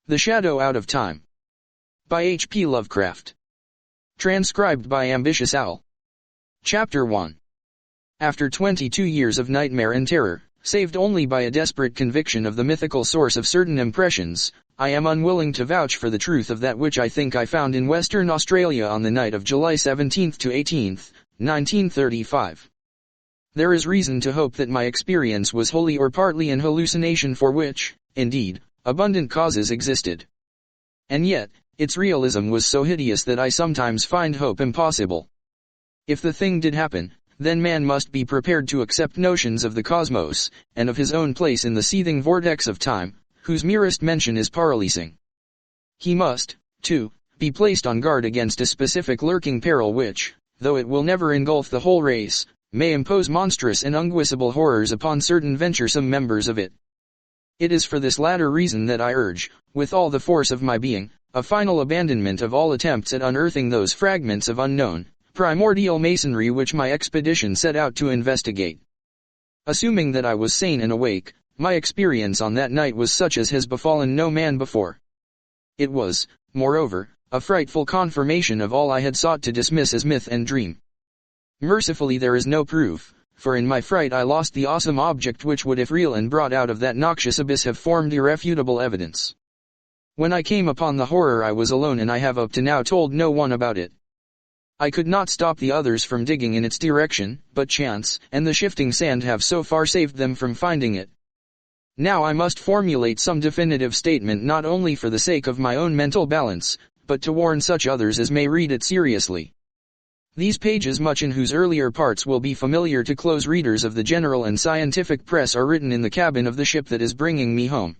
The Shadow Out of Time. By H.P. Lovecraft. Transcribed by Ambitious Owl. Chapter 1. After 22 years of nightmare and terror, saved only by a desperate conviction of the mythical source of certain impressions, I am unwilling to vouch for the truth of that which I think I found in Western Australia on the night of July 17 to 18, 1935. There is reason to hope that my experience was wholly or partly an hallucination for which, indeed, abundant causes existed. And yet, its realism was so hideous that I sometimes find hope impossible. If the thing did happen, then man must be prepared to accept notions of the cosmos, and of his own place in the seething vortex of time, whose merest mention is paralyzing. He must, too, be placed on guard against a specific lurking peril which, though it will never engulf the whole race, may impose monstrous and unguessable horrors upon certain venturesome members of it. It is for this latter reason that I urge, with all the force of my being, a final abandonment of all attempts at unearthing those fragments of unknown, primordial masonry which my expedition set out to investigate. Assuming that I was sane and awake, my experience on that night was such as has befallen no man before. It was, moreover, a frightful confirmation of all I had sought to dismiss as myth and dream. Mercifully there is no proof, for in my fright I lost the awesome object which would if real and brought out of that noxious abyss have formed irrefutable evidence. When I came upon the horror I was alone and I have up to now told no one about it. I could not stop the others from digging in its direction, but chance and the shifting sand have so far saved them from finding it. Now I must formulate some definitive statement not only for the sake of my own mental balance, but to warn such others as may read it seriously. These pages, much in whose earlier parts will be familiar to close readers of the general and scientific press, are written in the cabin of the ship that is bringing me home.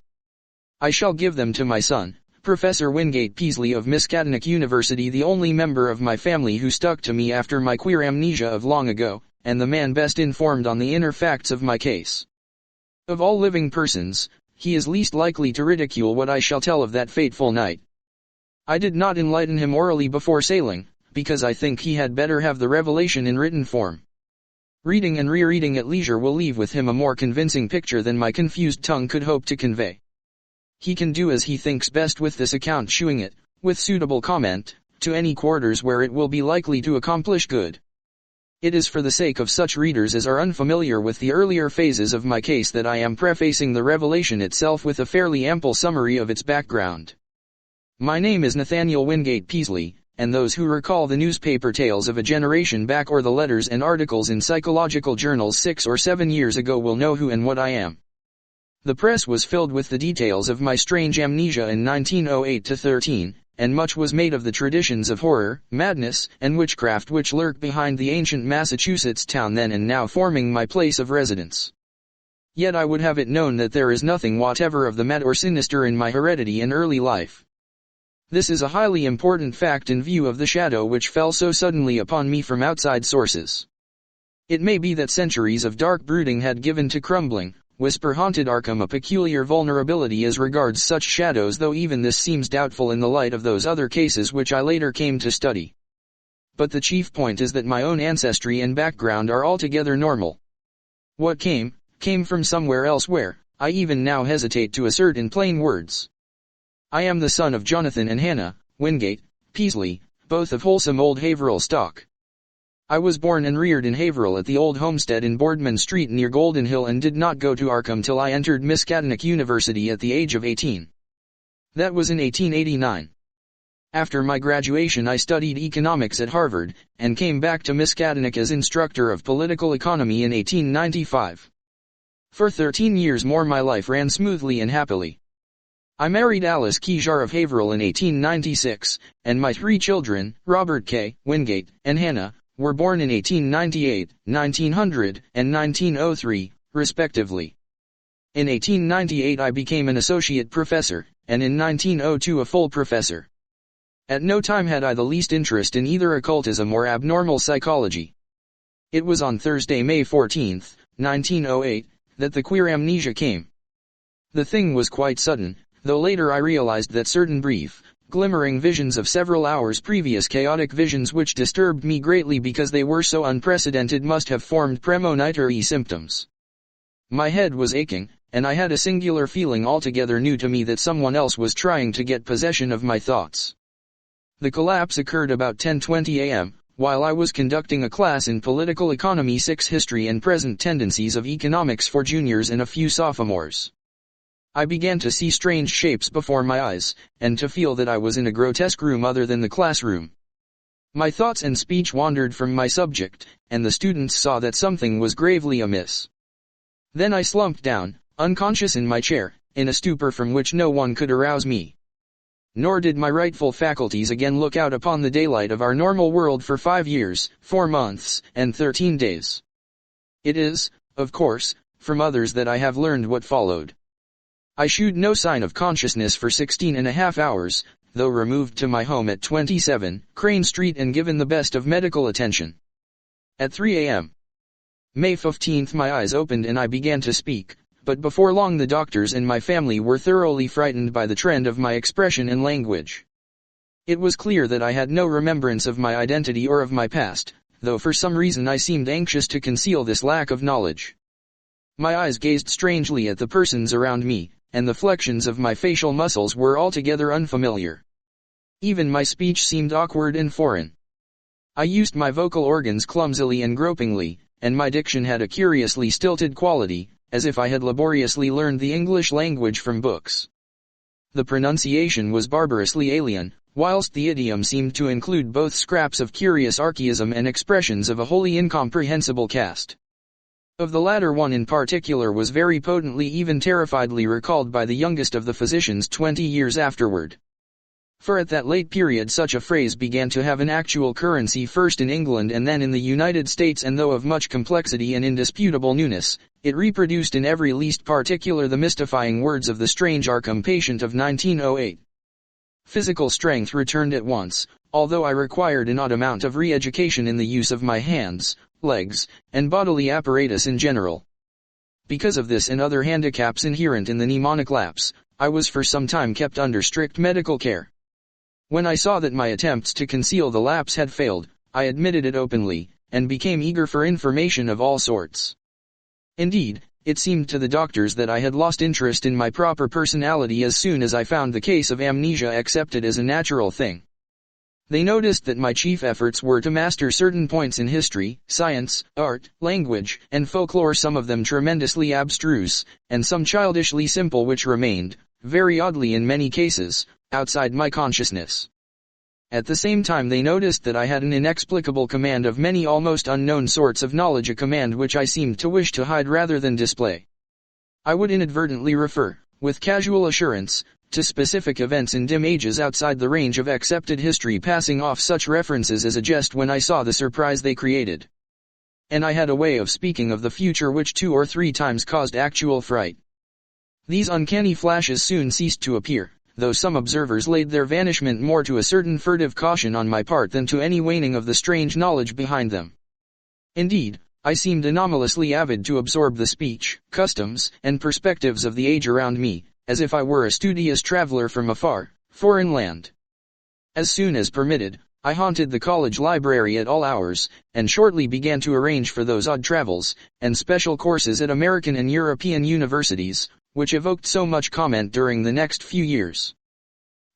I shall give them to my son, Professor Wingate Peaslee of Miskatonic University, the only member of my family who stuck to me after my queer amnesia of long ago, and the man best informed on the inner facts of my case. Of all living persons, he is least likely to ridicule what I shall tell of that fateful night. I did not enlighten him orally before sailing, because I think he had better have the revelation in written form. Reading and rereading at leisure will leave with him a more convincing picture than my confused tongue could hope to convey. He can do as he thinks best with this account, shewing it, with suitable comment, to any quarters where it will be likely to accomplish good. It is for the sake of such readers as are unfamiliar with the earlier phases of my case that I am prefacing the revelation itself with a fairly ample summary of its background. My name is Nathaniel Wingate Peaslee, and those who recall the newspaper tales of a generation back or the letters and articles in psychological journals 6 or 7 years ago will know who and what I am. The press was filled with the details of my strange amnesia in 1908-13, and much was made of the traditions of horror, madness, and witchcraft which lurk behind the ancient Massachusetts town then and now forming my place of residence. Yet I would have it known that there is nothing whatever of the mad or sinister in my heredity and early life. This is a highly important fact in view of the shadow which fell so suddenly upon me from outside sources. It may be that centuries of dark brooding had given to crumbling, whisper-haunted Arkham a peculiar vulnerability as regards such shadows, though even this seems doubtful in the light of those other cases which I later came to study. But the chief point is that my own ancestry and background are altogether normal. What came from somewhere else where, I even now hesitate to assert in plain words. I am the son of Jonathan and Hannah Wingate Peaslee, both of wholesome old Haverhill stock. I was born and reared in Haverhill at the old homestead in Boardman Street near Golden Hill, and did not go to Arkham till I entered Miskatonic University at the age of 18. That was in 1889. After my graduation I studied economics at Harvard, and came back to Miskatonic as instructor of political economy in 1895. For 13 years more my life ran smoothly and happily. I married Alice Kejar of Haverhill in 1896, and my 3 children, Robert K. Wingate, and Hannah, were born in 1898, 1900, and 1903, respectively. In 1898 I became an associate professor, and in 1902 a full professor. At no time had I the least interest in either occultism or abnormal psychology. It was on Thursday, May 14, 1908, that the queer amnesia came. The thing was quite sudden, though later I realized that certain brief, glimmering visions of several hours previous, chaotic visions which disturbed me greatly because they were so unprecedented, must have formed premonitory symptoms. My head was aching, and I had a singular feeling altogether new to me that someone else was trying to get possession of my thoughts. The collapse occurred about 10:20 a.m., while I was conducting a class in Political Economy 6 History and Present Tendencies of Economics for juniors and a few sophomores. I began to see strange shapes before my eyes, and to feel that I was in a grotesque room other than the classroom. My thoughts and speech wandered from my subject, and the students saw that something was gravely amiss. Then I slumped down, unconscious in my chair, in a stupor from which no one could arouse me. Nor did my rightful faculties again look out upon the daylight of our normal world for 5 years, 4 months, and 13 days. It is, of course, from others that I have learned what followed. I shewed no sign of consciousness for 16.5 hours, though removed to my home at 27 Crane Street and given the best of medical attention. At 3 a.m. May 15th my eyes opened and I began to speak, but before long the doctors and my family were thoroughly frightened by the trend of my expression and language. It was clear that I had no remembrance of my identity or of my past, though for some reason I seemed anxious to conceal this lack of knowledge. My eyes gazed strangely at the persons around me, and the flexions of my facial muscles were altogether unfamiliar. Even my speech seemed awkward and foreign. I used my vocal organs clumsily and gropingly, and my diction had a curiously stilted quality, as if I had laboriously learned the English language from books. The pronunciation was barbarously alien, whilst the idiom seemed to include both scraps of curious archaism and expressions of a wholly incomprehensible cast. Of the latter one in particular was very potently, even terrifiedly recalled by the youngest of the physicians 20 years afterward. For at that late period such a phrase began to have an actual currency first in England and then in the United States, and though of much complexity and indisputable newness, it reproduced in every least particular the mystifying words of the strange Arkham patient of 1908. Physical strength returned at once, although I required an odd amount of re-education in the use of my hands, legs, and bodily apparatus in general. Because of this and other handicaps inherent in the mnemonic lapse, I was for some time kept under strict medical care. When I saw that my attempts to conceal the lapse had failed, I admitted it openly, and became eager for information of all sorts. Indeed, it seemed to the doctors that I had lost interest in my proper personality as soon as I found the case of amnesia accepted as a natural thing. They noticed that my chief efforts were to master certain points in history, science, art, language, and folklore, some of them tremendously abstruse, and some childishly simple, which remained, very oddly in many cases, outside my consciousness. At the same time they noticed that I had an inexplicable command of many almost unknown sorts of knowledge, a command which I seemed to wish to hide rather than display. I would inadvertently refer, with casual assurance, to specific events in dim ages outside the range of accepted history, passing off such references as a jest when I saw the surprise they created. And I had a way of speaking of the future which 2 or 3 times caused actual fright. These uncanny flashes soon ceased to appear, though some observers laid their vanishment more to a certain furtive caution on my part than to any waning of the strange knowledge behind them. Indeed, I seemed anomalously avid to absorb the speech, customs, and perspectives of the age around me, as if I were a studious traveler from a far, foreign land. As soon as permitted, I haunted the college library at all hours, and shortly began to arrange for those odd travels, and special courses at American and European universities, which evoked so much comment during the next few years.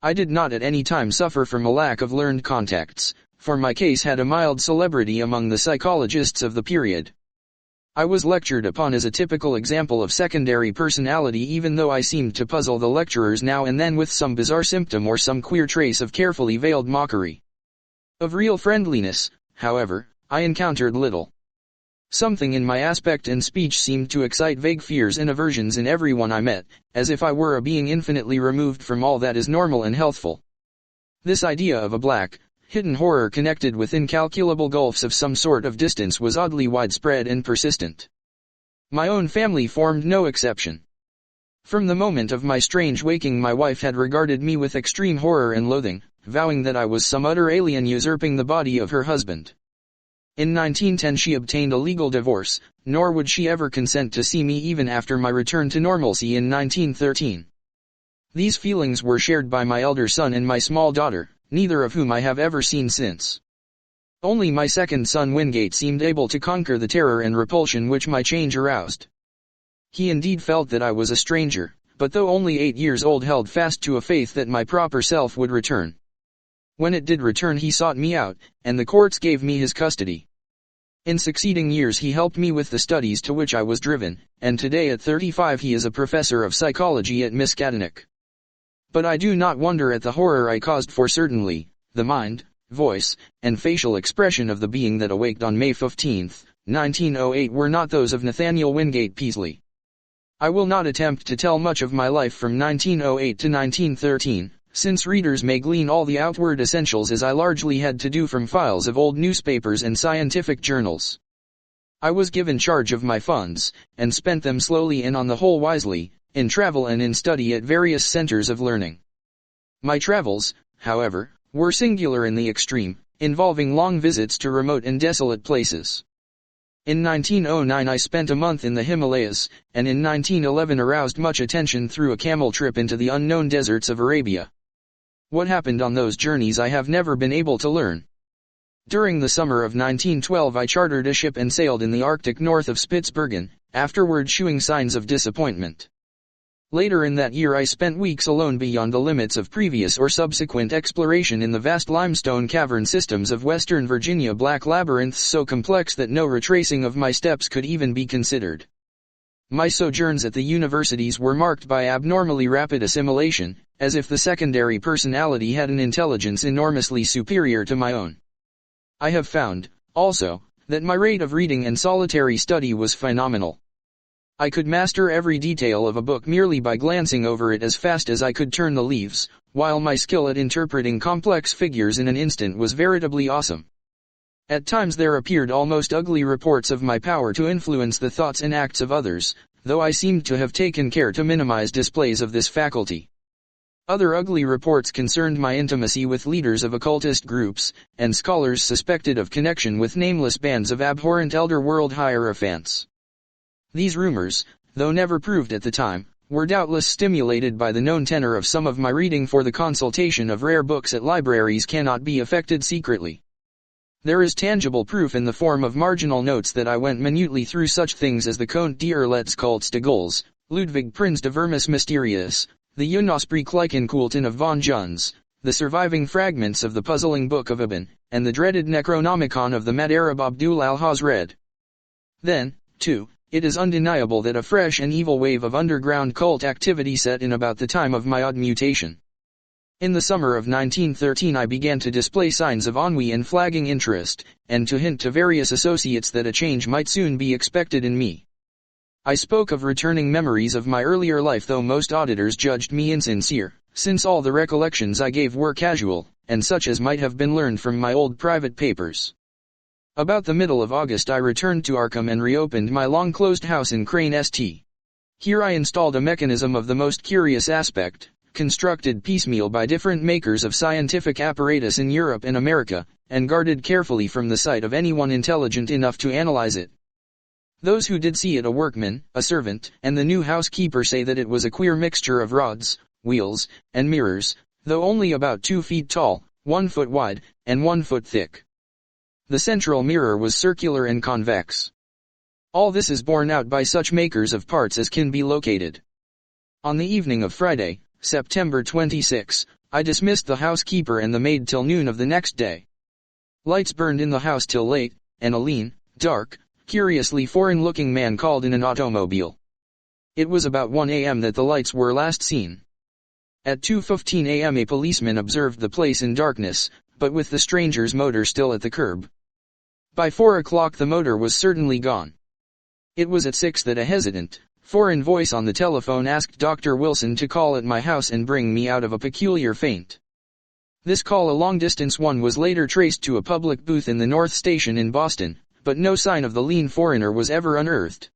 I did not at any time suffer from a lack of learned contacts, for my case had a mild celebrity among the psychologists of the period. I was lectured upon as a typical example of secondary personality, even though I seemed to puzzle the lecturers now and then with some bizarre symptom or some queer trace of carefully veiled mockery. Of real friendliness, however, I encountered little. Something in my aspect and speech seemed to excite vague fears and aversions in everyone I met, as if I were a being infinitely removed from all that is normal and healthful. This idea of a black, hidden horror connected with incalculable gulfs of some sort of distance was oddly widespread and persistent. My own family formed no exception. From the moment of my strange waking my wife had regarded me with extreme horror and loathing, vowing that I was some utter alien usurping the body of her husband. In 1910 she obtained a legal divorce, nor would she ever consent to see me even after my return to normalcy in 1913. These feelings were shared by my elder son and my small daughter, neither of whom I have ever seen since. Only my second son Wingate seemed able to conquer the terror and repulsion which my change aroused. He indeed felt that I was a stranger, but though only 8 years old held fast to a faith that my proper self would return. When it did return he sought me out, and the courts gave me his custody. In succeeding years he helped me with the studies to which I was driven, and today at 35 he is a professor of psychology at Miskatonic. But I do not wonder at the horror I caused, for certainly, the mind, voice, and facial expression of the being that awaked on May 15, 1908 were not those of Nathaniel Wingate Peaslee. I will not attempt to tell much of my life from 1908 to 1913, since readers may glean all the outward essentials as I largely had to do from files of old newspapers and scientific journals. I was given charge of my funds, and spent them slowly and on the whole wisely, in travel and in study at various centers of learning. My travels, however, were singular in the extreme, involving long visits to remote and desolate places. In 1909 I spent a month in the Himalayas, and in 1911 aroused much attention through a camel trip into the unknown deserts of Arabia. What happened on those journeys I have never been able to learn. During the summer of 1912 I chartered a ship and sailed in the Arctic north of Spitsbergen, afterward shewing signs of disappointment. Later in that year I spent weeks alone beyond the limits of previous or subsequent exploration in the vast limestone cavern systems of western Virginia, black labyrinths so complex that no retracing of my steps could even be considered. My sojourns at the universities were marked by abnormally rapid assimilation, as if the secondary personality had an intelligence enormously superior to my own. I have found, also, that my rate of reading and solitary study was phenomenal. I could master every detail of a book merely by glancing over it as fast as I could turn the leaves, while my skill at interpreting complex figures in an instant was veritably awesome. At times there appeared almost ugly reports of my power to influence the thoughts and acts of others, though I seemed to have taken care to minimize displays of this faculty. Other ugly reports concerned my intimacy with leaders of occultist groups, and scholars suspected of connection with nameless bands of abhorrent elder world hierophants. These rumors, though never proved at the time, were doubtless stimulated by the known tenor of some of my reading, for the consultation of rare books at libraries cannot be effected secretly. There is tangible proof in the form of marginal notes that I went minutely through such things as the Conte d'Erlet's Cults de Gauls, Ludwig Prinz de Vermis Mysterious, the Unospreeklijkenkulten of von Juns, the surviving fragments of the puzzling Book of Ibn, and the dreaded Necronomicon of the mad Arab Abdul al-Hazred. Then, too, it is undeniable that a fresh and evil wave of underground cult activity set in about the time of my odd mutation. In the summer of 1913 I began to display signs of ennui and flagging interest, and to hint to various associates that a change might soon be expected in me. I spoke of returning memories of my earlier life, though most auditors judged me insincere, since all the recollections I gave were casual, and such as might have been learned from my old private papers. About the middle of August I returned to Arkham and reopened my long-closed house in Crane St. Here I installed a mechanism of the most curious aspect, constructed piecemeal by different makers of scientific apparatus in Europe and America, and guarded carefully from the sight of anyone intelligent enough to analyze it. Those who did see it, a workman, a servant, and the new housekeeper, say that it was a queer mixture of rods, wheels, and mirrors, though only about 2 feet tall, 1 foot wide, and 1 foot thick. The central mirror was circular and convex. All this is borne out by such makers of parts as can be located. On the evening of Friday, September 26, I dismissed the housekeeper and the maid till noon of the next day. Lights burned in the house till late, and a lean, dark, curiously foreign-looking man called in an automobile. It was about 1 a.m. that the lights were last seen. At 2:15 a.m. a policeman observed the place in darkness, but with the stranger's motor still at the curb. By 4 o'clock the motor was certainly gone. It was at 6 that a hesitant, foreign voice on the telephone asked Dr. Wilson to call at my house and bring me out of a peculiar faint. This call, a long-distance one, was later traced to a public booth in the North Station in Boston, but no sign of the lean foreigner was ever unearthed.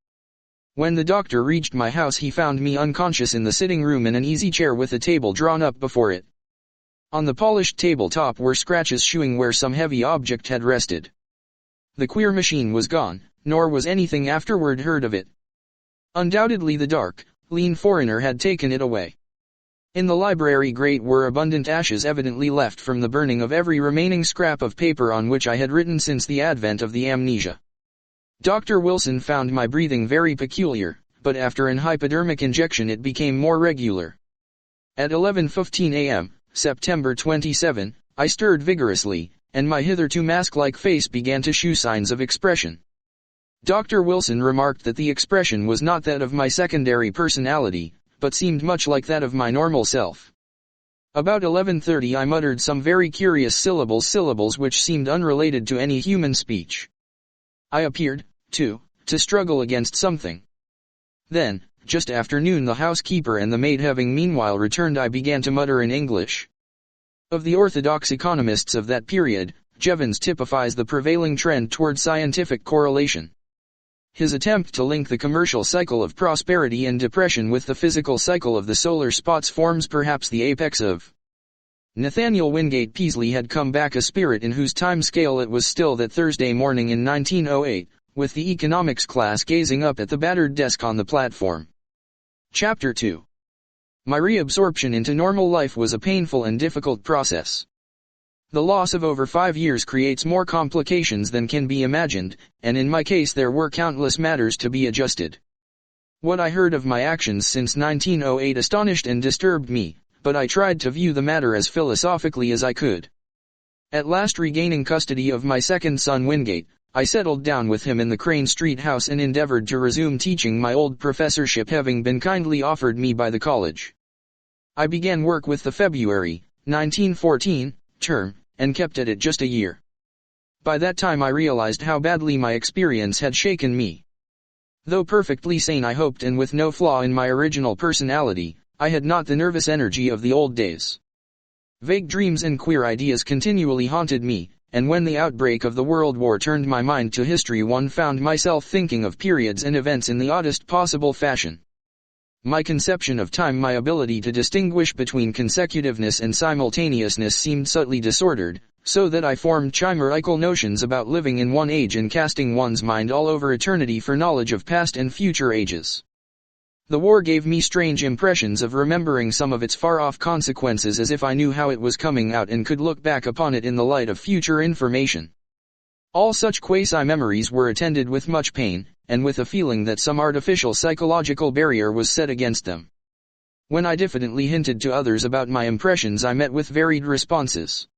When the doctor reached my house he found me unconscious in the sitting room in an easy chair with a table drawn up before it. On the polished tabletop were scratches showing where some heavy object had rested. The queer machine was gone, nor was anything afterward heard of it. Undoubtedly the dark, lean foreigner had taken it away. In the library grate were abundant ashes, evidently left from the burning of every remaining scrap of paper on which I had written since the advent of the amnesia. Dr. Wilson found my breathing very peculiar, but after an hypodermic injection it became more regular. At 11:15 a.m., September 27, I stirred vigorously, and my hitherto mask-like face began to show signs of expression. Dr. Wilson remarked that the expression was not that of my secondary personality, but seemed much like that of my normal self. About 11:30 I muttered some very curious syllables which seemed unrelated to any human speech. I appeared, too, to struggle against something. Then, just after noon, the housekeeper and the maid having meanwhile returned, I began to mutter in English. Of the orthodox economists of that period, Jevons typifies the prevailing trend toward scientific correlation. His attempt to link the commercial cycle of prosperity and depression with the physical cycle of the solar spots forms perhaps the apex of. Nathaniel Wingate Peaslee had come back a spirit in whose time scale it was still that Thursday morning in 1908, with the economics class gazing up at the battered desk on the platform. Chapter 2. My reabsorption into normal life was a painful and difficult process. The loss of over 5 years creates more complications than can be imagined, and in my case there were countless matters to be adjusted. What I heard of my actions since 1908 astonished and disturbed me, but I tried to view the matter as philosophically as I could. At last, regaining custody of my second son Wingate, I settled down with him in the Crane Street house and endeavored to resume teaching, my old professorship having been kindly offered me by the college. I began work with the February, 1914, term, and kept at it just a year. By that time I realized how badly my experience had shaken me. Though perfectly sane, I hoped, and with no flaw in my original personality, I had not the nervous energy of the old days. Vague dreams and queer ideas continually haunted me, and when the outbreak of the World War turned my mind to history, one found myself thinking of periods and events in the oddest possible fashion. My conception of time, my ability to distinguish between consecutiveness and simultaneousness, seemed subtly disordered, so that I formed chimerical notions about living in one age and casting one's mind all over eternity for knowledge of past and future ages. The war gave me strange impressions of remembering some of its far-off consequences, as if I knew how it was coming out and could look back upon it in the light of future information. All such quasi-memories were attended with much pain, and with a feeling that some artificial psychological barrier was set against them. When I diffidently hinted to others about my impressions, I met with varied responses.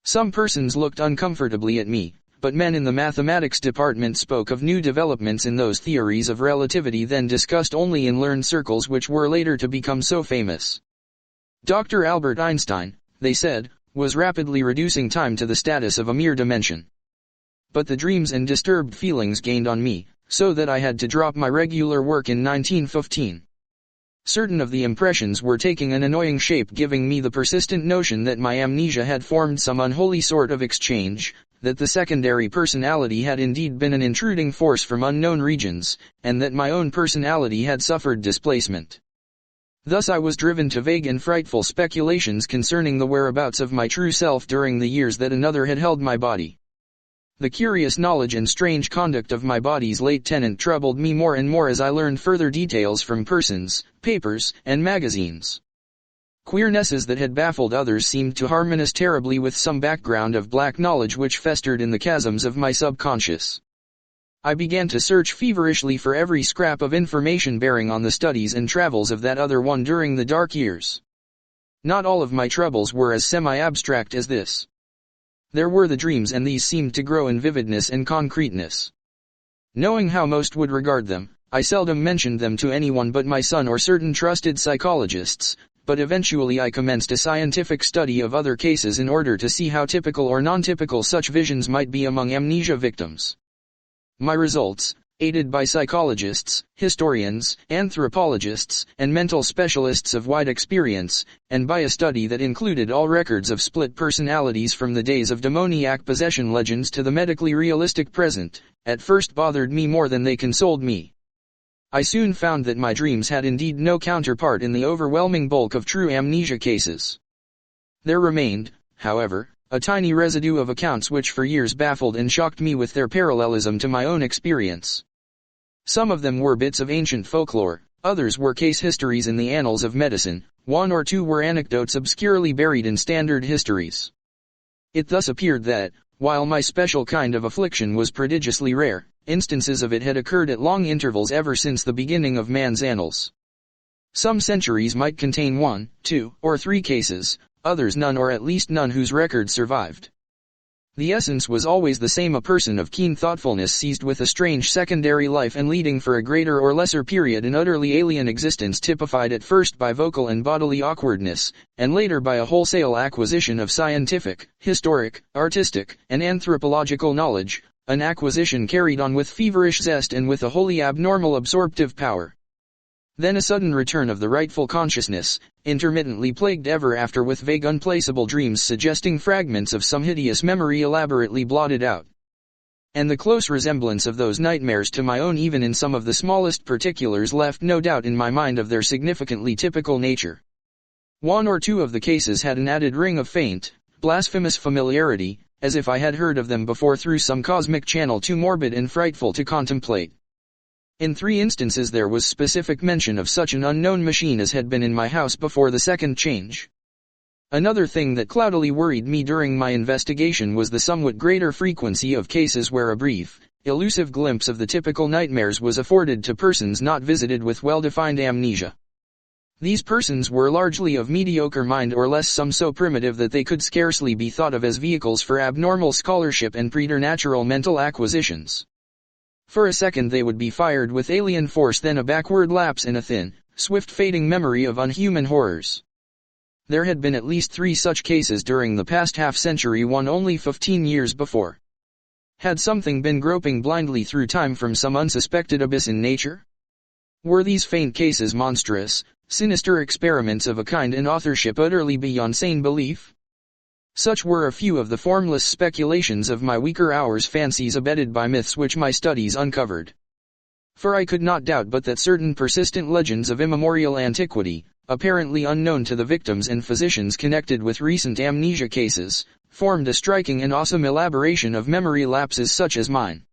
Some persons looked uncomfortably at me, but men in the mathematics department spoke of new developments in those theories of relativity then discussed only in learned circles, which were later to become so famous. Dr. Albert Einstein, they said, was rapidly reducing time to the status of a mere dimension. But the dreams and disturbed feelings gained on me, so that I had to drop my regular work in 1915. Certain of the impressions were taking an annoying shape, giving me the persistent notion that my amnesia had formed some unholy sort of exchange, that the secondary personality had indeed been an intruding force from unknown regions, and that my own personality had suffered displacement. Thus I was driven to vague and frightful speculations concerning the whereabouts of my true self during the years that another had held my body. The curious knowledge and strange conduct of my body's late tenant troubled me more and more as I learned further details from persons, papers, and magazines. Queernesses that had baffled others seemed to harmonize terribly with some background of black knowledge which festered in the chasms of my subconscious. I began to search feverishly for every scrap of information bearing on the studies and travels of that other one during the dark years. Not all of my troubles were as semi-abstract as this. There were the dreams, and these seemed to grow in vividness and concreteness. Knowing how most would regard them, I seldom mentioned them to anyone but my son or certain trusted psychologists, but eventually I commenced a scientific study of other cases in order to see how typical or non-typical such visions might be among amnesia victims. My results, aided by psychologists, historians, anthropologists, and mental specialists of wide experience, and by a study that included all records of split personalities from the days of demoniac possession legends to the medically realistic present, at first bothered me more than they consoled me. I soon found that my dreams had indeed no counterpart in the overwhelming bulk of true amnesia cases. There remained, however, a tiny residue of accounts which for years baffled and shocked me with their parallelism to my own experience. Some of them were bits of ancient folklore, others were case histories in the annals of medicine, one or two were anecdotes obscurely buried in standard histories. It thus appeared that, While my special kind of affliction was prodigiously rare, instances of it had occurred at long intervals ever since the beginning of man's annals. Some centuries might contain 1, 2, or 3 cases, others none or at least none whose record survived. The essence was always the same: a person of keen thoughtfulness seized with a strange secondary life and leading for a greater or lesser period an utterly alien existence, typified at first by vocal and bodily awkwardness, and later by a wholesale acquisition of scientific, historic, artistic, and anthropological knowledge, an acquisition carried on with feverish zest and with a wholly abnormal absorptive power. Then a sudden return of the rightful consciousness, intermittently plagued ever after with vague unplaceable dreams suggesting fragments of some hideous memory elaborately blotted out. And the close resemblance of those nightmares to my own even in some of the smallest particulars left no doubt in my mind of their significantly typical nature. 1 or 2 of the cases had an added ring of faint, blasphemous familiarity, as if I had heard of them before through some cosmic channel too morbid and frightful to contemplate. In 3 instances there was specific mention of such an unknown machine as had been in my house before the second change. Another thing that cloudily worried me during my investigation was the somewhat greater frequency of cases where a brief, elusive glimpse of the typical nightmares was afforded to persons not visited with well-defined amnesia. These persons were largely of mediocre mind, or less, some so primitive that they could scarcely be thought of as vehicles for abnormal scholarship and preternatural mental acquisitions. For a second they would be fired with alien force, then a backward lapse in a thin, swift fading memory of unhuman horrors. There had been at least 3 such cases during the past half-century, one only 15 years before. Had something been groping blindly through time from some unsuspected abyss in nature? Were these faint cases monstrous, sinister experiments of a kind and authorship utterly beyond sane belief? Such were a few of the formless speculations of my weaker hours, fancies abetted by myths which my studies uncovered. For I could not doubt but that certain persistent legends of immemorial antiquity, apparently unknown to the victims and physicians connected with recent amnesia cases, formed a striking and awesome elaboration of memory lapses such as mine.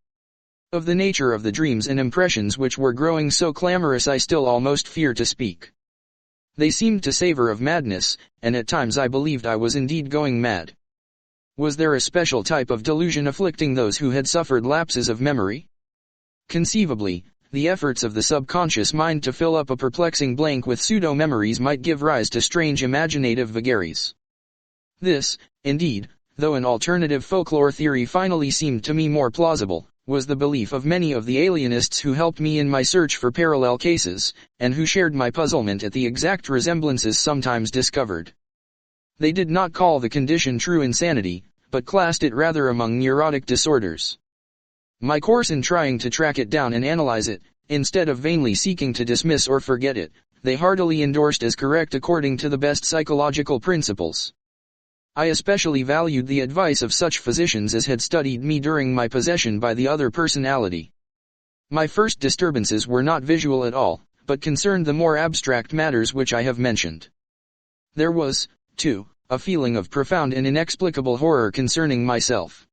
Of the nature of the dreams and impressions which were growing so clamorous I still almost fear to speak. They seemed to savor of madness, and at times I believed I was indeed going mad. Was there a special type of delusion afflicting those who had suffered lapses of memory? Conceivably, the efforts of the subconscious mind to fill up a perplexing blank with pseudo-memories might give rise to strange imaginative vagaries. This, indeed, though an alternative folklore theory finally seemed to me more plausible, was the belief of many of the alienists who helped me in my search for parallel cases, and who shared my puzzlement at the exact resemblances sometimes discovered. They did not call the condition true insanity, but classed it rather among neurotic disorders. My course in trying to track it down and analyze it, instead of vainly seeking to dismiss or forget it, they heartily endorsed as correct according to the best psychological principles. I especially valued the advice of such physicians as had studied me during my possession by the other personality. My first disturbances were not visual at all, but concerned the more abstract matters which I have mentioned. There was, too, a feeling of profound and inexplicable horror concerning myself.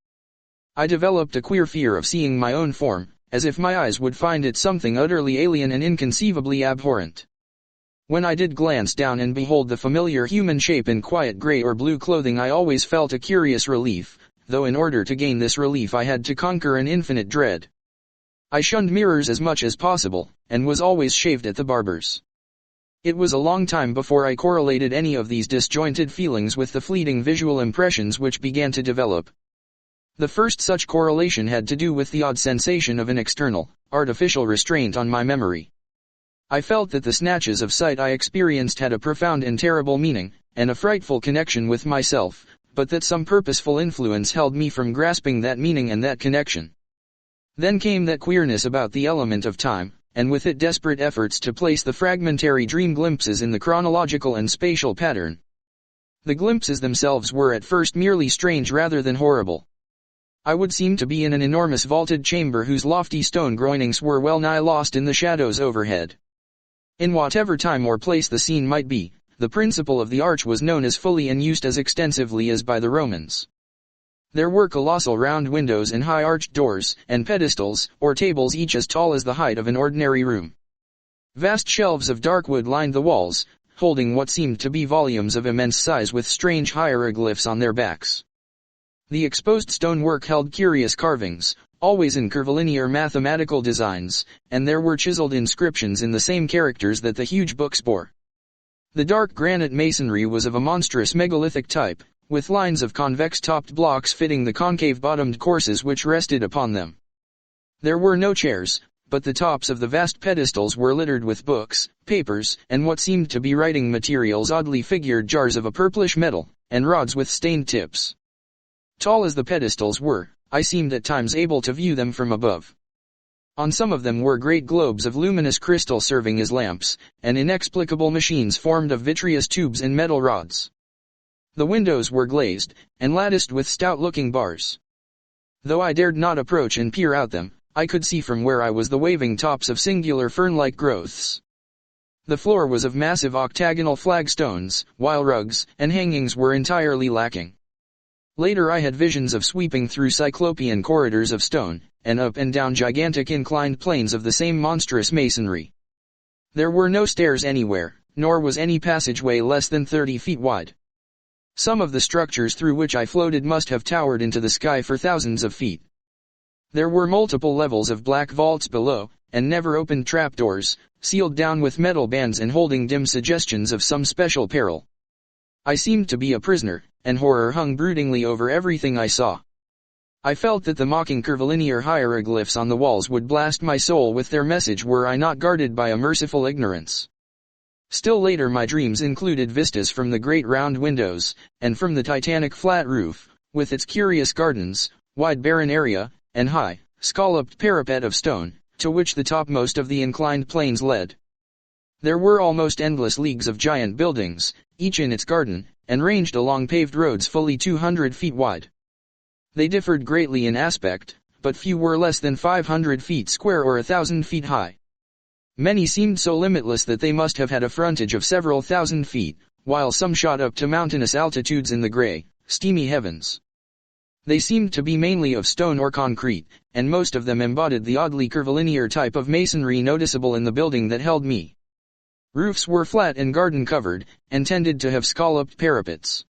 I developed a queer fear of seeing my own form, as if my eyes would find it something utterly alien and inconceivably abhorrent. When I did glance down and behold the familiar human shape in quiet gray or blue clothing, I always felt a curious relief, though in order to gain this relief I had to conquer an infinite dread. I shunned mirrors as much as possible, and was always shaved at the barber's. It was a long time before I correlated any of these disjointed feelings with the fleeting visual impressions which began to develop. The first such correlation had to do with the odd sensation of an external, artificial restraint on my memory. I felt that the snatches of sight I experienced had a profound and terrible meaning, and a frightful connection with myself, but that some purposeful influence held me from grasping that meaning and that connection. Then came that queerness about the element of time, and with it desperate efforts to place the fragmentary dream glimpses in the chronological and spatial pattern. The glimpses themselves were at first merely strange rather than horrible. I would seem to be in an enormous vaulted chamber whose lofty stone groinings were well nigh lost in the shadows overhead. In whatever time or place the scene might be, the principle of the arch was known as fully and used as extensively as by the Romans. There were colossal round windows and high arched doors, and pedestals, or tables each as tall as the height of an ordinary room. Vast shelves of dark wood lined the walls, holding what seemed to be volumes of immense size with strange hieroglyphs on their backs. The exposed stonework held curious carvings, always in curvilinear mathematical designs, and there were chiseled inscriptions in the same characters that the huge books bore. The dark granite masonry was of a monstrous megalithic type, with lines of convex-topped blocks fitting the concave-bottomed courses which rested upon them. There were no chairs, but the tops of the vast pedestals were littered with books, papers, and what seemed to be writing materials, oddly figured jars of a purplish metal, and rods with stained tips. Tall as the pedestals were, I seemed at times able to view them from above. On some of them were great globes of luminous crystal serving as lamps, and inexplicable machines formed of vitreous tubes and metal rods. The windows were glazed, and latticed with stout-looking bars. Though I dared not approach and peer out them, I could see from where I was the waving tops of singular fern-like growths. The floor was of massive octagonal flagstones, while rugs and hangings were entirely lacking. Later I had visions of sweeping through cyclopean corridors of stone, and up and down gigantic inclined planes of the same monstrous masonry. There were no stairs anywhere, nor was any passageway less than 30 feet wide. Some of the structures through which I floated must have towered into the sky for thousands of feet. There were multiple levels of black vaults below, and never-opened trapdoors, sealed down with metal bands and holding dim suggestions of some special peril. I seemed to be a prisoner, and horror hung broodingly over everything I saw. I felt that the mocking curvilinear hieroglyphs on the walls would blast my soul with their message were I not guarded by a merciful ignorance. Still later my dreams included vistas from the great round windows, and from the titanic flat roof, with its curious gardens, wide barren area, and high, scalloped parapet of stone, to which the topmost of the inclined planes led. There were almost endless leagues of giant buildings, each in its garden, and ranged along paved roads fully 200 feet wide. They differed greatly in aspect, but few were less than 500 feet square or 1,000 feet high. Many seemed so limitless that they must have had a frontage of several thousand feet, while some shot up to mountainous altitudes in the gray, steamy heavens. They seemed to be mainly of stone or concrete, and most of them embodied the oddly curvilinear type of masonry noticeable in the building that held me. Roofs were flat and garden-covered, and tended to have scalloped parapets.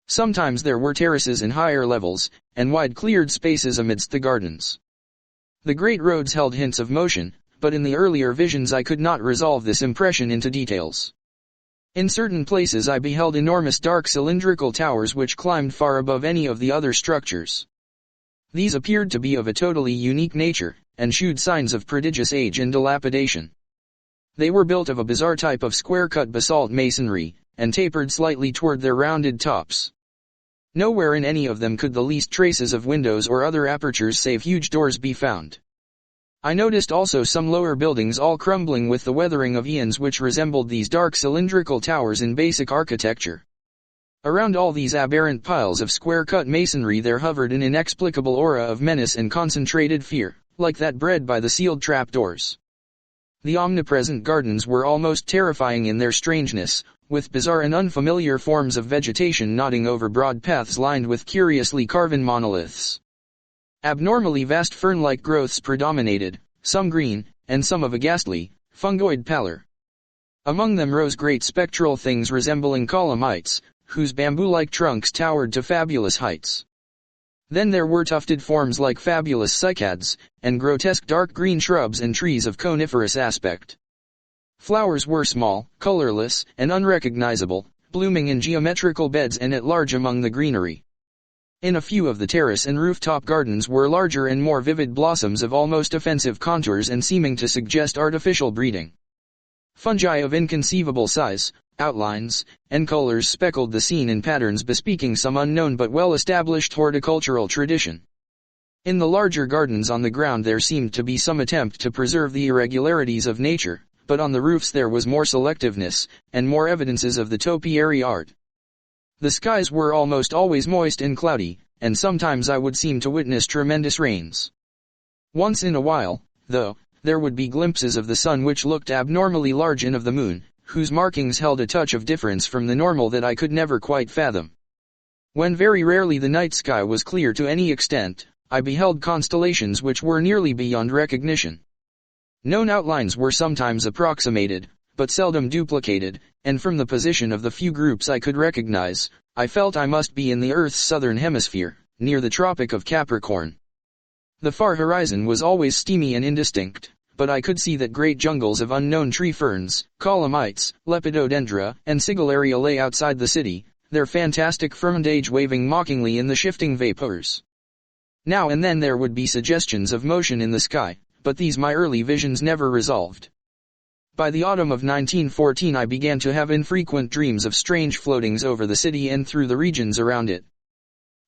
Sometimes there were terraces in higher levels, and wide cleared spaces amidst the gardens. The great roads held hints of motion, but in the earlier visions I could not resolve this impression into details. In certain places I beheld enormous dark cylindrical towers which climbed far above any of the other structures. These appeared to be of a totally unique nature, and shewed signs of prodigious age and dilapidation. They were built of a bizarre type of square-cut basalt masonry, and tapered slightly toward their rounded tops. Nowhere in any of them could the least traces of windows or other apertures save huge doors be found. I noticed also some lower buildings all crumbling with the weathering of eons which resembled these dark cylindrical towers in basic architecture. Around all these aberrant piles of square-cut masonry there hovered an inexplicable aura of menace and concentrated fear, like that bred by the sealed trapdoors. The omnipresent gardens were almost terrifying in their strangeness, with bizarre and unfamiliar forms of vegetation nodding over broad paths lined with curiously carven monoliths. Abnormally vast fern-like growths predominated, some green, and some of a ghastly, fungoid pallor. Among them rose great spectral things resembling columnites, whose bamboo-like trunks towered to fabulous heights. Then there were tufted forms like fabulous cycads, and grotesque dark green shrubs and trees of coniferous aspect. Flowers were small, colorless, and unrecognizable, blooming in geometrical beds and at large among the greenery. In a few of the terrace and rooftop gardens were larger and more vivid blossoms of almost offensive contours and seeming to suggest artificial breeding. Fungi of inconceivable size, outlines, and colors speckled the scene in patterns bespeaking some unknown but well-established horticultural tradition. In the larger gardens on the ground there seemed to be some attempt to preserve the irregularities of nature, but on the roofs there was more selectiveness, and more evidences of the topiary art. The skies were almost always moist and cloudy, and sometimes I would seem to witness tremendous rains. Once in a while, though, there would be glimpses of the sun which looked abnormally large and of the moon, whose markings held a touch of difference from the normal that I could never quite fathom. When very rarely the night sky was clear to any extent, I beheld constellations which were nearly beyond recognition. Known outlines were sometimes approximated, but seldom duplicated, and from the position of the few groups I could recognize, I felt I must be in the Earth's southern hemisphere, near the Tropic of Capricorn. The far horizon was always steamy and indistinct, but I could see that great jungles of unknown tree ferns, calamites, lepidodendra, and sigillaria lay outside the city, their fantastic foliage waving mockingly in the shifting vapors. Now and then there would be suggestions of motion in the sky, but these my early visions never resolved. By the autumn of 1914 I began to have infrequent dreams of strange floatings over the city and through the regions around it.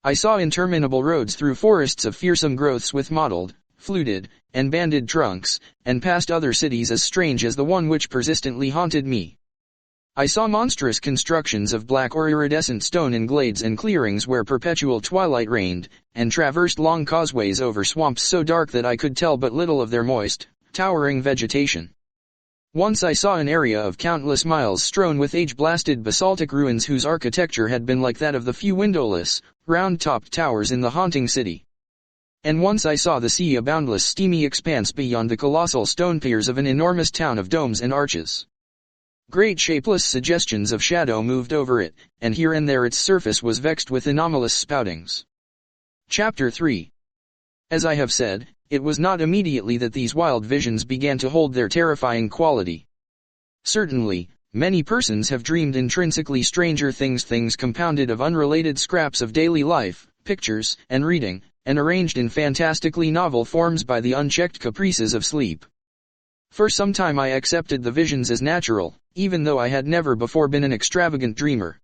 I saw interminable roads through forests of fearsome growths with mottled, fluted, and banded trunks, and past other cities as strange as the one which persistently haunted me. I saw monstrous constructions of black or iridescent stone in glades and clearings where perpetual twilight reigned, and traversed long causeways over swamps so dark that I could tell but little of their moist, towering vegetation. Once I saw an area of countless miles strewn with age-blasted basaltic ruins whose architecture had been like that of the few windowless, round-topped towers in the haunting city. And once I saw the sea a boundless steamy expanse beyond the colossal stone piers of an enormous town of domes and arches. Great shapeless suggestions of shadow moved over it, and here and there its surface was vexed with anomalous spoutings. Chapter 3. As I have said, it was not immediately that these wild visions began to hold their terrifying quality. Certainly, many persons have dreamed intrinsically stranger things compounded of unrelated scraps of daily life, pictures, and reading, and arranged in fantastically novel forms by the unchecked caprices of sleep. For some time I accepted the visions as natural, even though I had never before been an extravagant dreamer.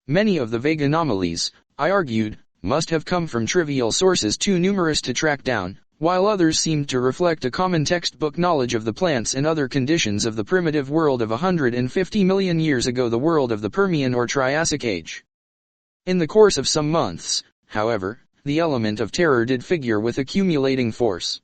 Many of the vague anomalies, I argued, must have come from trivial sources too numerous to track down, while others seemed to reflect a common textbook knowledge of the plants and other conditions of the primitive world of 150 million years ago, the world of the Permian or Triassic Age. In the course of some months, however, the element of terror did figure with accumulating force.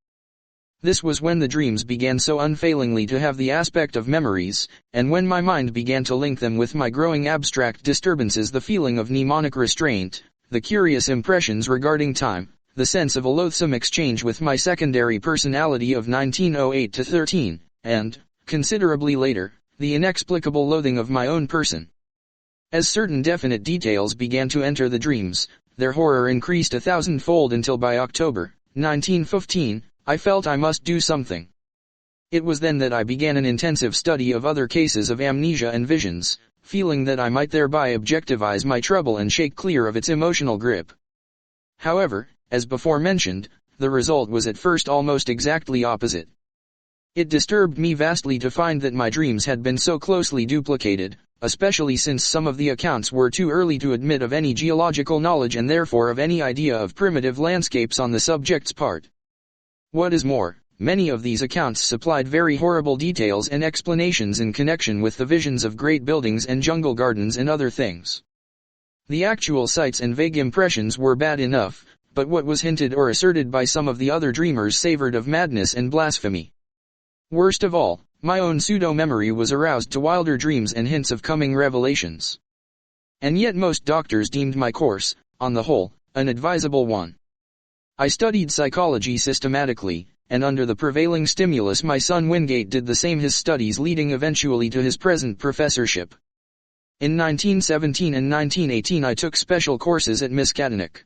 This was when the dreams began so unfailingly to have the aspect of memories, and when my mind began to link them with my growing abstract disturbances, the feeling of mnemonic restraint, the curious impressions regarding time, the sense of a loathsome exchange with my secondary personality of 1908-13, and, considerably later, the inexplicable loathing of my own person. As certain definite details began to enter the dreams, their horror increased 1,000-fold until by October, 1915, I felt I must do something. It was then that I began an intensive study of other cases of amnesia and visions, feeling that I might thereby objectivize my trouble and shake clear of its emotional grip. However, as before mentioned, the result was at first almost exactly opposite. It disturbed me vastly to find that my dreams had been so closely duplicated, especially since some of the accounts were too early to admit of any geological knowledge and therefore of any idea of primitive landscapes on the subject's part. What is more, many of these accounts supplied very horrible details and explanations in connection with the visions of great buildings and jungle gardens and other things. The actual sights and vague impressions were bad enough, but what was hinted or asserted by some of the other dreamers savored of madness and blasphemy. Worst of all, my own pseudo-memory was aroused to wilder dreams and hints of coming revelations. And yet most doctors deemed my course, on the whole, an advisable one. I studied psychology systematically, and under the prevailing stimulus my son Wingate did the same, his studies leading eventually to his present professorship. In 1917 and 1918 I took special courses at Miskatonic.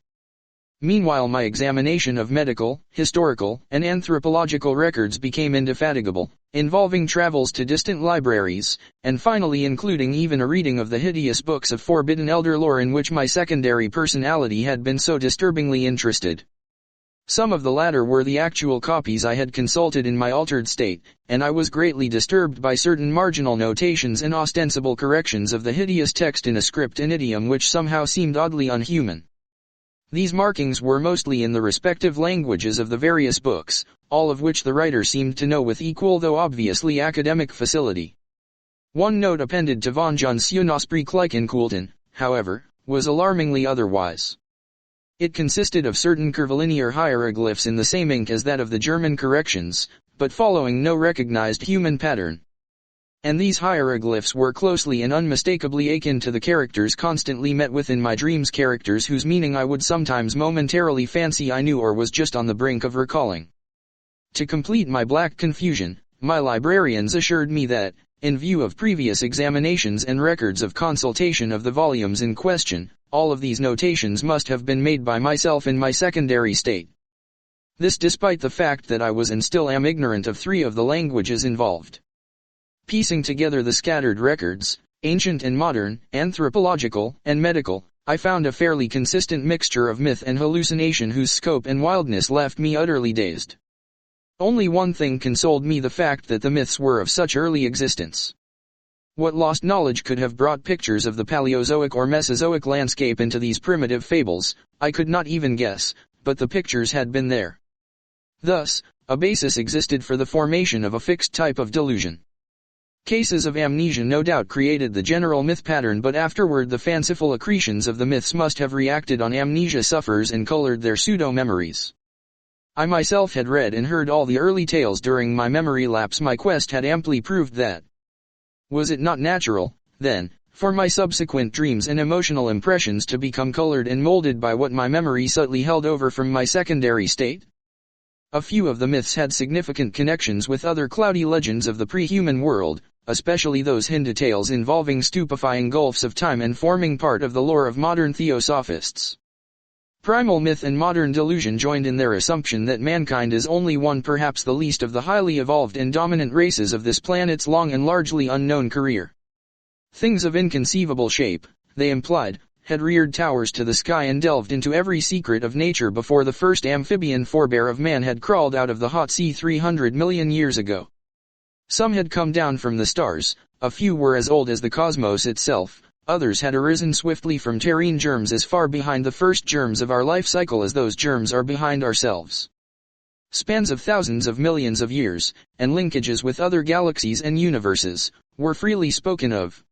Meanwhile my examination of medical, historical, and anthropological records became indefatigable, involving travels to distant libraries, and finally including even a reading of the hideous books of forbidden elder lore in which my secondary personality had been so disturbingly interested. Some of the latter were the actual copies I had consulted in my altered state, and I was greatly disturbed by certain marginal notations and ostensible corrections of the hideous text in a script and idiom which somehow seemed oddly unhuman. These markings were mostly in the respective languages of the various books, all of which the writer seemed to know with equal though obviously academic facility. One note appended to von Johnsonsprekleikenkulten, however, was alarmingly otherwise. It consisted of certain curvilinear hieroglyphs in the same ink as that of the German corrections, but following no recognized human pattern. And these hieroglyphs were closely and unmistakably akin to the characters constantly met with in my dreams, characters whose meaning I would sometimes momentarily fancy I knew or was just on the brink of recalling. To complete my black confusion, my librarians assured me that, In view of previous examinations and records of consultation of the volumes in question, all of these notations must have been made by myself in my secondary state. This despite the fact that I was and still am ignorant of 3 of the languages involved. Piecing together the scattered records, ancient and modern, anthropological and medical, I found a fairly consistent mixture of myth and hallucination whose scope and wildness left me utterly dazed. Only one thing consoled me: the fact that the myths were of such early existence. What lost knowledge could have brought pictures of the Paleozoic or Mesozoic landscape into these primitive fables, I could not even guess, but the pictures had been there. Thus, a basis existed for the formation of a fixed type of delusion. Cases of amnesia no doubt created the general myth pattern, but afterward the fanciful accretions of the myths must have reacted on amnesia sufferers and colored their pseudo-memories. I myself had read and heard all the early tales during my memory lapse. My quest had amply proved that. Was it not natural, then, for my subsequent dreams and emotional impressions to become colored and molded by what my memory subtly held over from my secondary state? A few of the myths had significant connections with other cloudy legends of the pre-human world, especially those Hindu tales involving stupefying gulfs of time and forming part of the lore of modern theosophists. Primal myth and modern delusion joined in their assumption that mankind is only one, perhaps the least, of the highly evolved and dominant races of this planet's long and largely unknown career. Things of inconceivable shape, they implied, had reared towers to the sky and delved into every secret of nature before the first amphibian forebear of man had crawled out of the hot sea 300 million years ago. Some had come down from the stars, a few were as old as the cosmos itself. Others had arisen swiftly from terrene germs as far behind the first germs of our life cycle as those germs are behind ourselves. Spans of thousands of millions of years, and linkages with other galaxies and universes, were freely spoken of.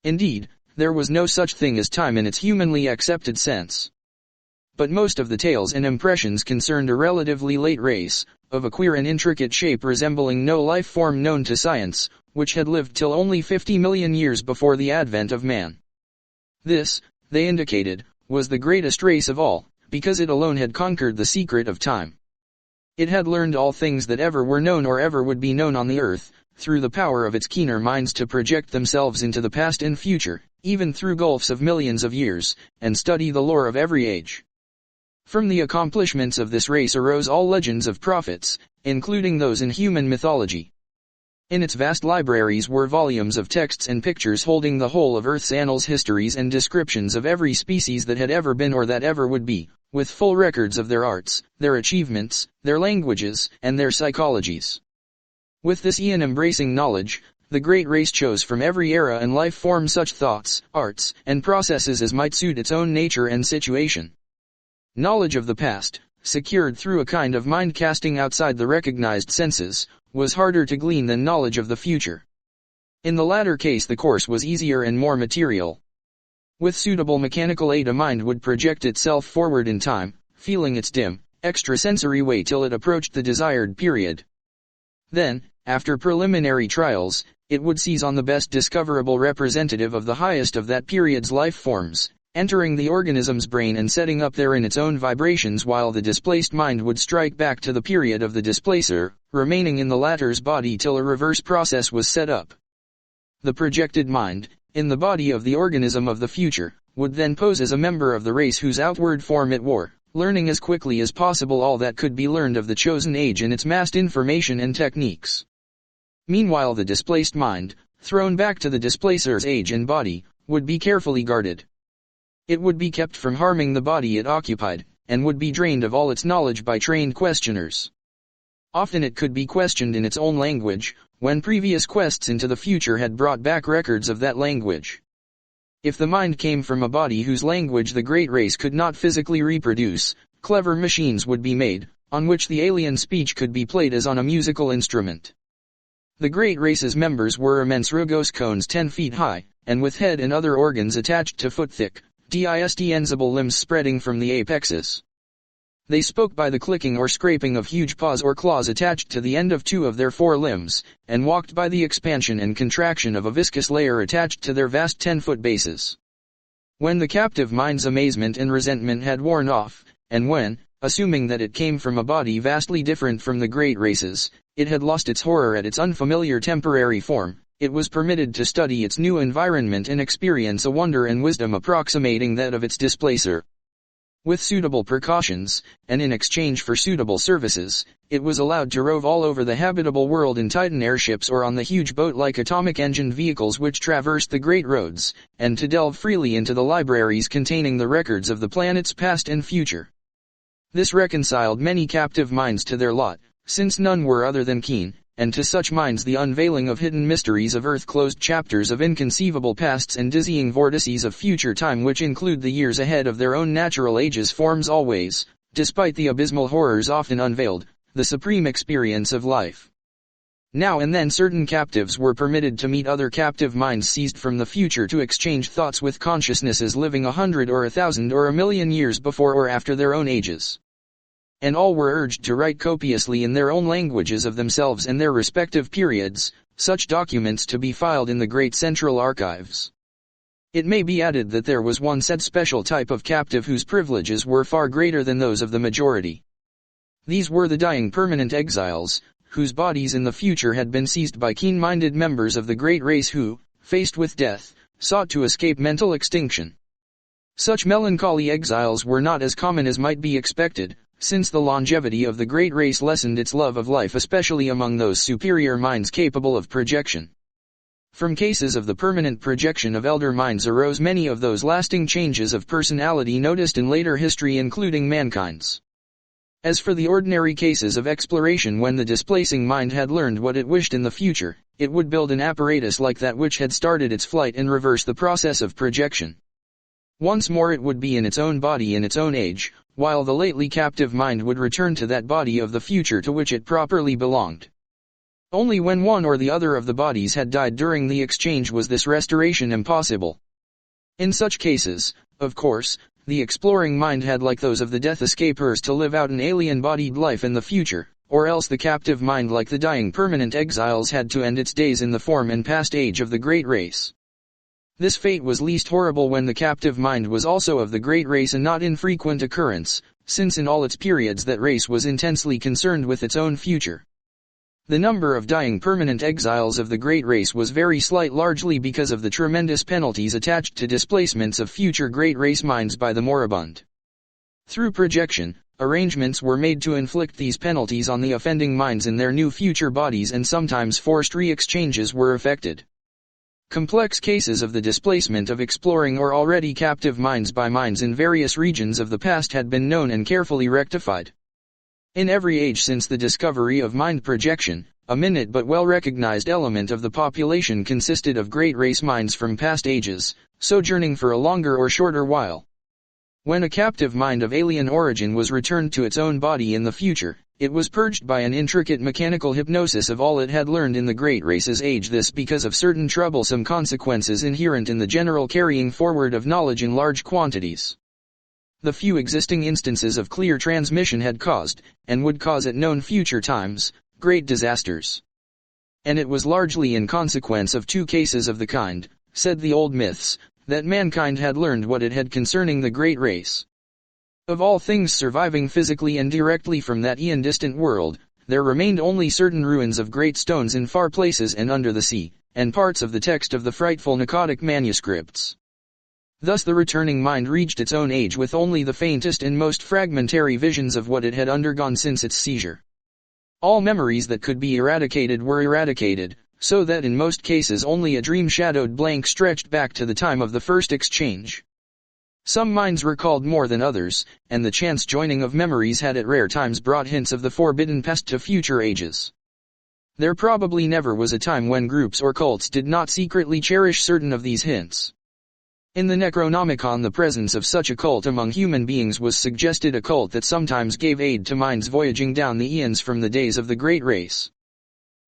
Indeed, there was no such thing as time in its humanly accepted sense. But most of the tales and impressions concerned a relatively late race, of a queer and intricate shape resembling no life form known to science, which had lived till only 50 million years before the advent of man. This, they indicated, was the greatest race of all, because it alone had conquered the secret of time. It had learned all things that ever were known or ever would be known on the earth, through the power of its keener minds to project themselves into the past and future, even through gulfs of millions of years, and study the lore of every age. From the accomplishments of this race arose all legends of prophets, including those in human mythology. In its vast libraries were volumes of texts and pictures holding the whole of Earth's annals, histories and descriptions of every species that had ever been or that ever would be, with full records of their arts, their achievements, their languages, and their psychologies. With this eon-embracing knowledge, the great race chose from every era and life form such thoughts, arts, and processes as might suit its own nature and situation. Knowledge of the past, secured through a kind of mind casting outside the recognized senses, was harder to glean than knowledge of the future. In the latter case the course was easier and more material. With suitable mechanical aid a mind would project itself forward in time, feeling its dim, extrasensory way till it approached the desired period. Then, after preliminary trials, it would seize on the best discoverable representative of the highest of that period's life forms, entering the organism's brain and setting up therein its own vibrations, while the displaced mind would strike back to the period of the displacer, remaining in the latter's body till a reverse process was set up. The projected mind, in the body of the organism of the future, would then pose as a member of the race whose outward form it wore, learning as quickly as possible all that could be learned of the chosen age and its massed information and techniques. Meanwhile the displaced mind, thrown back to the displacer's age and body, would be carefully guarded. It would be kept from harming the body it occupied, and would be drained of all its knowledge by trained questioners. Often it could be questioned in its own language, when previous quests into the future had brought back records of that language. If the mind came from a body whose language the great race could not physically reproduce, clever machines would be made, on which the alien speech could be played as on a musical instrument. The great race's members were immense rugose cones 10 feet high, and with head and other organs attached to foot-thick, distenzable limbs spreading from the apexes. They spoke by the clicking or scraping of huge paws or claws attached to the end of 2 of their 4 limbs, and walked by the expansion and contraction of a viscous layer attached to their vast 10-foot bases. When the captive mind's amazement and resentment had worn off, and when, assuming that it came from a body vastly different from the great race's, it had lost its horror at its unfamiliar temporary form, it was permitted to study its new environment and experience a wonder and wisdom approximating that of its displacer. With suitable precautions, and in exchange for suitable services, it was allowed to rove all over the habitable world in Titan airships or on the huge boat-like atomic-engined vehicles which traversed the great roads, and to delve freely into the libraries containing the records of the planet's past and future. This reconciled many captive minds to their lot, since none were other than keen, and to such minds the unveiling of hidden mysteries of earth closed chapters of inconceivable pasts and dizzying vortices of future time which include the years ahead of their own natural ages forms always, despite the abysmal horrors often unveiled, the supreme experience of life. Now and then certain captives were permitted to meet other captive minds seized from the future to exchange thoughts with consciousnesses living 100 or 1,000 or 1,000,000 years before or after their own ages. And all were urged to write copiously in their own languages of themselves and their respective periods, such documents to be filed in the great central archives. It may be added that there was one said special type of captive whose privileges were far greater than those of the majority. These were the dying permanent exiles, whose bodies in the future had been seized by keen-minded members of the great race who, faced with death, sought to escape mental extinction. Such melancholy exiles were not as common as might be expected, since the longevity of the great race lessened its love of life especially among those superior minds capable of projection. From cases of the permanent projection of elder minds arose many of those lasting changes of personality noticed in later history including mankind's. As for the ordinary cases of exploration when the displacing mind had learned what it wished in the future, it would build an apparatus like that which had started its flight and reverse the process of projection. Once more it would be in its own body in its own age, while the lately captive mind would return to that body of the future to which it properly belonged. Only when one or the other of the bodies had died during the exchange was this restoration impossible. In such cases, of course, the exploring mind had like those of the death escapers to live out an alien-bodied life in the future, or else the captive mind like the dying permanent exiles had to end its days in the form and past age of the great race. This fate was least horrible when the captive mind was also of the great race, a not infrequent occurrence, since in all its periods that race was intensely concerned with its own future. The number of dying permanent exiles of the great race was very slight, largely because of the tremendous penalties attached to displacements of future great race minds by the moribund. Through projection, arrangements were made to inflict these penalties on the offending minds in their new future bodies, and sometimes forced re-exchanges were effected. Complex cases of the displacement of exploring or already captive minds by minds in various regions of the past had been known and carefully rectified. In every age since the discovery of mind projection, a minute but well-recognized element of the population consisted of great race minds from past ages, sojourning for a longer or shorter while. When a captive mind of alien origin was returned to its own body in the future, it was purged by an intricate mechanical hypnosis of all it had learned in the great race's age, this because of certain troublesome consequences inherent in the general carrying forward of knowledge in large quantities. The few existing instances of clear transmission had caused, and would cause at known future times, great disasters. And it was largely in consequence of two cases of the kind, said the old myths, that mankind had learned what it had concerning the great race. Of all things surviving physically and directly from that eon-distant world, there remained only certain ruins of great stones in far places and under the sea, and parts of the text of the frightful Nicotic manuscripts. Thus the returning mind reached its own age with only the faintest and most fragmentary visions of what it had undergone since its seizure. All memories that could be eradicated were eradicated, so that in most cases only a dream-shadowed blank stretched back to the time of the first exchange. Some minds recalled more than others, and the chance joining of memories had at rare times brought hints of the forbidden past to future ages. There probably never was a time when groups or cults did not secretly cherish certain of these hints. In the Necronomicon, the presence of such a cult among human beings was suggested, a cult that sometimes gave aid to minds voyaging down the eons from the days of the great race.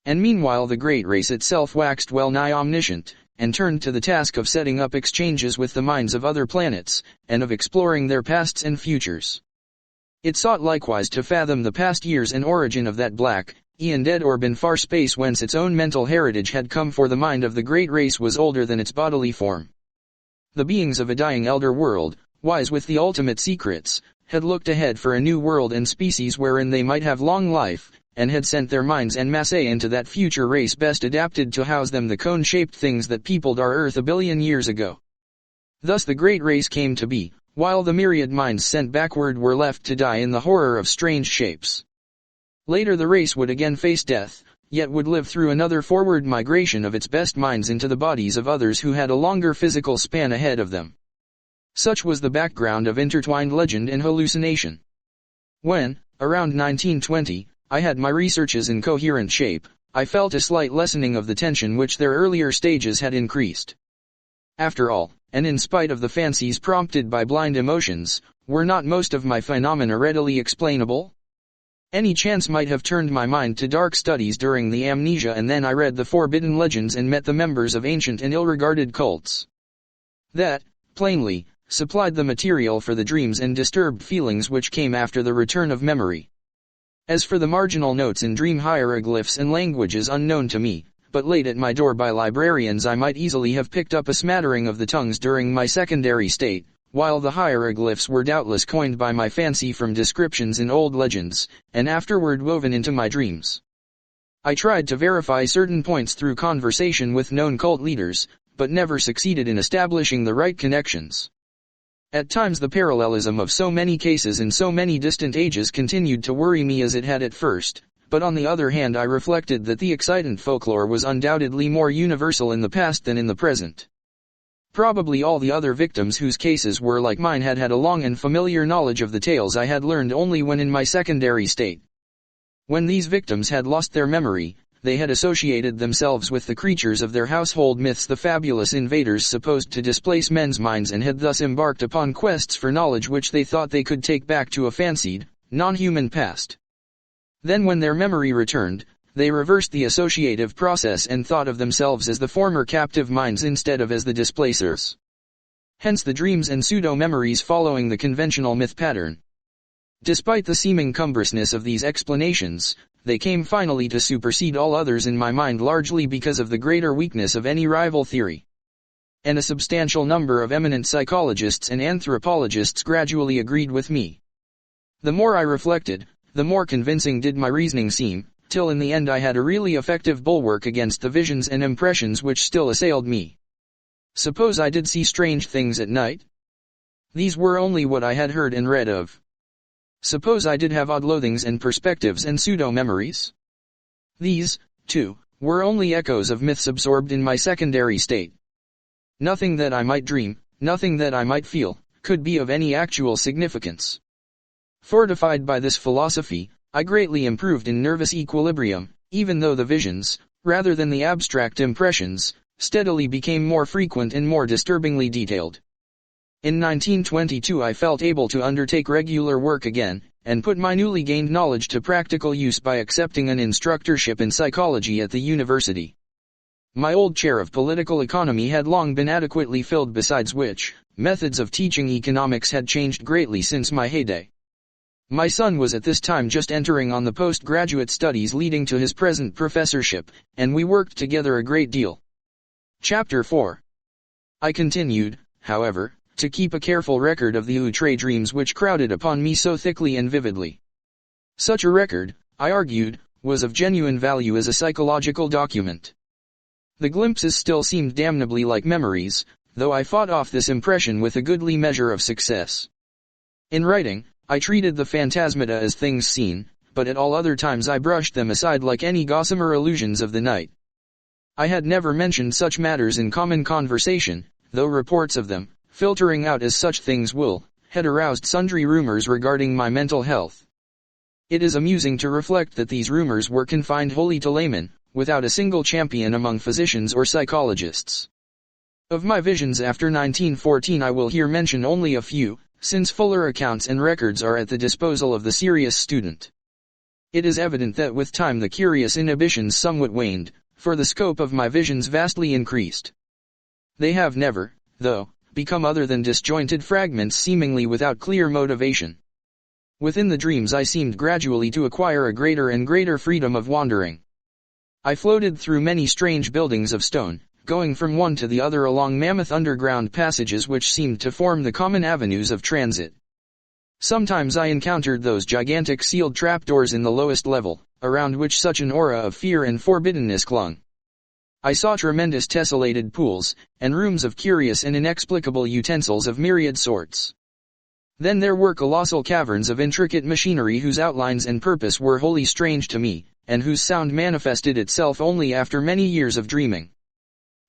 And meanwhile the great race itself waxed well nigh omniscient, and turned to the task of setting up exchanges with the minds of other planets, and of exploring their pasts and futures. It sought likewise to fathom the past years and origin of that black, eon-dead orb in far space whence its own mental heritage had come, for the mind of the great race was older than its bodily form. The beings of a dying elder world, wise with the ultimate secrets, had looked ahead for a new world and species wherein they might have long life, and had sent their minds en masse into that future race best adapted to house them, the cone-shaped things that peopled our Earth a billion years ago. Thus the great race came to be, while the myriad minds sent backward were left to die in the horror of strange shapes. Later the race would again face death, yet would live through another forward migration of its best minds into the bodies of others who had a longer physical span ahead of them. Such was the background of intertwined legend and hallucination. When, around 1920, I had my researches in coherent shape, I felt a slight lessening of the tension which their earlier stages had increased. After all, and in spite of the fancies prompted by blind emotions, were not most of my phenomena readily explainable? Any chance might have turned my mind to dark studies during the amnesia, and then I read the forbidden legends and met the members of ancient and ill-regarded cults. That, plainly, supplied the material for the dreams and disturbed feelings which came after the return of memory. As for the marginal notes in dream hieroglyphs and languages unknown to me, but laid at my door by librarians, I might easily have picked up a smattering of the tongues during my secondary state, while the hieroglyphs were doubtless coined by my fancy from descriptions in old legends, and afterward woven into my dreams. I tried to verify certain points through conversation with known cult leaders, but never succeeded in establishing the right connections. At times the parallelism of so many cases in so many distant ages continued to worry me as it had at first, but on the other hand I reflected that the excitant folklore was undoubtedly more universal in the past than in the present. Probably all the other victims whose cases were like mine had had a long and familiar knowledge of the tales I had learned only when in my secondary state. When these victims had lost their memory, they had associated themselves with the creatures of their household myths, the fabulous invaders supposed to displace men's minds, and had thus embarked upon quests for knowledge which they thought they could take back to a fancied, non-human past. Then when their memory returned, they reversed the associative process and thought of themselves as the former captive minds instead of as the displacers. Hence the dreams and pseudo-memories following the conventional myth pattern. Despite the seeming cumbrousness of these explanations, they came finally to supersede all others in my mind, largely because of the greater weakness of any rival theory. And a substantial number of eminent psychologists and anthropologists gradually agreed with me. The more I reflected, the more convincing did my reasoning seem, till in the end I had a really effective bulwark against the visions and impressions which still assailed me. Suppose I did see strange things at night? These were only what I had heard and read of. Suppose I did have odd loathings and perspectives and pseudo-memories? These, too, were only echoes of myths absorbed in my secondary state. Nothing that I might dream, nothing that I might feel, could be of any actual significance. Fortified by this philosophy, I greatly improved in nervous equilibrium, even though the visions, rather than the abstract impressions, steadily became more frequent and more disturbingly detailed. In 1922 I felt able to undertake regular work again, and put my newly gained knowledge to practical use by accepting an instructorship in psychology at the university. My old chair of political economy had long been adequately filled, besides which, methods of teaching economics had changed greatly since my heyday. My son was at this time just entering on the postgraduate studies leading to his present professorship, and we worked together a great deal. Chapter 4. I continued, however, to keep a careful record of the outre dreams which crowded upon me so thickly and vividly. Such a record, I argued, was of genuine value as a psychological document. The glimpses still seemed damnably like memories, though I fought off this impression with a goodly measure of success. In writing, I treated the phantasmata as things seen, but at all other times I brushed them aside like any gossamer illusions of the night. I had never mentioned such matters in common conversation, though reports of them, filtering out as such things will, had aroused sundry rumors regarding my mental health. It is amusing to reflect that these rumors were confined wholly to laymen, without a single champion among physicians or psychologists. Of my visions after 1914 I will here mention only a few, since fuller accounts and records are at the disposal of the serious student. It is evident that with time the curious inhibitions somewhat waned, for the scope of my visions vastly increased. They have never, though, become other than disjointed fragments seemingly without clear motivation. Within the dreams I seemed gradually to acquire a greater and greater freedom of wandering. I floated through many strange buildings of stone, going from one to the other along mammoth underground passages which seemed to form the common avenues of transit. Sometimes I encountered those gigantic sealed trapdoors in the lowest level, around which such an aura of fear and forbiddenness clung. I saw tremendous tessellated pools, and rooms of curious and inexplicable utensils of myriad sorts. Then there were colossal caverns of intricate machinery whose outlines and purpose were wholly strange to me, and whose sound manifested itself only after many years of dreaming.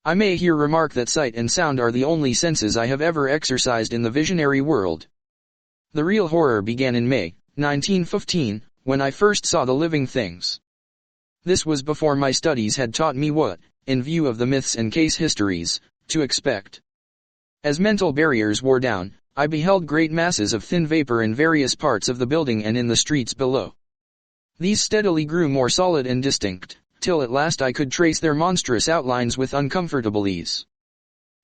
I may here remark that sight and sound are the only senses I have ever exercised in the visionary world. The real horror began in May, 1915, when I first saw the living things. This was before my studies had taught me what, in view of the myths and case histories, to expect. As mental barriers wore down, I beheld great masses of thin vapor in various parts of the building and in the streets below. These steadily grew more solid and distinct, till at last I could trace their monstrous outlines with uncomfortable ease.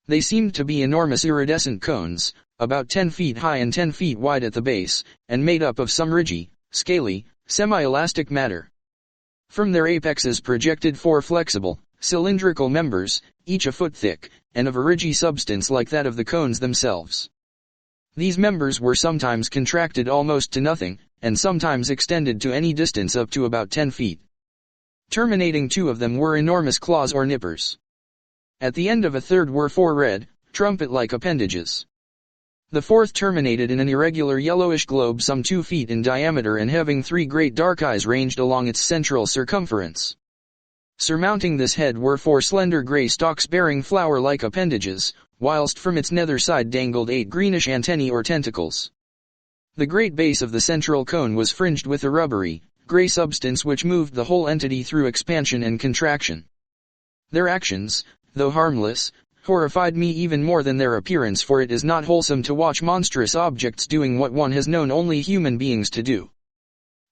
They seemed to be enormous iridescent cones, about 10 feet high and 10 feet wide at the base, and made up of some ridgy, scaly, semi-elastic matter. From their apexes projected 4 flexible, cylindrical members, each a foot thick, and of a ridgy substance like that of the cones themselves. These members were sometimes contracted almost to nothing, and sometimes extended to any distance up to about 10 feet. Terminating 2 of them were enormous claws or nippers. At the end of a third were 4 red, trumpet-like appendages. The fourth terminated in an irregular yellowish globe some 2 feet in diameter and having 3 great dark eyes ranged along its central circumference. Surmounting this head were 4 slender gray stalks bearing flower-like appendages, whilst from its nether side dangled 8 greenish antennae or tentacles. The great base of the central cone was fringed with a rubbery, gray substance which moved the whole entity through expansion and contraction. Their actions, though harmless, horrified me even more than their appearance, for it is not wholesome to watch monstrous objects doing what one has known only human beings to do.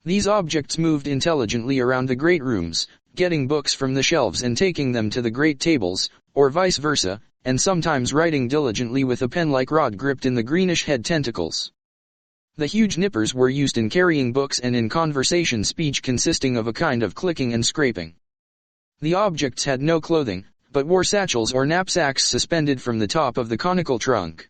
These objects moved intelligently around the great rooms, getting books from the shelves and taking them to the great tables, or vice versa, and sometimes writing diligently with a pen-like rod gripped in the greenish head tentacles. The huge nippers were used in carrying books and in conversation speech consisting of a kind of clicking and scraping. The objects had no clothing, but wore satchels or knapsacks suspended from the top of the conical trunk.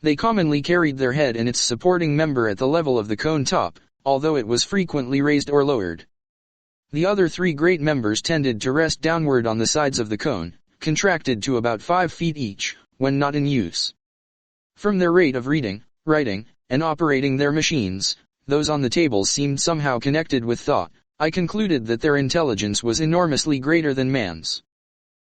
They commonly carried their head and its supporting member at the level of the cone top, although it was frequently raised or lowered. The other 3 great members tended to rest downward on the sides of the cone, contracted to about 5 feet each, when not in use. From their rate of reading, writing, and operating their machines, those on the tables seemed somehow connected with thought. I concluded that their intelligence was enormously greater than man's.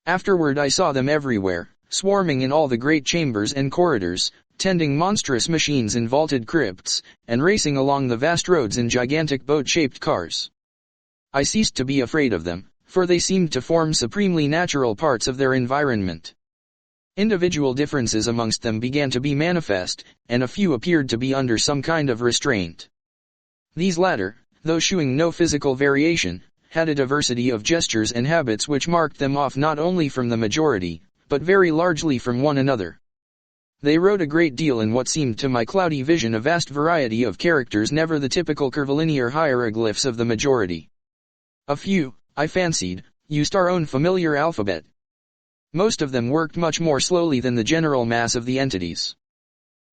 Afterward I saw them everywhere, swarming in all the great chambers and corridors, tending monstrous machines in vaulted crypts, and racing along the vast roads in gigantic boat-shaped cars. I ceased to be afraid of them, for they seemed to form supremely natural parts of their environment. Individual differences amongst them began to be manifest, and a few appeared to be under some kind of restraint. These latter, though shewing no physical variation, had a diversity of gestures and habits which marked them off not only from the majority, but very largely from one another. They wrote a great deal in what seemed to my cloudy vision a vast variety of characters, never the typical curvilinear hieroglyphs of the majority. A few, I fancied, used our own familiar alphabet. Most of them worked much more slowly than the general mass of the entities.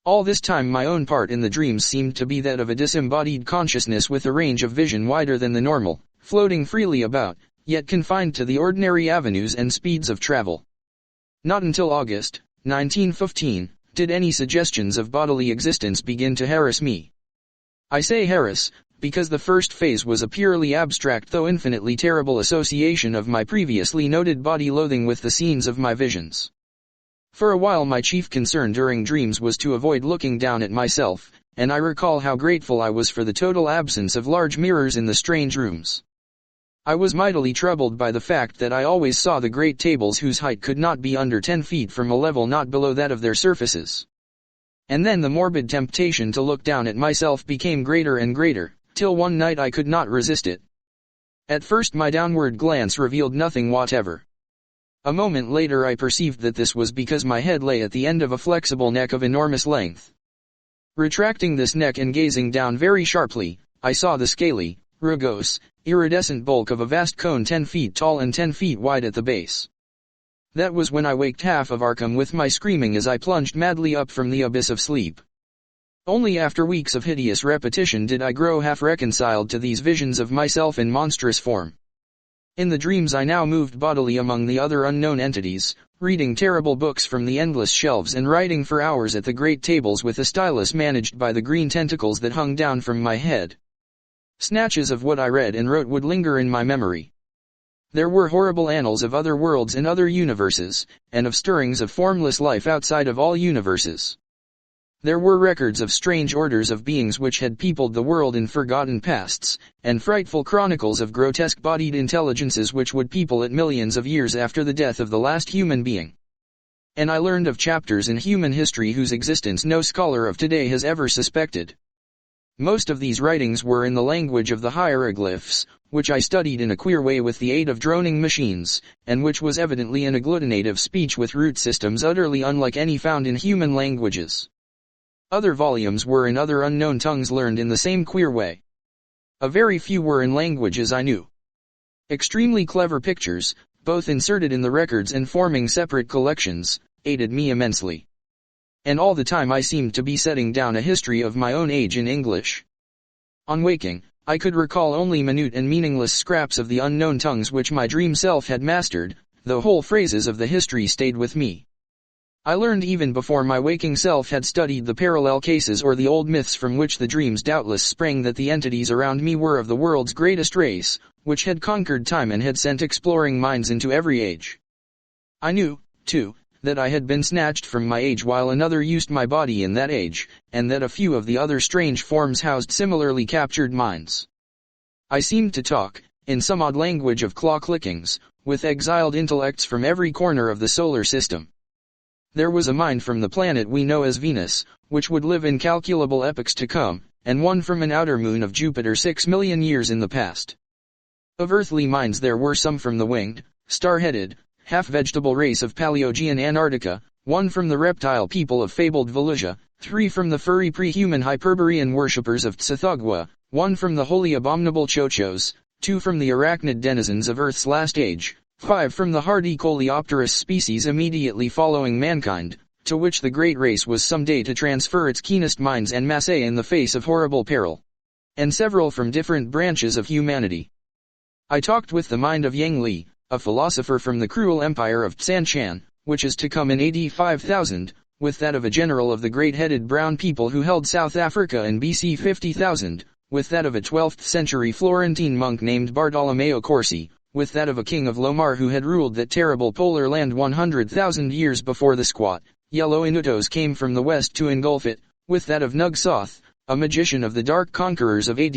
All this time my own part in the dreams seemed to be that of a disembodied consciousness with a range of vision wider than the normal, floating freely about, yet confined to the ordinary avenues and speeds of travel. Not until August, 1915, did any suggestions of bodily existence begin to harass me. I say harass, because the first phase was a purely abstract though infinitely terrible association of my previously noted body loathing with the scenes of my visions. For a while my chief concern during dreams was to avoid looking down at myself, and I recall how grateful I was for the total absence of large mirrors in the strange rooms. I was mightily troubled by the fact that I always saw the great tables whose height could not be under 10 feet from a level not below that of their surfaces. And then the morbid temptation to look down at myself became greater and greater, till one night I could not resist it. At first my downward glance revealed nothing whatever. A moment later I perceived that this was because my head lay at the end of a flexible neck of enormous length. Retracting this neck and gazing down very sharply, I saw the scaly, rugose, iridescent bulk of a vast cone 10 feet tall and 10 feet wide at the base. That was when I waked half of Arkham with my screaming as I plunged madly up from the abyss of sleep. Only after weeks of hideous repetition did I grow half reconciled to these visions of myself in monstrous form. In the dreams I now moved bodily among the other unknown entities, reading terrible books from the endless shelves and writing for hours at the great tables with a stylus managed by the green tentacles that hung down from my head. Snatches of what I read and wrote would linger in my memory. There were horrible annals of other worlds and other universes, and of stirrings of formless life outside of all universes. There were records of strange orders of beings which had peopled the world in forgotten pasts, and frightful chronicles of grotesque-bodied intelligences which would people it millions of years after the death of the last human being. And I learned of chapters in human history whose existence no scholar of today has ever suspected. Most of these writings were in the language of the hieroglyphs, which I studied in a queer way with the aid of droning machines, and which was evidently an agglutinative speech with root systems utterly unlike any found in human languages. Other volumes were in other unknown tongues learned in the same queer way. A very few were in languages I knew. Extremely clever pictures, both inserted in the records and forming separate collections, aided me immensely. And all the time I seemed to be setting down a history of my own age in English. On waking, I could recall only minute and meaningless scraps of the unknown tongues which my dream self had mastered, though whole phrases of the history stayed with me. I learned even before my waking self had studied the parallel cases or the old myths from which the dreams doubtless sprang that the entities around me were of the world's greatest race, which had conquered time and had sent exploring minds into every age. I knew, too, that I had been snatched from my age while another used my body in that age, and that a few of the other strange forms housed similarly captured minds. I seemed to talk, in some odd language of claw-clickings, with exiled intellects from every corner of the solar system. There was a mind from the planet we know as Venus, which would live incalculable epochs to come, and one from an outer moon of Jupiter 6 million years in the past. Of earthly minds there were some from the winged, star-headed, half-vegetable race of Paleogean Antarctica, one from the reptile people of fabled Volusia, 3 from the furry pre-human Hyperborean worshippers of Tsathoggua, 1 from the wholly abominable Chochos, 2 from the arachnid denizens of Earth's last age, 5 from the hardy coleopterous species immediately following mankind, to which the great race was some day to transfer its keenest minds en masse in the face of horrible peril. And several from different branches of humanity. I talked with the mind of Yang Li, a philosopher from the cruel empire of Tsanshan, which is to come in AD 5000, with that of a general of the great-headed brown people who held South Africa in BC 50,000, with that of a 12th century Florentine monk named Bartolomeo Corsi, with that of a king of Lomar who had ruled that terrible polar land 100,000 years before the squat, yellow Inutos came from the west to engulf it, with that of Nug Soth, a magician of the dark conquerors of AD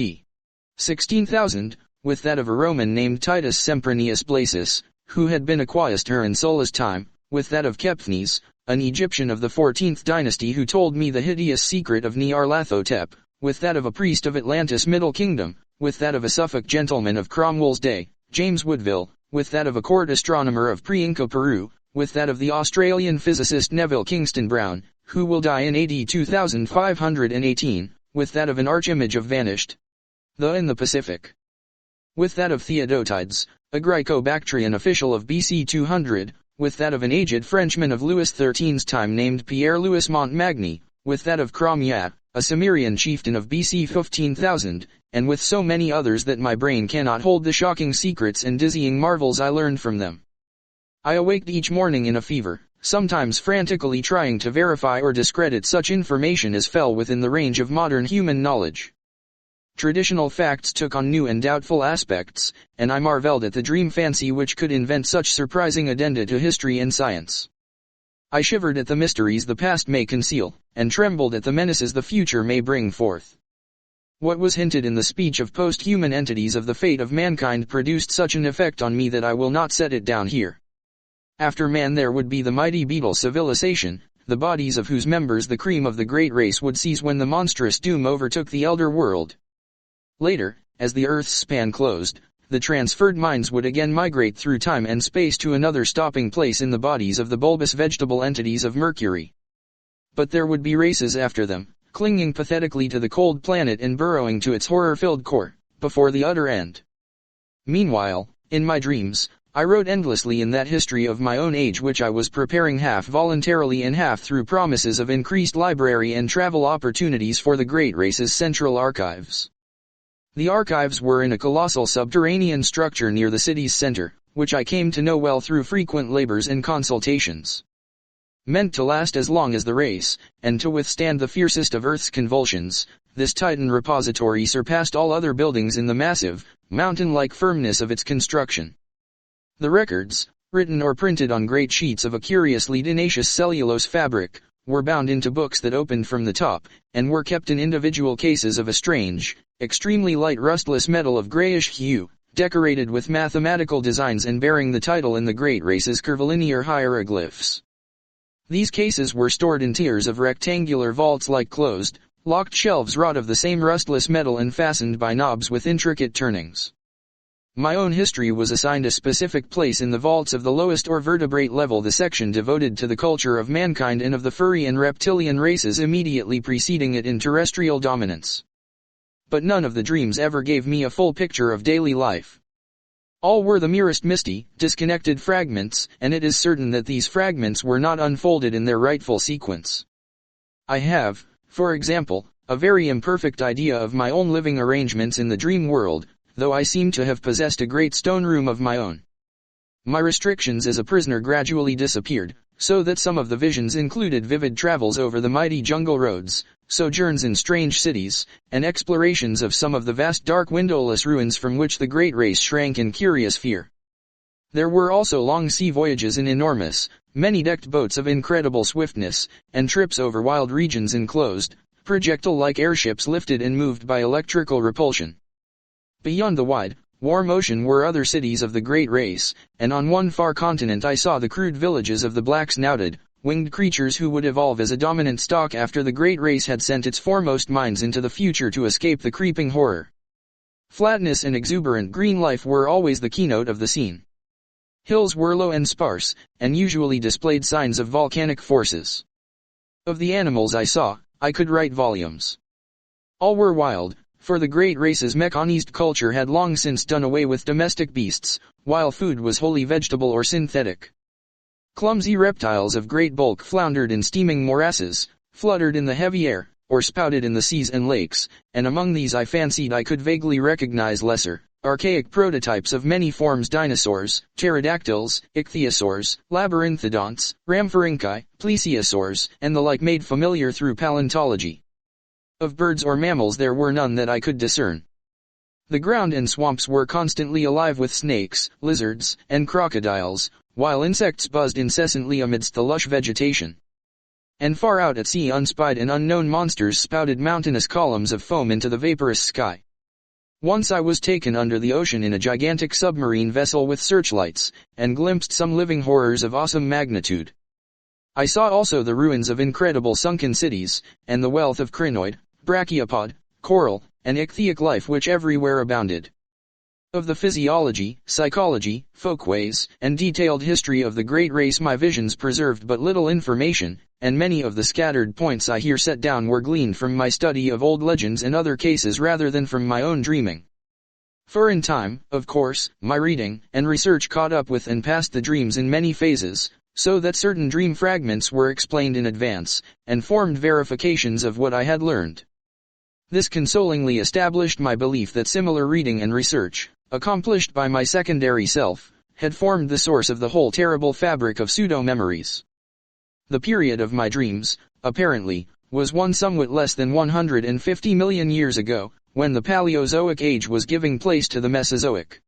16,000, with that of a Roman named Titus Sempronius Blasis, who had been a quaestor in Sulla's time, with that of Kepthnes, an Egyptian of the 14th dynasty who told me the hideous secret of Nyarlathotep, with that of a priest of Atlantis Middle Kingdom, with that of a Suffolk gentleman of Cromwell's day, James Woodville, with that of a court astronomer of pre-Inca Peru, with that of the Australian physicist Neville Kingston Brown, who will die in AD 2518, with that of an arch-image of vanished the in the Pacific, with that of Theodotides, a Graeco-Bactrian official of BC 200, with that of an aged Frenchman of Louis XIII's time named Pierre-Louis Montmagny, with that of Cromia, a Cimmerian chieftain of BC 15,000, and with so many others that my brain cannot hold the shocking secrets and dizzying marvels I learned from them. I awaked each morning in a fever, sometimes frantically trying to verify or discredit such information as fell within the range of modern human knowledge. Traditional facts took on new and doubtful aspects, and I marveled at the dream fancy which could invent such surprising addenda to history and science. I shivered at the mysteries the past may conceal, and trembled at the menaces the future may bring forth. What was hinted in the speech of post-human entities of the fate of mankind produced such an effect on me that I will not set it down here. After man there would be the mighty beetle civilization, the bodies of whose members the cream of the great race would seize when the monstrous doom overtook the elder world. Later, as the Earth's span closed, the transferred minds would again migrate through time and space to another stopping place in the bodies of the bulbous vegetable entities of Mercury. But there would be races after them, clinging pathetically to the cold planet and burrowing to its horror-filled core, before the utter end. Meanwhile, in my dreams, I wrote endlessly in that history of my own age which I was preparing half voluntarily and half through promises of increased library and travel opportunities for the great race's central archives. The archives were in a colossal subterranean structure near the city's center, which I came to know well through frequent labors and consultations. Meant to last as long as the race, and to withstand the fiercest of Earth's convulsions, this Titan repository surpassed all other buildings in the massive, mountain-like firmness of its construction. The records, written or printed on great sheets of a curiously tenacious cellulose fabric, were bound into books that opened from the top, and were kept in individual cases of a strange, extremely light rustless metal of grayish hue, decorated with mathematical designs and bearing the title in the great race's curvilinear hieroglyphs. These cases were stored in tiers of rectangular vaults like closed, locked shelves wrought of the same rustless metal and fastened by knobs with intricate turnings. My own history was assigned a specific place in the vaults of the lowest or vertebrate level, the section devoted to the culture of mankind and of the furry and reptilian races immediately preceding it in terrestrial dominance. But none of the dreams ever gave me a full picture of daily life. All were the merest misty, disconnected fragments, and it is certain that these fragments were not unfolded in their rightful sequence. I have, for example, a very imperfect idea of my own living arrangements in the dream world, though I seem to have possessed a great stone room of my own. My restrictions as a prisoner gradually disappeared, so that some of the visions included vivid travels over the mighty jungle roads, sojourns in strange cities, and explorations of some of the vast dark windowless ruins from which the great race shrank in curious fear. There were also long sea voyages in enormous, many-decked boats of incredible swiftness, and trips over wild regions enclosed, projectile-like airships lifted and moved by electrical repulsion. Beyond the wide, warm ocean were other cities of the great race, and on one far continent I saw the crude villages of the black-snouted, winged creatures who would evolve as a dominant stock after the great race had sent its foremost minds into the future to escape the creeping horror. Flatness and exuberant green life were always the keynote of the scene. Hills were low and sparse, and usually displayed signs of volcanic forces. Of the animals I saw, I could write volumes. All were wild, for the great race's mechanized culture had long since done away with domestic beasts, while food was wholly vegetable or synthetic. Clumsy reptiles of great bulk floundered in steaming morasses, fluttered in the heavy air, or spouted in the seas and lakes, and among these I fancied I could vaguely recognize lesser, archaic prototypes of many forms: dinosaurs, pterodactyls, ichthyosaurs, labyrinthodonts, rhamphorhynchi, plesiosaurs, and the like made familiar through paleontology. Of birds or mammals there were none that I could discern. The ground and swamps were constantly alive with snakes, lizards, and crocodiles, while insects buzzed incessantly amidst the lush vegetation. And far out at sea unspied and unknown monsters spouted mountainous columns of foam into the vaporous sky. Once I was taken under the ocean in a gigantic submarine vessel with searchlights, and glimpsed some living horrors of awesome magnitude. I saw also the ruins of incredible sunken cities, and the wealth of crinoid, brachiopod, coral, and ichthytic life which everywhere abounded. Of the physiology, psychology, folkways, and detailed history of the great race my visions preserved but little information, and many of the scattered points I here set down were gleaned from my study of old legends and other cases rather than from my own dreaming. For in time, of course, my reading and research caught up with and passed the dreams in many phases, so that certain dream fragments were explained in advance, and formed verifications of what I had learned. This consolingly established my belief that similar reading and research, accomplished by my secondary self, had formed the source of the whole terrible fabric of pseudo-memories. The period of my dreams, apparently, was one somewhat less than 150 million years ago, when the Paleozoic age was giving place to the Mesozoic.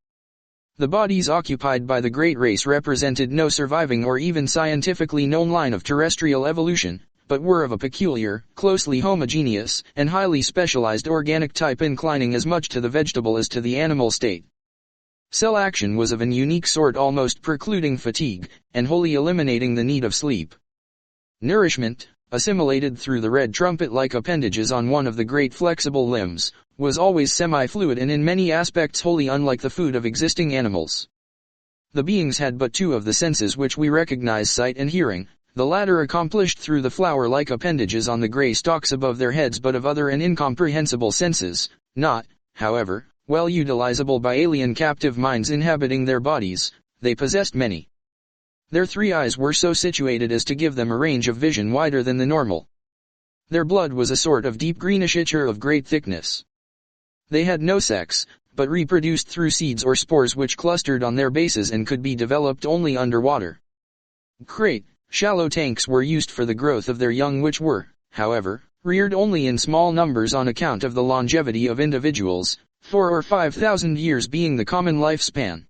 The bodies occupied by the great race represented no surviving or even scientifically known line of terrestrial evolution, but were of a peculiar, closely homogeneous, and highly specialized organic type inclining as much to the vegetable as to the animal state. Cell action was of an unique sort, almost precluding fatigue, and wholly eliminating the need of sleep. Nourishment, assimilated through the red trumpet-like appendages on one of the great flexible limbs, was always semi-fluid and in many aspects wholly unlike the food of existing animals. The beings had but two of the senses which we recognize: sight and hearing, the latter accomplished through the flower-like appendages on the gray stalks above their heads, but of other and incomprehensible senses, not, however, well utilizable by alien captive minds inhabiting their bodies, they possessed many. Their 3 eyes were so situated as to give them a range of vision wider than the normal. Their blood was a sort of deep greenish ichor of great thickness. They had no sex, but reproduced through seeds or spores which clustered on their bases and could be developed only underwater. Great, shallow tanks were used for the growth of their young, which were, however, reared only in small numbers on account of the longevity of individuals, 4 or 5,000 years being the common lifespan.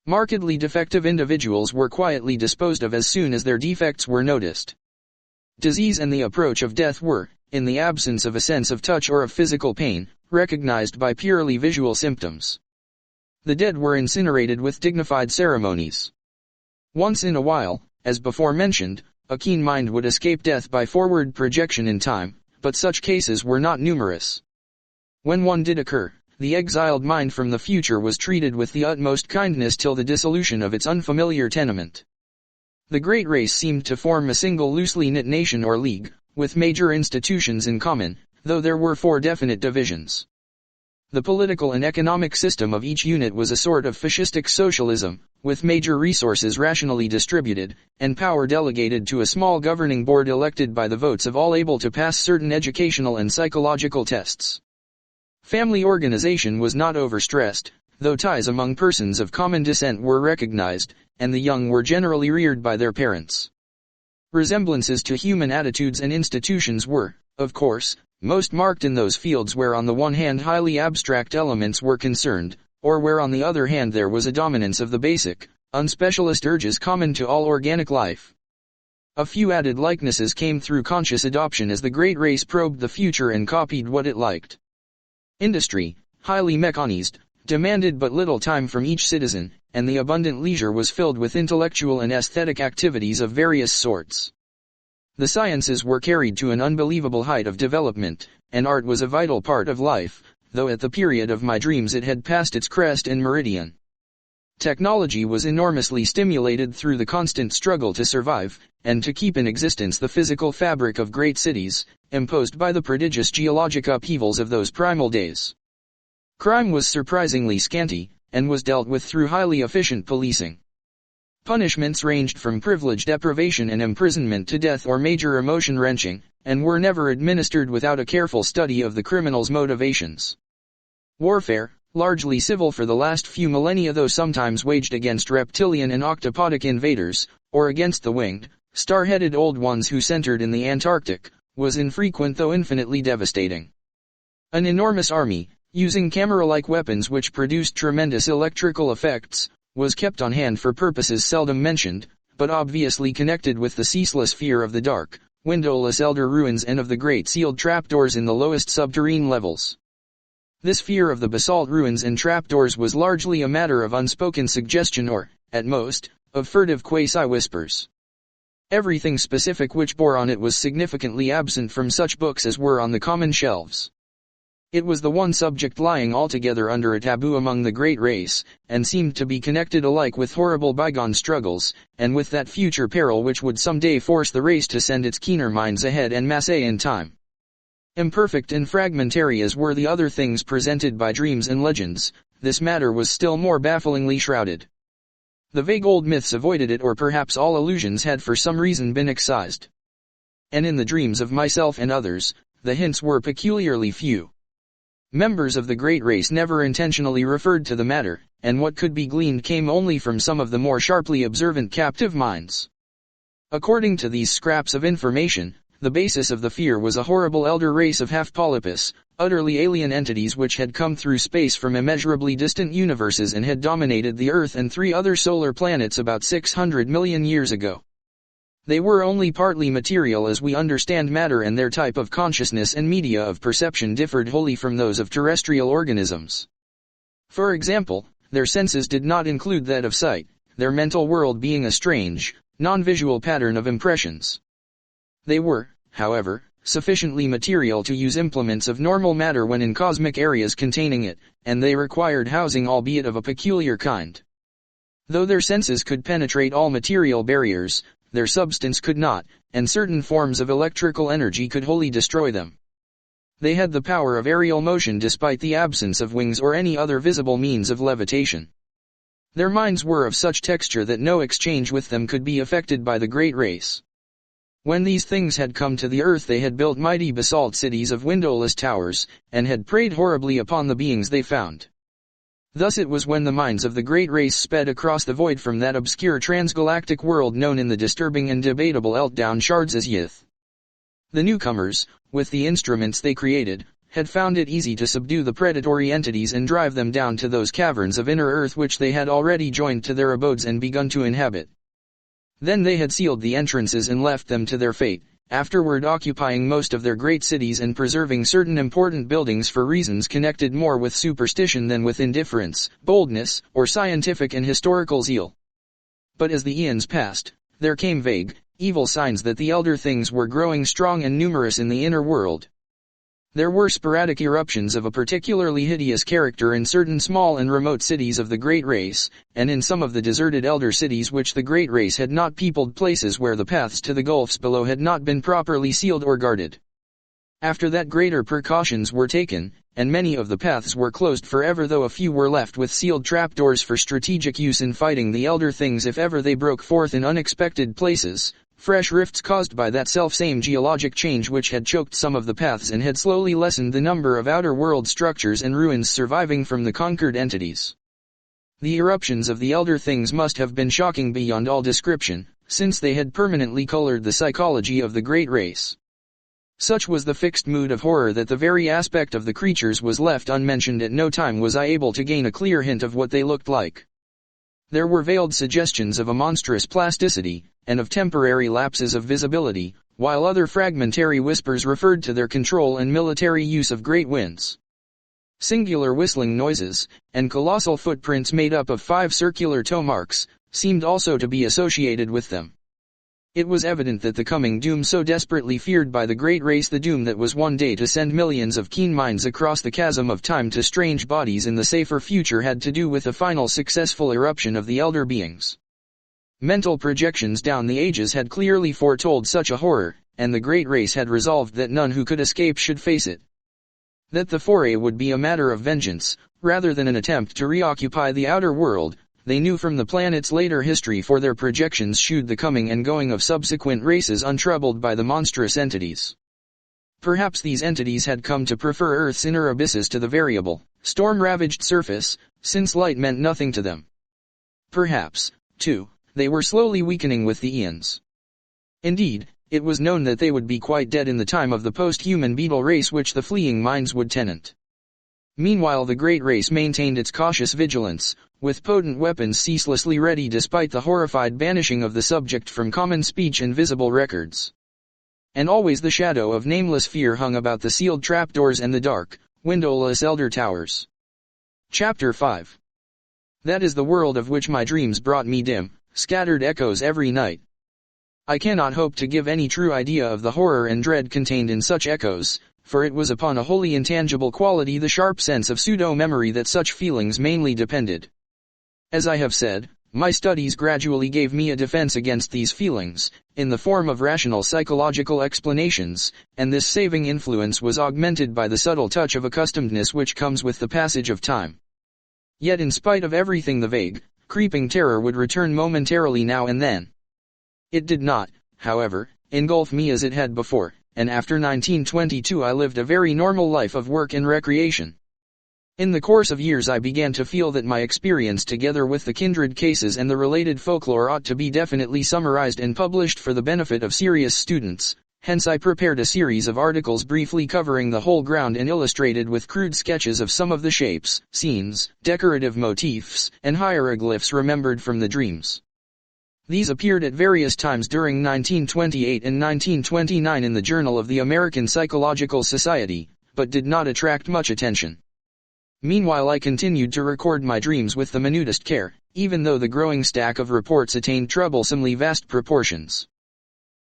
Markedly defective individuals were quietly disposed of as soon as their defects were noticed. Disease and the approach of death were, in the absence of a sense of touch or of physical pain, recognized by purely visual symptoms. The dead were incinerated with dignified ceremonies. Once in a while, as before mentioned, a keen mind would escape death by forward projection in time, but such cases were not numerous. When one did occur, the exiled mind from the future was treated with the utmost kindness till the dissolution of its unfamiliar tenement. The great race seemed to form a single loosely knit nation or league, with major institutions in common, though there were 4 definite divisions. The political and economic system of each unit was a sort of fascistic socialism, with major resources rationally distributed, and power delegated to a small governing board elected by the votes of all able to pass certain educational and psychological tests. Family organization was not overstressed, though ties among persons of common descent were recognized, and the young were generally reared by their parents. Resemblances to human attitudes and institutions were, of course, most marked in those fields where on the one hand highly abstract elements were concerned, or where on the other hand there was a dominance of the basic, unspecialist urges common to all organic life. A few added likenesses came through conscious adoption as the great race probed the future and copied what it liked. Industry, highly mechanized, demanded but little time from each citizen, and the abundant leisure was filled with intellectual and aesthetic activities of various sorts. The sciences were carried to an unbelievable height of development, and art was a vital part of life, though at the period of my dreams it had passed its crest and meridian. Technology was enormously stimulated through the constant struggle to survive, and to keep in existence the physical fabric of great cities, imposed by the prodigious geologic upheavals of those primal days. Crime was surprisingly scanty, and was dealt with through highly efficient policing. Punishments ranged from privilege deprivation and imprisonment to death or major emotion-wrenching, and were never administered without a careful study of the criminal's motivations. Warfare, largely civil for the last few millennia though sometimes waged against reptilian and octopodic invaders, or against the winged, star-headed old ones who centered in the Antarctic, was infrequent though infinitely devastating. An enormous army, using camera-like weapons which produced tremendous electrical effects, was kept on hand for purposes seldom mentioned, but obviously connected with the ceaseless fear of the dark, windowless elder ruins and of the great sealed trapdoors in the lowest subterranean levels. This fear of the basalt ruins and trapdoors was largely a matter of unspoken suggestion or, at most, of furtive quasi-whispers. Everything specific which bore on it was significantly absent from such books as were on the common shelves. It was the one subject lying altogether under a taboo among the great race, and seemed to be connected alike with horrible bygone struggles, and with that future peril which would some day force the race to send its keener minds ahead en masse in time. Imperfect and fragmentary as were the other things presented by dreams and legends, this matter was still more bafflingly shrouded. The vague old myths avoided it, or perhaps all allusions had for some reason been excised. And in the dreams of myself and others, the hints were peculiarly few. Members of the great race never intentionally referred to the matter, and what could be gleaned came only from some of the more sharply observant captive minds. According to these scraps of information, the basis of the fear was a horrible elder race of half-polypus, utterly alien entities which had come through space from immeasurably distant universes and had dominated the Earth and 3 other solar planets about 600 million years ago. They were only partly material as we understand matter, and their type of consciousness and media of perception differed wholly from those of terrestrial organisms. For example, their senses did not include that of sight, their mental world being a strange, non-visual pattern of impressions. They were, however, sufficiently material to use implements of normal matter when in cosmic areas containing it, and they required housing albeit of a peculiar kind. Though their senses could penetrate all material barriers, their substance could not, and certain forms of electrical energy could wholly destroy them. They had the power of aerial motion despite the absence of wings or any other visible means of levitation. Their minds were of such texture that no exchange with them could be effected by the great race. When these things had come to the earth they had built mighty basalt cities of windowless towers, and had preyed horribly upon the beings they found. Thus it was when the minds of the great race sped across the void from that obscure transgalactic world known in the disturbing and debatable Eltdown shards as Yith. The newcomers, with the instruments they created, had found it easy to subdue the predatory entities and drive them down to those caverns of inner earth which they had already joined to their abodes and begun to inhabit. Then they had sealed the entrances and left them to their fate, afterward occupying most of their great cities and preserving certain important buildings for reasons connected more with superstition than with indifference, boldness, or scientific and historical zeal. But as the eons passed, there came vague, evil signs that the elder things were growing strong and numerous in the inner world. There were sporadic eruptions of a particularly hideous character in certain small and remote cities of the great race, and in some of the deserted elder cities which the great race had not peopled, places where the paths to the gulfs below had not been properly sealed or guarded. After that greater precautions were taken, and many of the paths were closed forever, though a few were left with sealed trapdoors for strategic use in fighting the elder things if ever they broke forth in unexpected places. Fresh rifts caused by that self-same geologic change which had choked some of the paths and had slowly lessened the number of outer world structures and ruins surviving from the conquered entities. The eruptions of the elder things must have been shocking beyond all description, since they had permanently colored the psychology of the great race. Such was the fixed mood of horror that the very aspect of the creatures was left unmentioned. At no time was I able to gain a clear hint of what they looked like. There were veiled suggestions of a monstrous plasticity, and of temporary lapses of visibility, while other fragmentary whispers referred to their control and military use of great winds. Singular whistling noises, and colossal footprints made up of 5 circular toe marks, seemed also to be associated with them. It was evident that the coming doom so desperately feared by the great race, the doom that was one day to send millions of keen minds across the chasm of time to strange bodies in the safer future, had to do with a final successful eruption of the elder beings. Mental projections down the ages had clearly foretold such a horror, and the great race had resolved that none who could escape should face it. That the foray would be a matter of vengeance, rather than an attempt to reoccupy the outer world, they knew from the planet's later history, for their projections shewed the coming and going of subsequent races untroubled by the monstrous entities. Perhaps these entities had come to prefer Earth's inner abysses to the variable, storm-ravaged surface, since light meant nothing to them. Perhaps, too, they were slowly weakening with the eons. Indeed, it was known that they would be quite dead in the time of the post-human beetle race which the fleeing minds would tenant. Meanwhile the great race maintained its cautious vigilance, with potent weapons ceaselessly ready despite the horrified banishing of the subject from common speech and visible records. And always the shadow of nameless fear hung about the sealed trapdoors and the dark, windowless elder towers. Chapter 5. That is the world of which my dreams brought me dim, scattered echoes every night. I cannot hope to give any true idea of the horror and dread contained in such echoes, for it was upon a wholly intangible quality, the sharp sense of pseudo-memory, that such feelings mainly depended. As I have said, my studies gradually gave me a defense against these feelings, in the form of rational psychological explanations, and this saving influence was augmented by the subtle touch of accustomedness which comes with the passage of time. Yet in spite of everything, the vague, creeping terror would return momentarily now and then. It did not, however, engulf me as it had before, and after 1922 I lived a very normal life of work and recreation. In the course of years I began to feel that my experience, together with the kindred cases and the related folklore, ought to be definitely summarized and published for the benefit of serious students. Hence I prepared a series of articles briefly covering the whole ground and illustrated with crude sketches of some of the shapes, scenes, decorative motifs, and hieroglyphs remembered from the dreams. These appeared at various times during 1928 and 1929 in the Journal of the American Psychological Society, but did not attract much attention. Meanwhile I continued to record my dreams with the minutest care, even though the growing stack of reports attained troublesomely vast proportions.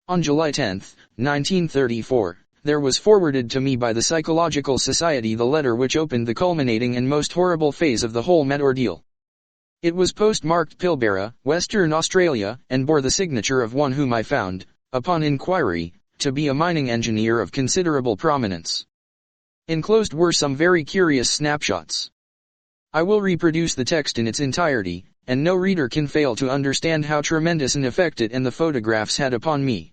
On July 10, 1934, there was forwarded to me by the Psychological Society the letter which opened the culminating and most horrible phase of the whole mad ordeal. It was postmarked Pilbara, Western Australia, and bore the signature of one whom I found, upon inquiry, to be a mining engineer of considerable prominence. Enclosed were some very curious snapshots. I will reproduce the text in its entirety, and no reader can fail to understand how tremendous an effect it and the photographs had upon me.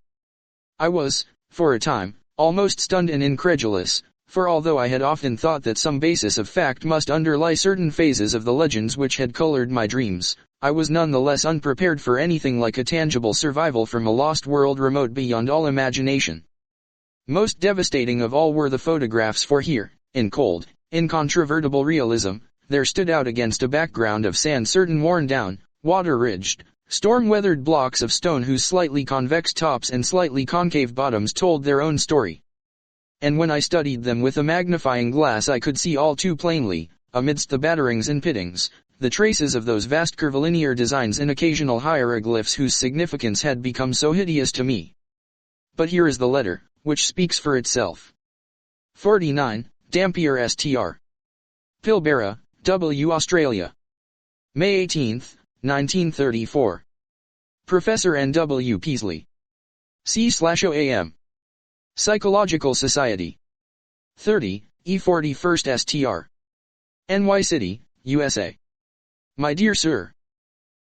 I was, for a time, almost stunned and incredulous, for although I had often thought that some basis of fact must underlie certain phases of the legends which had colored my dreams, I was none the less unprepared for anything like a tangible survival from a lost world remote beyond all imagination. Most devastating of all were the photographs, for here, in cold, incontrovertible realism, there stood out against a background of sand certain worn-down, water-ridged, storm-weathered blocks of stone whose slightly convex tops and slightly concave bottoms told their own story. And when I studied them with a magnifying glass I could see all too plainly, amidst the batterings and pittings, the traces of those vast curvilinear designs and occasional hieroglyphs whose significance had become so hideous to me. But here is the letter, which speaks for itself. 49, Dampier Str. Pilbara, W. Australia. May 18, 1934. Professor N. W. Peasley. C/OAM. Psychological Society. 30, E41st Str. NY City, USA. My dear sir.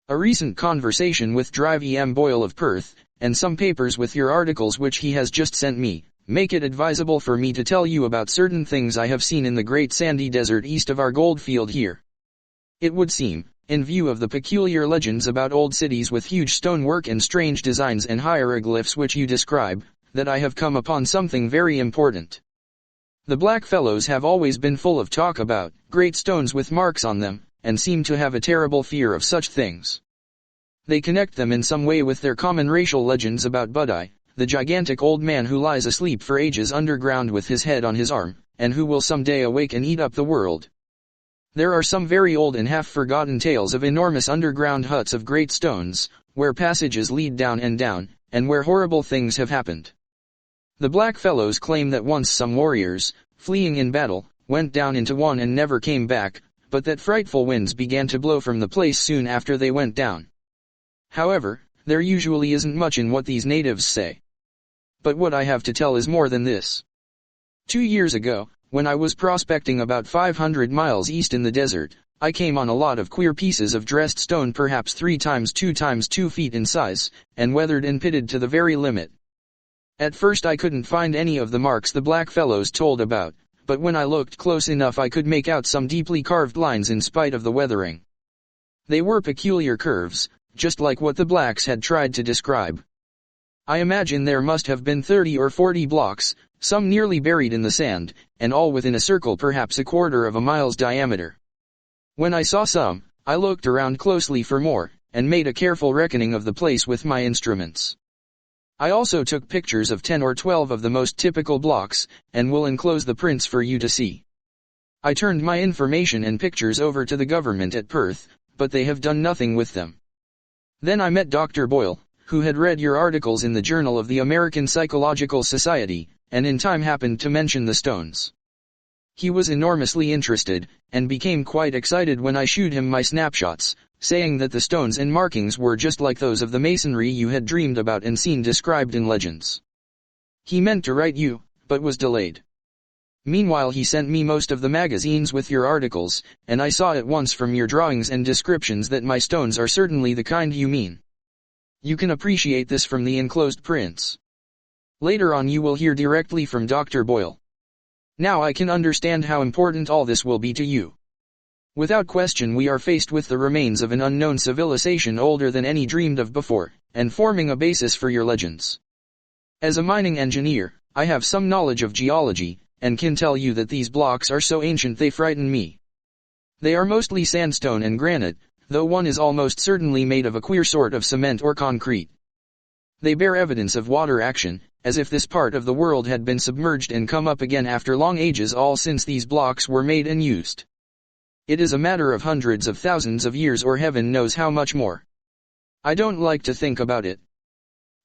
A recent conversation with Drive E.M. Boyle of Perth, and some papers with your articles which he has just sent me, make it advisable for me to tell you about certain things I have seen in the great sandy desert east of our goldfield here. It would seem, in view of the peculiar legends about old cities with huge stonework and strange designs and hieroglyphs which you describe, that I have come upon something very important. The blackfellows have always been full of talk about great stones with marks on them, and seem to have a terrible fear of such things. They connect them in some way with their common racial legends about Budai, the gigantic old man who lies asleep for ages underground with his head on his arm, and who will someday awake and eat up the world. There are some very old and half-forgotten tales of enormous underground huts of great stones, where passages lead down, and where horrible things have happened. The blackfellows claim that once some warriors, fleeing in battle, went down into one and never came back, but that frightful winds began to blow from the place soon after they went down. However, there usually isn't much in what these natives say. But what I have to tell is more than this. 2 years ago, when I was prospecting about 500 miles east in the desert, I came on a lot of queer pieces of dressed stone perhaps 3 times 2 times 2 feet in size, and weathered and pitted to the very limit. At first I couldn't find any of the marks the blackfellows told about, but when I looked close enough I could make out some deeply carved lines in spite of the weathering. They were peculiar curves, just like what the blacks had tried to describe. I imagine there must have been 30 or 40 blocks, some nearly buried in the sand, and all within a circle perhaps 1/4 of a mile's diameter. When I saw some, I looked around closely for more, and made a careful reckoning of the place with my instruments. I also took pictures of 10 or 12 of the most typical blocks, and will enclose the prints for you to see. I turned my information and pictures over to the government at Perth, but they have done nothing with them. Then I met Dr. Boyle, who had read your articles in the Journal of the American Psychological Society, and in time happened to mention the stones. He was enormously interested, and became quite excited when I showed him my snapshots, saying that the stones and markings were just like those of the masonry you had dreamed about and seen described in legends. He meant to write you, but was delayed. Meanwhile he sent me most of the magazines with your articles, and I saw at once from your drawings and descriptions that my stones are certainly the kind you mean. You can appreciate this from the enclosed prints. Later on you will hear directly from Dr. Boyle. Now I can understand how important all this will be to you. Without question we are faced with the remains of an unknown civilization older than any dreamed of before, and forming a basis for your legends. As a mining engineer, I have some knowledge of geology, and can tell you that these blocks are so ancient they frighten me. They are mostly sandstone and granite, though one is almost certainly made of a queer sort of cement or concrete. They bear evidence of water action, as if this part of the world had been submerged and come up again after long ages, all since these blocks were made and used. It is a matter of hundreds of thousands of years, or heaven knows how much more. I don't like to think about it.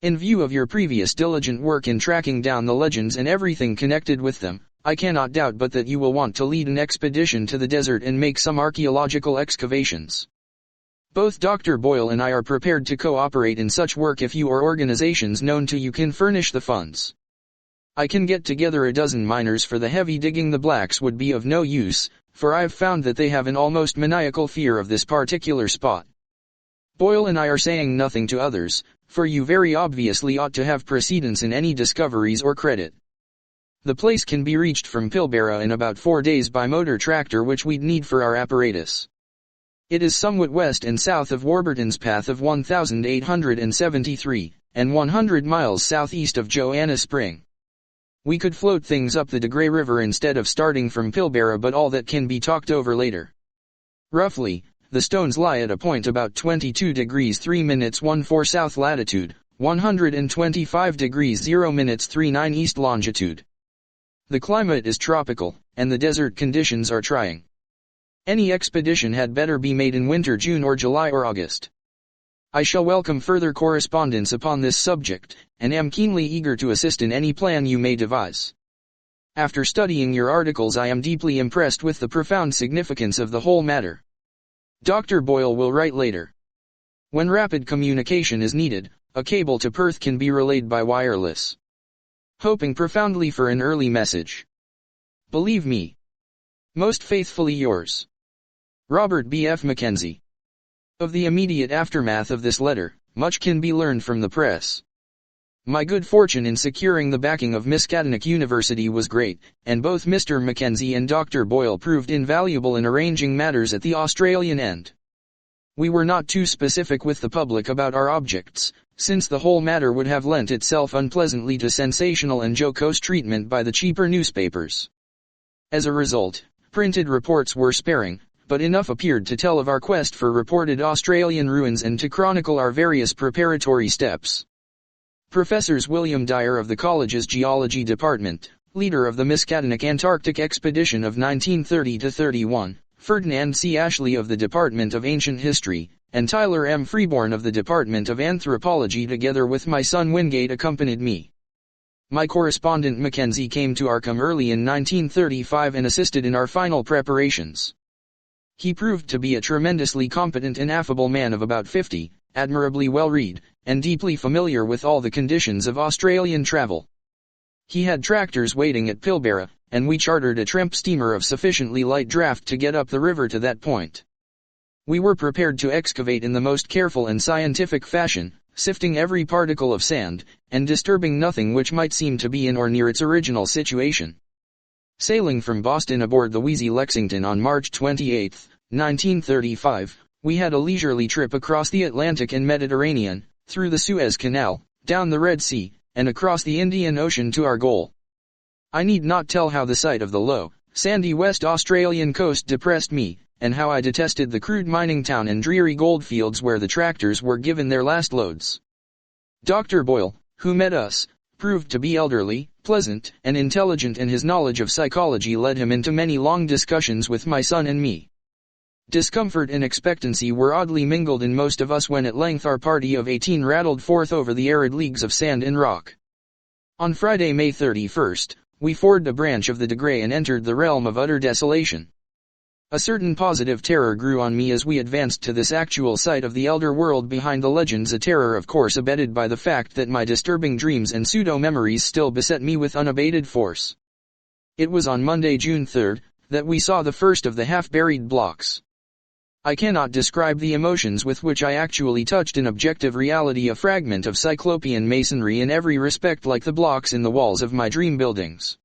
In view of your previous diligent work in tracking down the legends and everything connected with them, I cannot doubt but that you will want to lead an expedition to the desert and make some archaeological excavations. Both Dr. Boyle and I are prepared to cooperate in such work if you or organizations known to you can furnish the funds. I can get together a dozen miners for the heavy digging. The blacks would be of no use, for I've found that they have an almost maniacal fear of this particular spot. Boyle and I are saying nothing to others, for you very obviously ought to have precedence in any discoveries or credit. The place can be reached from Pilbara in about 4 days by motor tractor, which we'd need for our apparatus. It is somewhat west and south of Warburton's path of 1873, and 100 miles southeast of Joanna Spring. We could float things up the De Grey River instead of starting from Pilbara, but all that can be talked over later. Roughly, the stones lie at a point about 22 degrees 3 minutes 14 south latitude, 125 degrees 0 minutes 39 east longitude. The climate is tropical, and the desert conditions are trying. Any expedition had better be made in winter, June or July or August. I shall welcome further correspondence upon this subject, and am keenly eager to assist in any plan you may devise. After studying your articles, I am deeply impressed with the profound significance of the whole matter. Dr. Boyle will write later. When rapid communication is needed, a cable to Perth can be relayed by wireless. Hoping profoundly for an early message. Believe me. Most faithfully yours, Robert B. F. Mackenzie. Of the immediate aftermath of this letter, much can be learned from the press. My good fortune in securing the backing of Miskatonic University was great, and both Mr. Mackenzie and Dr. Boyle proved invaluable in arranging matters at the Australian end. We were not too specific with the public about our objects, since the whole matter would have lent itself unpleasantly to sensational and jocose treatment by the cheaper newspapers. As a result, printed reports were sparing, but enough appeared to tell of our quest for reported Australian ruins and to chronicle our various preparatory steps. Professors William Dyer of the college's Geology Department, leader of the Miskatonic Antarctic Expedition of 1930-31, Ferdinand C. Ashley of the Department of Ancient History, and Tyler M. Freeborn of the Department of Anthropology, together with my son Wingate, accompanied me. My correspondent Mackenzie came to Arkham early in 1935 and assisted in our final preparations. He proved to be a tremendously competent and affable man of about 50, admirably well-read, and deeply familiar with all the conditions of Australian travel. He had tractors waiting at Pilbara, and we chartered a tramp steamer of sufficiently light draft to get up the river to that point. We were prepared to excavate in the most careful and scientific fashion, sifting every particle of sand, and disturbing nothing which might seem to be in or near its original situation. Sailing from Boston aboard the Wheezy Lexington on March 28, 1935, we had a leisurely trip across the Atlantic and Mediterranean, through the Suez Canal, down the Red Sea, and across the Indian Ocean to our goal. I need not tell how the sight of the low, sandy West Australian coast depressed me, and how I detested the crude mining town and dreary goldfields where the tractors were given their last loads. Dr. Boyle, who met us, proved to be elderly, pleasant, and intelligent, and his knowledge of psychology led him into many long discussions with my son and me. Discomfort and expectancy were oddly mingled in most of us when at length our party of 18 rattled forth over the arid leagues of sand and rock. On Friday, May 31st, we forded a branch of the De Grey and entered the realm of utter desolation. A certain positive terror grew on me as we advanced to this actual sight of the elder world behind the legends, a terror of course abetted by the fact that my disturbing dreams and pseudo-memories still beset me with unabated force. It was on Monday, June 3rd, that we saw the first of the half-buried blocks. I cannot describe the emotions with which I actually touched in objective reality a fragment of cyclopean masonry in every respect like the blocks in the walls of my dream buildings.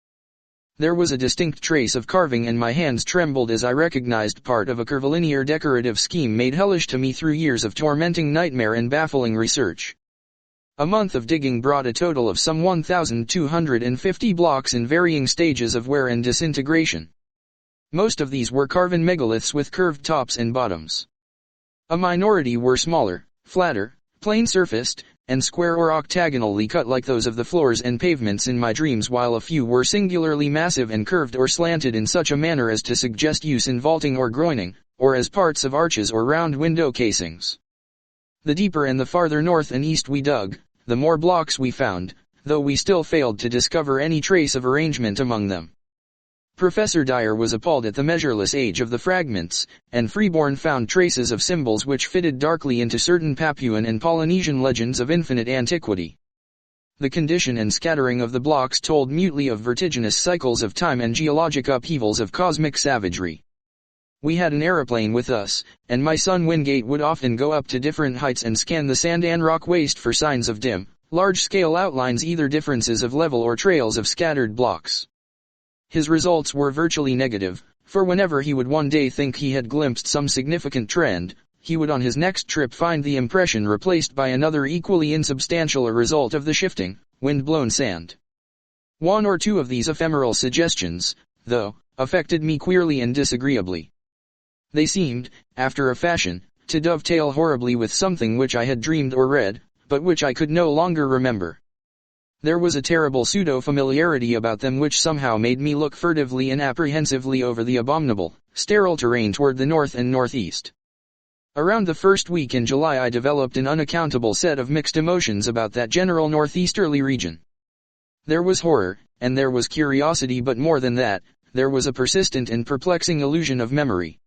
There was a distinct trace of carving and my hands trembled as I recognized part of a curvilinear decorative scheme made hellish to me through years of tormenting nightmare and baffling research. A month of digging brought a total of some 1,250 blocks in varying stages of wear and disintegration. Most of these were carven megaliths with curved tops and bottoms. A minority were smaller, flatter, plain-surfaced, and square or octagonally cut like those of the floors and pavements in my dreams, while a few were singularly massive and curved or slanted in such a manner as to suggest use in vaulting or groining, or as parts of arches or round window casings. The deeper and the farther north and east we dug, the more blocks we found, though we still failed to discover any trace of arrangement among them. Professor Dyer was appalled at the measureless age of the fragments, and Freeborn found traces of symbols which fitted darkly into certain Papuan and Polynesian legends of infinite antiquity. The condition and scattering of the blocks told mutely of vertiginous cycles of time and geologic upheavals of cosmic savagery. We had an aeroplane with us, and my son Wingate would often go up to different heights and scan the sand and rock waste for signs of dim, large-scale outlines, either differences of level or trails of scattered blocks. His results were virtually negative, for whenever he would one day think he had glimpsed some significant trend, he would on his next trip find the impression replaced by another equally insubstantial, a result of the shifting, wind-blown sand. One or two of these ephemeral suggestions, though, affected me queerly and disagreeably. They seemed, after a fashion, to dovetail horribly with something which I had dreamed or read, but which I could no longer remember. There was a terrible pseudo-familiarity about them which somehow made me look furtively and apprehensively over the abominable, sterile terrain toward the north and northeast. Around the first week in July I developed an unaccountable set of mixed emotions about that general northeasterly region. There was horror, and there was curiosity, but more than that, there was a persistent and perplexing illusion of memory.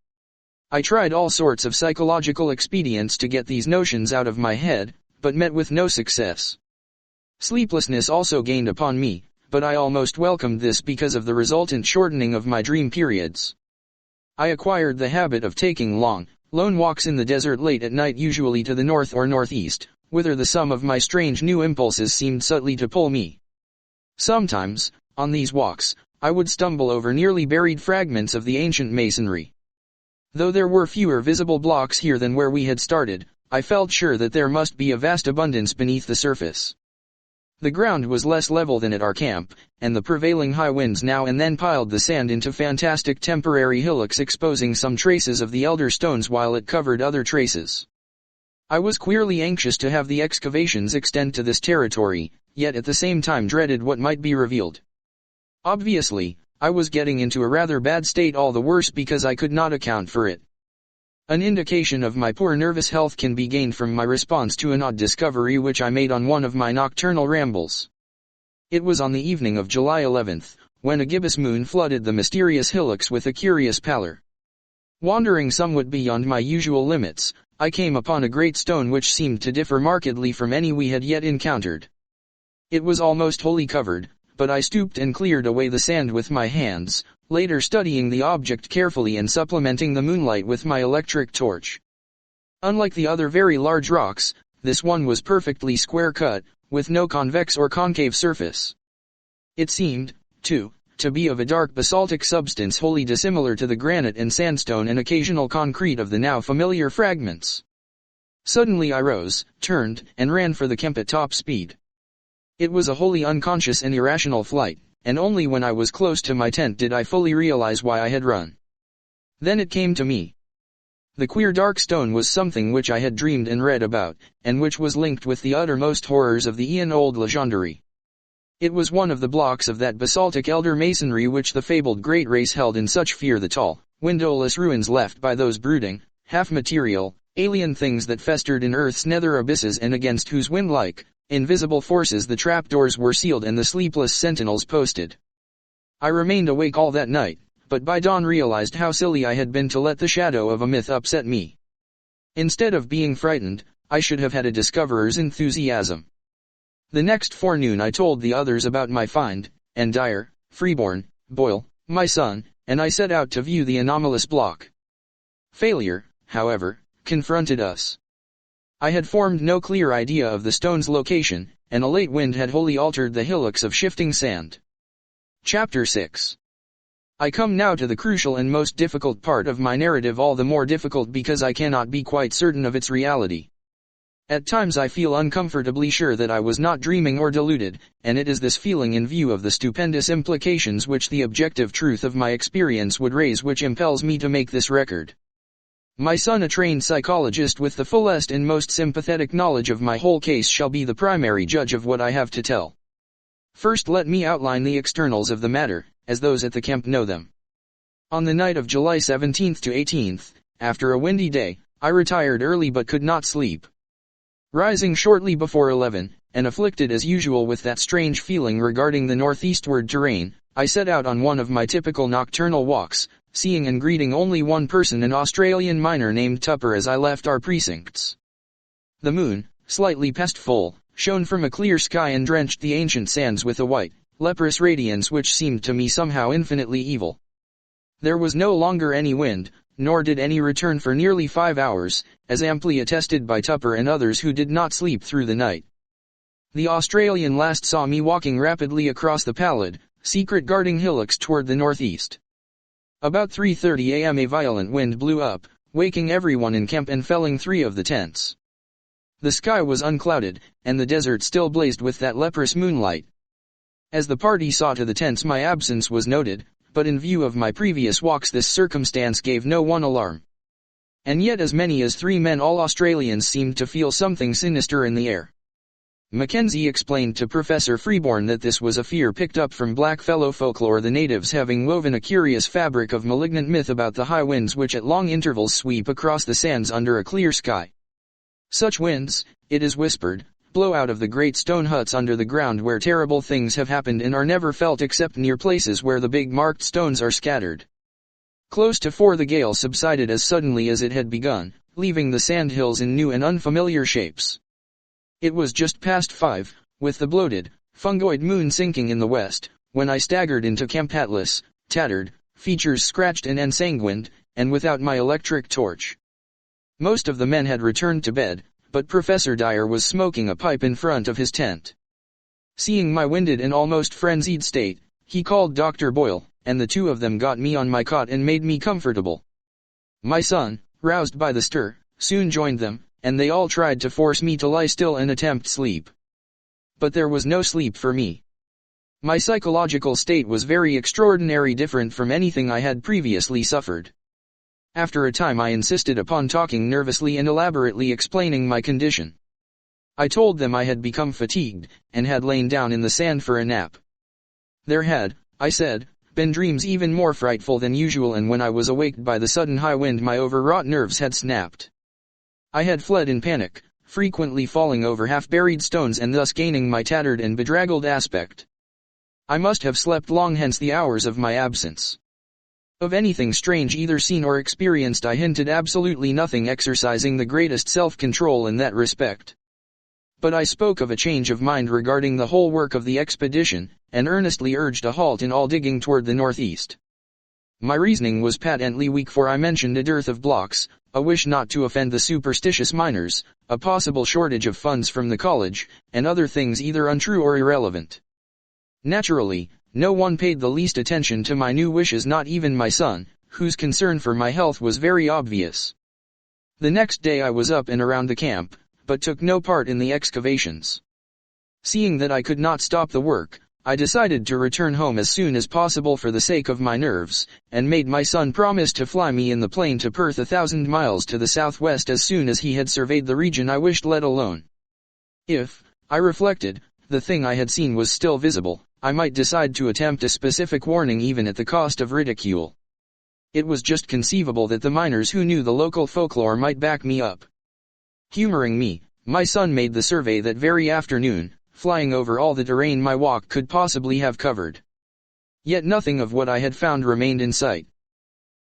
I tried all sorts of psychological expedients to get these notions out of my head, but met with no success. Sleeplessness also gained upon me, but I almost welcomed this because of the resultant shortening of my dream periods. I acquired the habit of taking long, lone walks in the desert late at night, usually to the north or northeast, whither the sum of my strange new impulses seemed subtly to pull me. Sometimes, on these walks, I would stumble over nearly buried fragments of the ancient masonry. Though there were fewer visible blocks here than where we had started, I felt sure that there must be a vast abundance beneath the surface. The ground was less level than at our camp, and the prevailing high winds now and then piled the sand into fantastic temporary hillocks, exposing some traces of the elder stones while it covered other traces. I was queerly anxious to have the excavations extend to this territory, yet at the same time dreaded what might be revealed. Obviously, I was getting into a rather bad state, all the worse because I could not account for it. An indication of my poor nervous health can be gained from my response to an odd discovery which I made on one of my nocturnal rambles. It was on the evening of July 11th, when a gibbous moon flooded the mysterious hillocks with a curious pallor. Wandering somewhat beyond my usual limits, I came upon a great stone which seemed to differ markedly from any we had yet encountered. It was almost wholly covered, but I stooped and cleared away the sand with my hands, later studying the object carefully and supplementing the moonlight with my electric torch. Unlike the other very large rocks, this one was perfectly square-cut, with no convex or concave surface. It seemed, too, to be of a dark basaltic substance wholly dissimilar to the granite and sandstone and occasional concrete of the now familiar fragments. Suddenly I rose, turned, and ran for the camp at top speed. It was a wholly unconscious and irrational flight, and only when I was close to my tent did I fully realize why I had run. Then it came to me. The queer dark stone was something which I had dreamed and read about, and which was linked with the uttermost horrors of the aeon-old legendary. It was one of the blocks of that basaltic elder masonry which the fabled great race held in such fear, the tall, windowless ruins left by those brooding, half-material, alien things that festered in earth's nether abysses, and against whose wind-like, invisible forces the trapdoors were sealed and the sleepless sentinels posted. I remained awake all that night, but by dawn realized how silly I had been to let the shadow of a myth upset me. Instead of being frightened, I should have had a discoverer's enthusiasm. The next forenoon I told the others about my find, and Dyer, Freeborn, Boyle, my son, and I set out to view the anomalous block. Failure, however, confronted us. I had formed no clear idea of the stone's location, and a late wind had wholly altered the hillocks of shifting sand. Chapter 6. I come now to the crucial and most difficult part of my narrative, all the more difficult because I cannot be quite certain of its reality. At times I feel uncomfortably sure that I was not dreaming or deluded, and it is this feeling in view of the stupendous implications which the objective truth of my experience would raise which impels me to make this record. My son, a trained psychologist with the fullest and most sympathetic knowledge of my whole case, shall be the primary judge of what I have to tell. First let me outline the externals of the matter, as those at the camp know them. On the night of July 17th to 18th, after a windy day, I retired early but could not sleep. Rising shortly before 11, and afflicted as usual with that strange feeling regarding the northeastward terrain, I set out on one of my typical nocturnal walks, seeing and greeting only one person, an Australian miner named Tupper, as I left our precincts. The moon, slightly past full, shone from a clear sky and drenched the ancient sands with a white, leprous radiance which seemed to me somehow infinitely evil. There was no longer any wind, nor did any return for nearly 5 hours, as amply attested by Tupper and others who did not sleep through the night. The Australian last saw me walking rapidly across the pallid, secret guarding hillocks toward the northeast. About 3:30 a.m. a violent wind blew up, waking everyone in camp and felling 3 of the tents. The sky was unclouded, and the desert still blazed with that leprous moonlight. As the party saw to the tents, my absence was noted, but in view of my previous walks this circumstance gave no one alarm. And yet as many as 3 men, all Australians, seemed to feel something sinister in the air. Mackenzie explained to Professor Freeborn that this was a fear picked up from blackfellow folklore, the natives having woven a curious fabric of malignant myth about the high winds which at long intervals sweep across the sands under a clear sky. Such winds, it is whispered, blow out of the great stone huts under the ground where terrible things have happened and are never felt except near places where the big marked stones are scattered. Close to 4 the gale subsided as suddenly as it had begun, leaving the sand hills in new and unfamiliar shapes. It was just past 5, with the bloated, fungoid moon sinking in the west, when I staggered into camp, hatless, tattered, features scratched and ensanguined, and without my electric torch. Most of the men had returned to bed, but Professor Dyer was smoking a pipe in front of his tent. Seeing my winded and almost frenzied state, he called Dr. Boyle, and the 2 of them got me on my cot and made me comfortable. My son, roused by the stir, soon joined them, and they all tried to force me to lie still and attempt sleep. But there was no sleep for me. My psychological state was very extraordinary, different from anything I had previously suffered. After a time I insisted upon talking nervously and elaborately explaining my condition. I told them I had become fatigued, and had lain down in the sand for a nap. There had, I said, been dreams even more frightful than usual, and when I was awaked by the sudden high wind my overwrought nerves had snapped. I had fled in panic, frequently falling over half-buried stones and thus gaining my tattered and bedraggled aspect. I must have slept long, hence the hours of my absence. Of anything strange either seen or experienced I hinted absolutely nothing, exercising the greatest self-control in that respect. But I spoke of a change of mind regarding the whole work of the expedition, and earnestly urged a halt in all digging toward the northeast. My reasoning was patently weak, for I mentioned a dearth of blocks, a wish not to offend the superstitious miners, a possible shortage of funds from the college, and other things either untrue or irrelevant. Naturally, no one paid the least attention to my new wishes, not even my son, whose concern for my health was very obvious. The next day I was up and around the camp, but took no part in the excavations. Seeing that I could not stop the work, I decided to return home as soon as possible for the sake of my nerves, and made my son promise to fly me in the plane to Perth 1,000 miles to the southwest as soon as he had surveyed the region I wished let alone. If, I reflected, the thing I had seen was still visible, I might decide to attempt a specific warning even at the cost of ridicule. It was just conceivable that the miners who knew the local folklore might back me up. Humoring me, my son made the survey that very afternoon, flying over all the terrain my walk could possibly have covered. Yet nothing of what I had found remained in sight.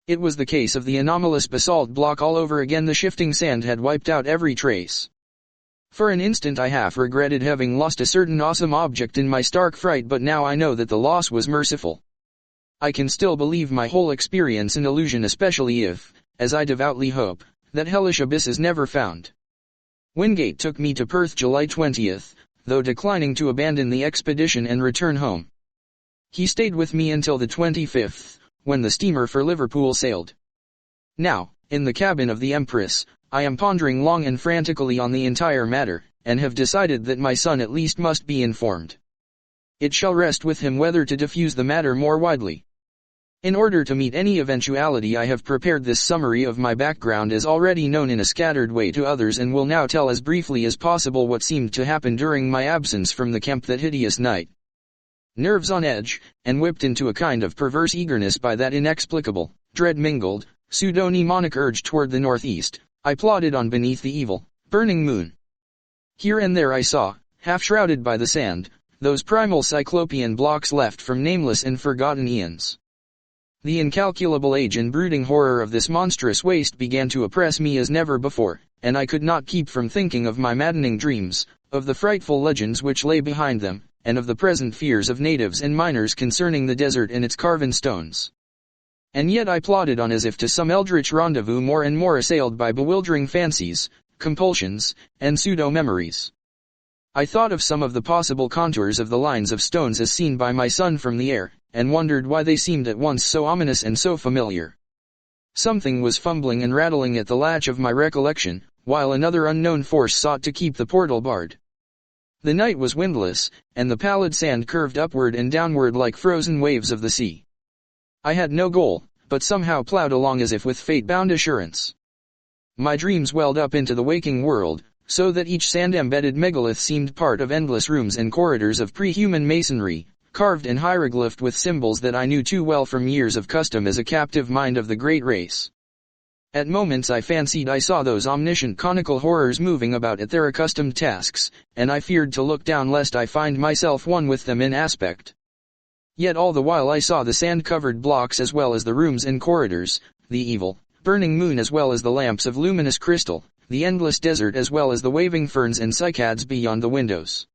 It was the case of the anomalous basalt block all over again. The shifting sand had wiped out every trace. For an instant I half regretted having lost a certain awesome object in my stark fright, but now I know that the loss was merciful. I can still believe my whole experience an illusion, especially if, as I devoutly hope, that hellish abyss is never found. Wingate took me to Perth July 20th, though declining to abandon the expedition and return home. He stayed with me until the 25th, when the steamer for Liverpool sailed. Now, in the cabin of the Empress, I am pondering long and frantically on the entire matter, and have decided that my son at least must be informed. It shall rest with him whether to diffuse the matter more widely. In order to meet any eventuality, I have prepared this summary of my background as already known in a scattered way to others, and will now tell as briefly as possible what seemed to happen during my absence from the camp that hideous night. Nerves on edge, and whipped into a kind of perverse eagerness by that inexplicable, dread-mingled, pseudo-mnemonic urge toward the northeast, I plodded on beneath the evil, burning moon. Here and there I saw, half shrouded by the sand, those primal cyclopean blocks left from nameless and forgotten eons. The incalculable age and brooding horror of this monstrous waste began to oppress me as never before, and I could not keep from thinking of my maddening dreams, of the frightful legends which lay behind them, and of the present fears of natives and miners concerning the desert and its carven stones. And yet I plodded on as if to some eldritch rendezvous, more and more assailed by bewildering fancies, compulsions, and pseudo-memories. I thought of some of the possible contours of the lines of stones as seen by my son from the air, and wondered why they seemed at once so ominous and so familiar. Something was fumbling and rattling at the latch of my recollection, while another unknown force sought to keep the portal barred. The night was windless, and the pallid sand curved upward and downward like frozen waves of the sea. I had no goal, but somehow plowed along as if with fate-bound assurance. My dreams welled up into the waking world, so that each sand-embedded megalith seemed part of endless rooms and corridors of pre-human masonry, carved and hieroglyphed with symbols that I knew too well from years of custom as a captive mind of the great race. At moments I fancied I saw those omniscient conical horrors moving about at their accustomed tasks, and I feared to look down lest I find myself one with them in aspect. Yet all the while I saw the sand-covered blocks as well as the rooms and corridors, the evil, burning moon as well as the lamps of luminous crystal, the endless desert as well as the waving ferns and cycads beyond the windows.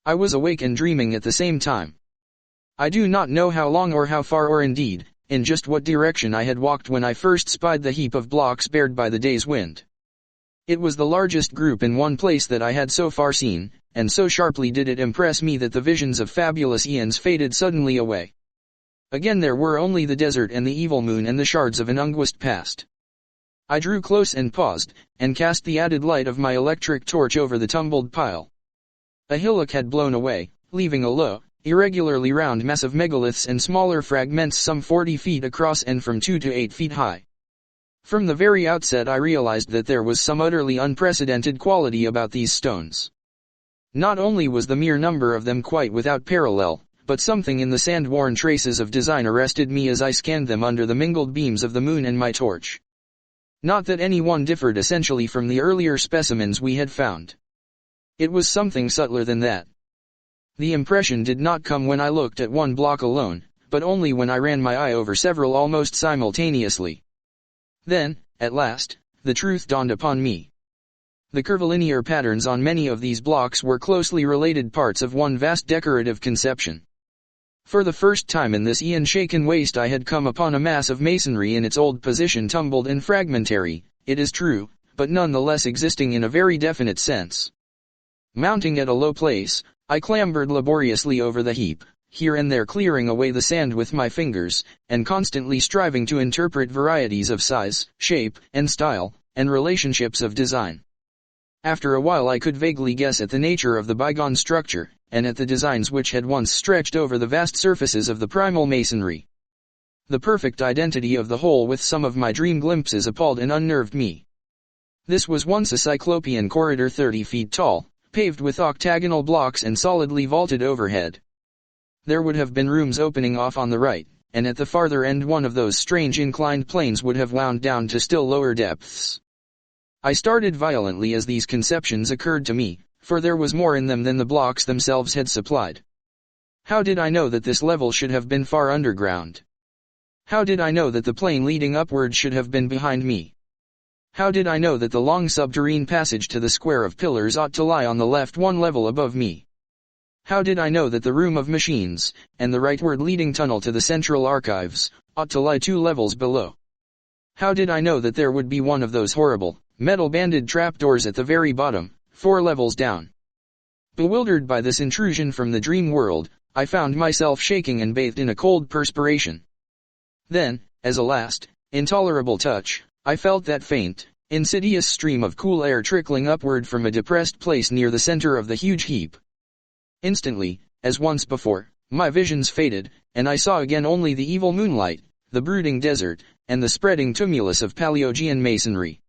I was awake and dreaming at the same time. I do not know how long or how far or indeed, in just what direction I had walked when I first spied the heap of blocks bared by the day's wind. It was the largest group in one place that I had so far seen, and so sharply did it impress me that the visions of fabulous eons faded suddenly away. Again there were only the desert and the evil moon and the shards of an unguist past. I drew close and paused, and cast the added light of my electric torch over the tumbled pile. A hillock had blown away, leaving a low, irregularly round mass of megaliths and smaller fragments some 40 feet across and from 2 to 8 feet high. From the very outset I realized that there was some utterly unprecedented quality about these stones. Not only was the mere number of them quite without parallel, but something in the sand-worn traces of design arrested me as I scanned them under the mingled beams of the moon and my torch. Not that any one differed essentially from the earlier specimens we had found. It was something subtler than that. The impression did not come when I looked at one block alone, but only when I ran my eye over several almost simultaneously. Then, at last, the truth dawned upon me. The curvilinear patterns on many of these blocks were closely related parts of one vast decorative conception. For the first time in this eon-shaken waste I had come upon a mass of masonry in its old position, tumbled and fragmentary, it is true, but nonetheless existing in a very definite sense. Mounting at a low place, I clambered laboriously over the heap, here and there clearing away the sand with my fingers, and constantly striving to interpret varieties of size, shape, and style, and relationships of design. After a while I could vaguely guess at the nature of the bygone structure, and at the designs which had once stretched over the vast surfaces of the primal masonry. The perfect identity of the whole with some of my dream glimpses appalled and unnerved me. This was once a cyclopean corridor 30 feet tall, paved with octagonal blocks and solidly vaulted overhead. There would have been rooms opening off on the right, and at the farther end one of those strange inclined planes would have wound down to still lower depths. I started violently as these conceptions occurred to me, for there was more in them than the blocks themselves had supplied. How did I know that this level should have been far underground? How did I know that the plane leading upward should have been behind me? How did I know that the long subterranean passage to the square of pillars ought to lie on the left one level above me? How did I know that the room of machines, and the rightward leading tunnel to the central archives, ought to lie 2 levels below? How did I know that there would be one of those horrible, metal-banded trapdoors at the very bottom, 4 levels down? Bewildered by this intrusion from the dream world, I found myself shaking and bathed in a cold perspiration. Then, as a last, intolerable touch, I felt that faint, insidious stream of cool air trickling upward from a depressed place near the center of the huge heap. Instantly, as once before, my visions faded, and I saw again only the evil moonlight, the brooding desert, and the spreading tumulus of Paleogean masonry.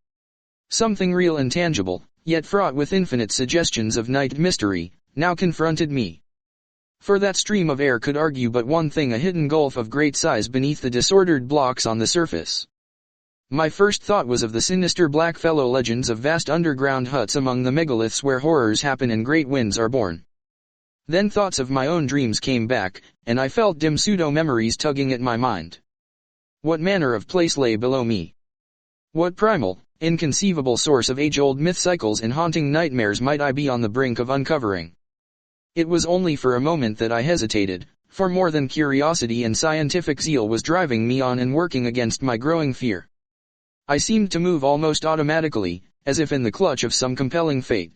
Something real and tangible, yet fraught with infinite suggestions of night mystery, now confronted me. For that stream of air could argue but one thing: a hidden gulf of great size beneath the disordered blocks on the surface. My first thought was of the sinister blackfellow legends of vast underground huts among the megaliths where horrors happen and great winds are born. Then thoughts of my own dreams came back, and I felt dim pseudo-memories tugging at my mind. What manner of place lay below me? What primal, inconceivable source of age-old myth cycles and haunting nightmares might I be on the brink of uncovering? It was only for a moment that I hesitated, for more than curiosity and scientific zeal was driving me on and working against my growing fear. I seemed to move almost automatically, as if in the clutch of some compelling fate.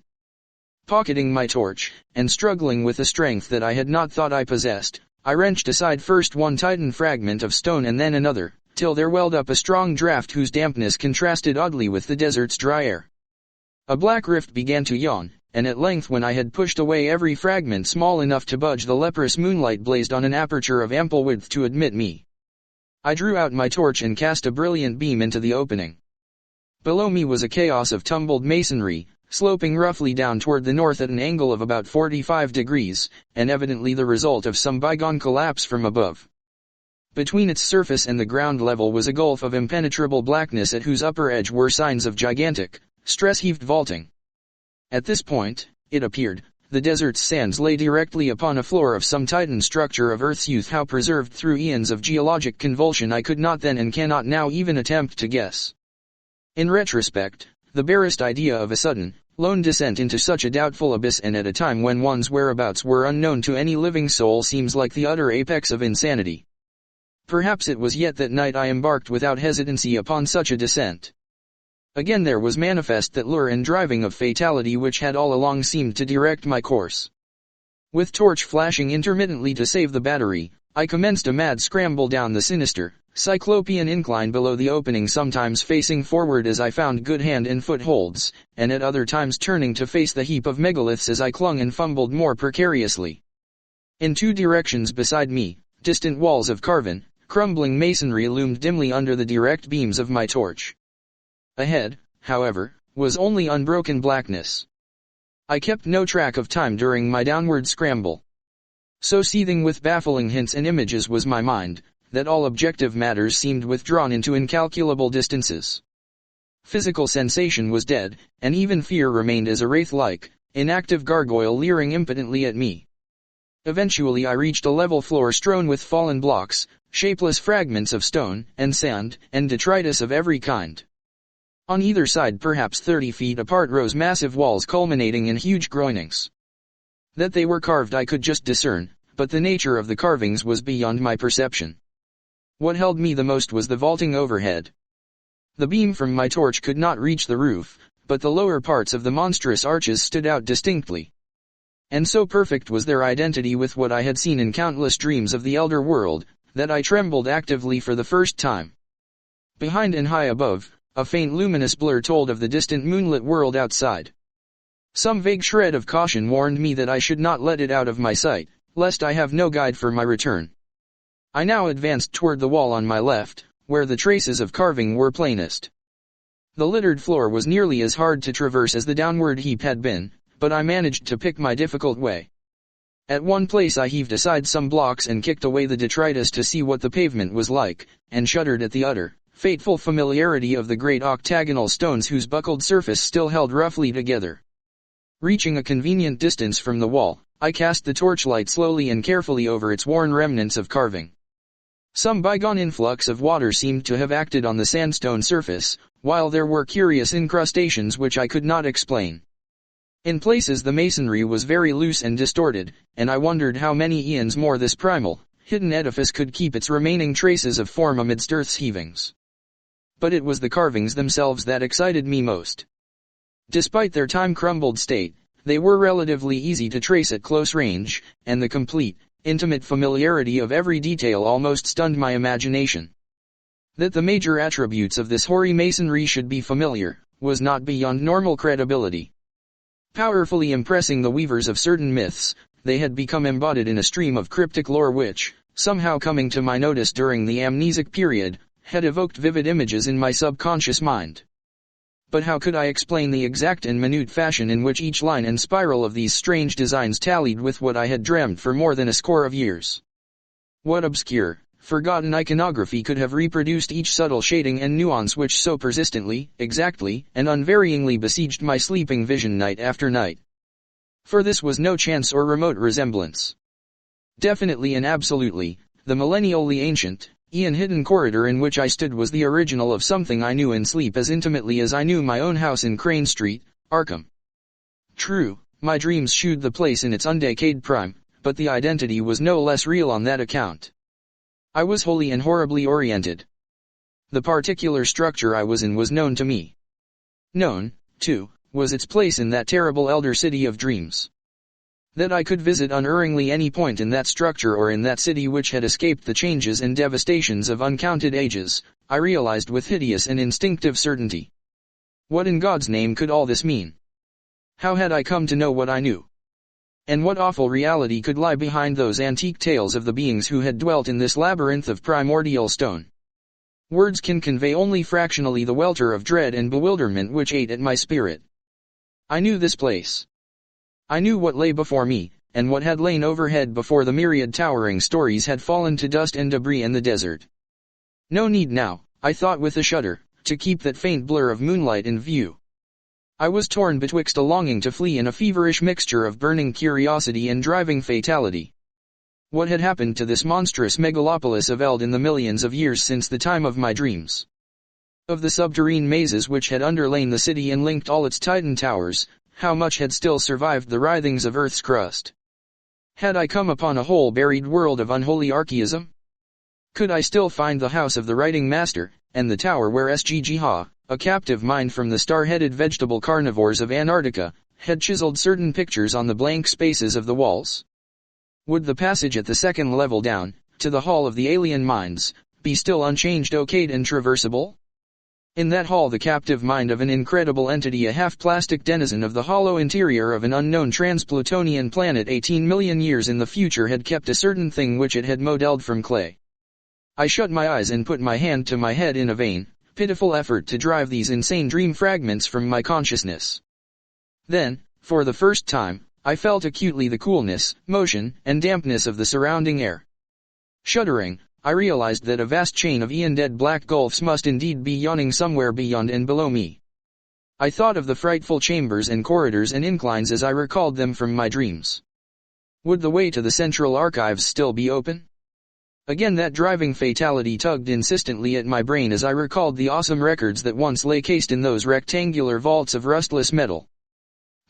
Pocketing my torch, and struggling with a strength that I had not thought I possessed, I wrenched aside first one titan fragment of stone and then another, till there welled up a strong draught whose dampness contrasted oddly with the desert's dry air. A black rift began to yawn, and at length when I had pushed away every fragment small enough to budge, the leprous moonlight blazed on an aperture of ample width to admit me. I drew out my torch and cast a brilliant beam into the opening. Below me was a chaos of tumbled masonry, sloping roughly down toward the north at an angle of about 45 degrees, and evidently the result of some bygone collapse from above. Between its surface and the ground level was a gulf of impenetrable blackness at whose upper edge were signs of gigantic, stress-heaved vaulting. At this point, it appeared, the desert's sands lay directly upon a floor of some titan structure of Earth's youth, how preserved through eons of geologic convulsion I could not then and cannot now even attempt to guess. In retrospect, the barest idea of a sudden, lone descent into such a doubtful abyss and at a time when one's whereabouts were unknown to any living soul seems like the utter apex of insanity. Perhaps it was yet that night I embarked without hesitancy upon such a descent. Again there was manifest that lure and driving of fatality which had all along seemed to direct my course. With torch flashing intermittently to save the battery, I commenced a mad scramble down the sinister, cyclopean incline below the opening, sometimes facing forward as I found good hand and footholds, and at other times turning to face the heap of megaliths as I clung and fumbled more precariously. In two directions beside me, distant walls of carven, crumbling masonry loomed dimly under the direct beams of my torch. Ahead, however, was only unbroken blackness. I kept no track of time during my downward scramble. So seething with baffling hints and images was my mind, that all objective matters seemed withdrawn into incalculable distances. Physical sensation was dead, and even fear remained as a wraith-like, inactive gargoyle leering impotently at me. Eventually I reached a level floor strewn with fallen blocks, shapeless fragments of stone, and sand, and detritus of every kind. On either side, perhaps 30 feet apart, rose massive walls culminating in huge groinings. That they were carved I could just discern, but the nature of the carvings was beyond my perception. What held me the most was the vaulting overhead. The beam from my torch could not reach the roof, but the lower parts of the monstrous arches stood out distinctly. And so perfect was their identity with what I had seen in countless dreams of the elder world, that I trembled actively for the first time. Behind and high above, a faint luminous blur told of the distant moonlit world outside. Some vague shred of caution warned me that I should not let it out of my sight, lest I have no guide for my return. I now advanced toward the wall on my left, where the traces of carving were plainest. The littered floor was nearly as hard to traverse as the downward heap had been, but I managed to pick my difficult way. At one place I heaved aside some blocks and kicked away the detritus to see what the pavement was like, and shuddered at the utter, fateful familiarity of the great octagonal stones whose buckled surface still held roughly together. Reaching a convenient distance from the wall, I cast the torchlight slowly and carefully over its worn remnants of carving. Some bygone influx of water seemed to have acted on the sandstone surface, while there were curious incrustations which I could not explain. In places the masonry was very loose and distorted, and I wondered how many eons more this primal, hidden edifice could keep its remaining traces of form amidst Earth's heavings. But it was the carvings themselves that excited me most. Despite their time-crumbled state, they were relatively easy to trace at close range, and the complete, intimate familiarity of every detail almost stunned my imagination. That the major attributes of this hoary masonry should be familiar, was not beyond normal credibility. Powerfully impressing the weavers of certain myths, they had become embodied in a stream of cryptic lore which, somehow coming to my notice during the amnesic period, had evoked vivid images in my subconscious mind. But how could I explain the exact and minute fashion in which each line and spiral of these strange designs tallied with what I had dreamt for more than a score of years? What obscure, forgotten iconography could have reproduced each subtle shading and nuance which so persistently, exactly, and unvaryingly besieged my sleeping vision night after night? For this was no chance or remote resemblance. Definitely and absolutely, the millennially ancient, eon-hidden corridor in which I stood was the original of something I knew in sleep as intimately as I knew my own house in Crane Street, Arkham. True, my dreams shewed the place in its undecayed prime, but the identity was no less real on that account. I was wholly and horribly oriented. The particular structure I was in was known to me. Known, too, was its place in that terrible elder city of dreams. That I could visit unerringly any point in that structure or in that city which had escaped the changes and devastations of uncounted ages, I realized with hideous and instinctive certainty. What in God's name could all this mean? How had I come to know what I knew? And what awful reality could lie behind those antique tales of the beings who had dwelt in this labyrinth of primordial stone? Words can convey only fractionally the welter of dread and bewilderment which ate at my spirit. I knew this place. I knew what lay before me, and what had lain overhead before the myriad towering stories had fallen to dust and debris in the desert. No need now, I thought with a shudder, to keep that faint blur of moonlight in view. I was torn betwixt a longing to flee and a feverish mixture of burning curiosity and driving fatality. What had happened to this monstrous megalopolis of Eld in the millions of years since the time of my dreams? Of the subterrane mazes which had underlain the city and linked all its Titan towers, how much had still survived the writhings of Earth's crust? Had I come upon a whole buried world of unholy archaism? Could I still find the house of the writing master, and the tower where Sgg Ha, a captive mind from the star-headed vegetable carnivores of Antarctica, had chiseled certain pictures on the blank spaces of the walls? Would the passage at the second level down, to the hall of the alien minds, be still unchanged, okayed and traversable? In that hall the captive mind of an incredible entity, a half-plastic denizen of the hollow interior of an unknown trans-Plutonian planet 18 million years in the future, had kept a certain thing which it had modeled from clay. I shut my eyes and put my hand to my head in a vain, pitiful effort to drive these insane dream fragments from my consciousness. Then, for the first time, I felt acutely the coolness, motion, and dampness of the surrounding air. Shuddering, I realized that a vast chain of eon-dead black gulfs must indeed be yawning somewhere beyond and below me. I thought of the frightful chambers and corridors and inclines as I recalled them from my dreams. Would the way to the central archives still be open? Again that driving fatality tugged insistently at my brain as I recalled the awesome records that once lay cased in those rectangular vaults of rustless metal.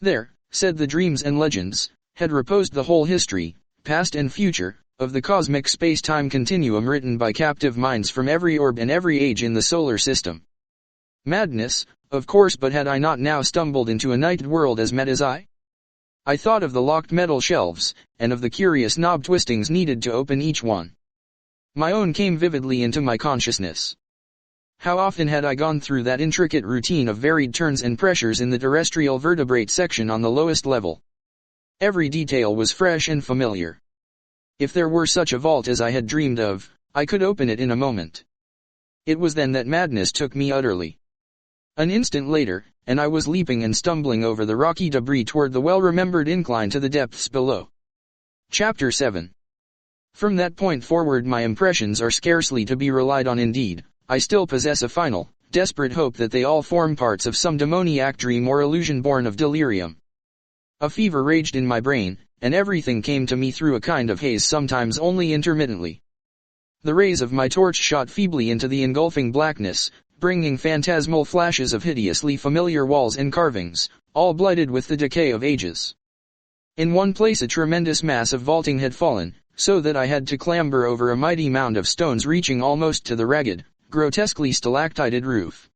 There, said the dreams and legends, had reposed the whole history, past and future, of the cosmic space-time continuum written by captive minds from every orb and every age in the solar system. Madness, of course, but had I not now stumbled into a night world as mad as I? I thought of the locked metal shelves, and of the curious knob twistings needed to open each one. My own came vividly into my consciousness. How often had I gone through that intricate routine of varied turns and pressures in the terrestrial vertebrate section on the lowest level? Every detail was fresh and familiar. If there were such a vault as I had dreamed of, I could open it in a moment. It was then that madness took me utterly. An instant later, and I was leaping and stumbling over the rocky debris toward the well-remembered incline to the depths below. Chapter 7. From that point forward my impressions are scarcely to be relied on. Indeed, I still possess a final, desperate hope that they all form parts of some demoniac dream or illusion born of delirium. A fever raged in my brain, and everything came to me through a kind of haze, sometimes only intermittently. The rays of my torch shot feebly into the engulfing blackness, bringing phantasmal flashes of hideously familiar walls and carvings, all blighted with the decay of ages. In one place a tremendous mass of vaulting had fallen, so that I had to clamber over a mighty mound of stones reaching almost to the ragged, grotesquely stalactited roof.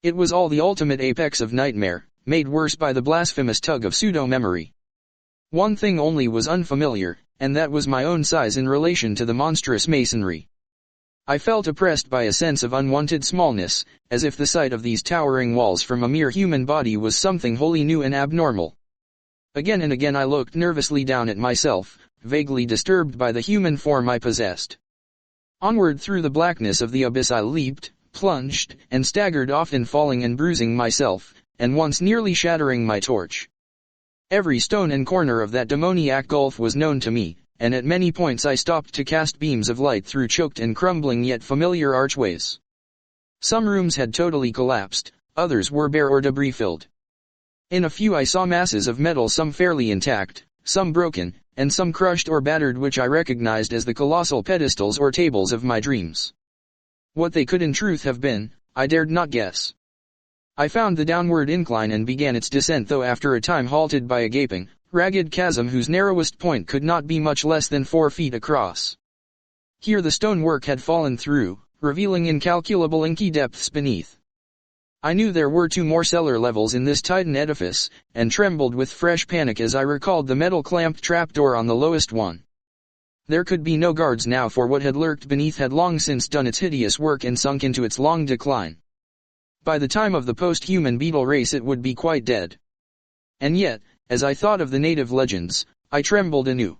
It was all the ultimate apex of nightmare, made worse by the blasphemous tug of pseudo-memory. One thing only was unfamiliar, and that was my own size in relation to the monstrous masonry. I felt oppressed by a sense of unwanted smallness, as if the sight of these towering walls from a mere human body was something wholly new and abnormal. Again and again I looked nervously down at myself, vaguely disturbed by the human form I possessed. Onward through the blackness of the abyss I leaped, plunged, and staggered, often falling and bruising myself, and once nearly shattering my torch. Every stone and corner of that demoniac gulf was known to me, and at many points I stopped to cast beams of light through choked and crumbling yet familiar archways. Some rooms had totally collapsed, others were bare or debris-filled. In a few I saw masses of metal, some fairly intact, some broken, and some crushed or battered, which I recognized as the colossal pedestals or tables of my dreams. What they could in truth have been, I dared not guess. I found the downward incline and began its descent, though after a time halted by a gaping, ragged chasm whose narrowest point could not be much less than 4 feet across. Here the stonework had fallen through, revealing incalculable inky depths beneath. I knew there were 2 more cellar levels in this Titan edifice, and trembled with fresh panic as I recalled the metal clamped trapdoor on the lowest one. There could be no guards now, for what had lurked beneath had long since done its hideous work and sunk into its long decline. By the time of the post-human beetle race it would be quite dead. And yet, as I thought of the native legends, I trembled anew.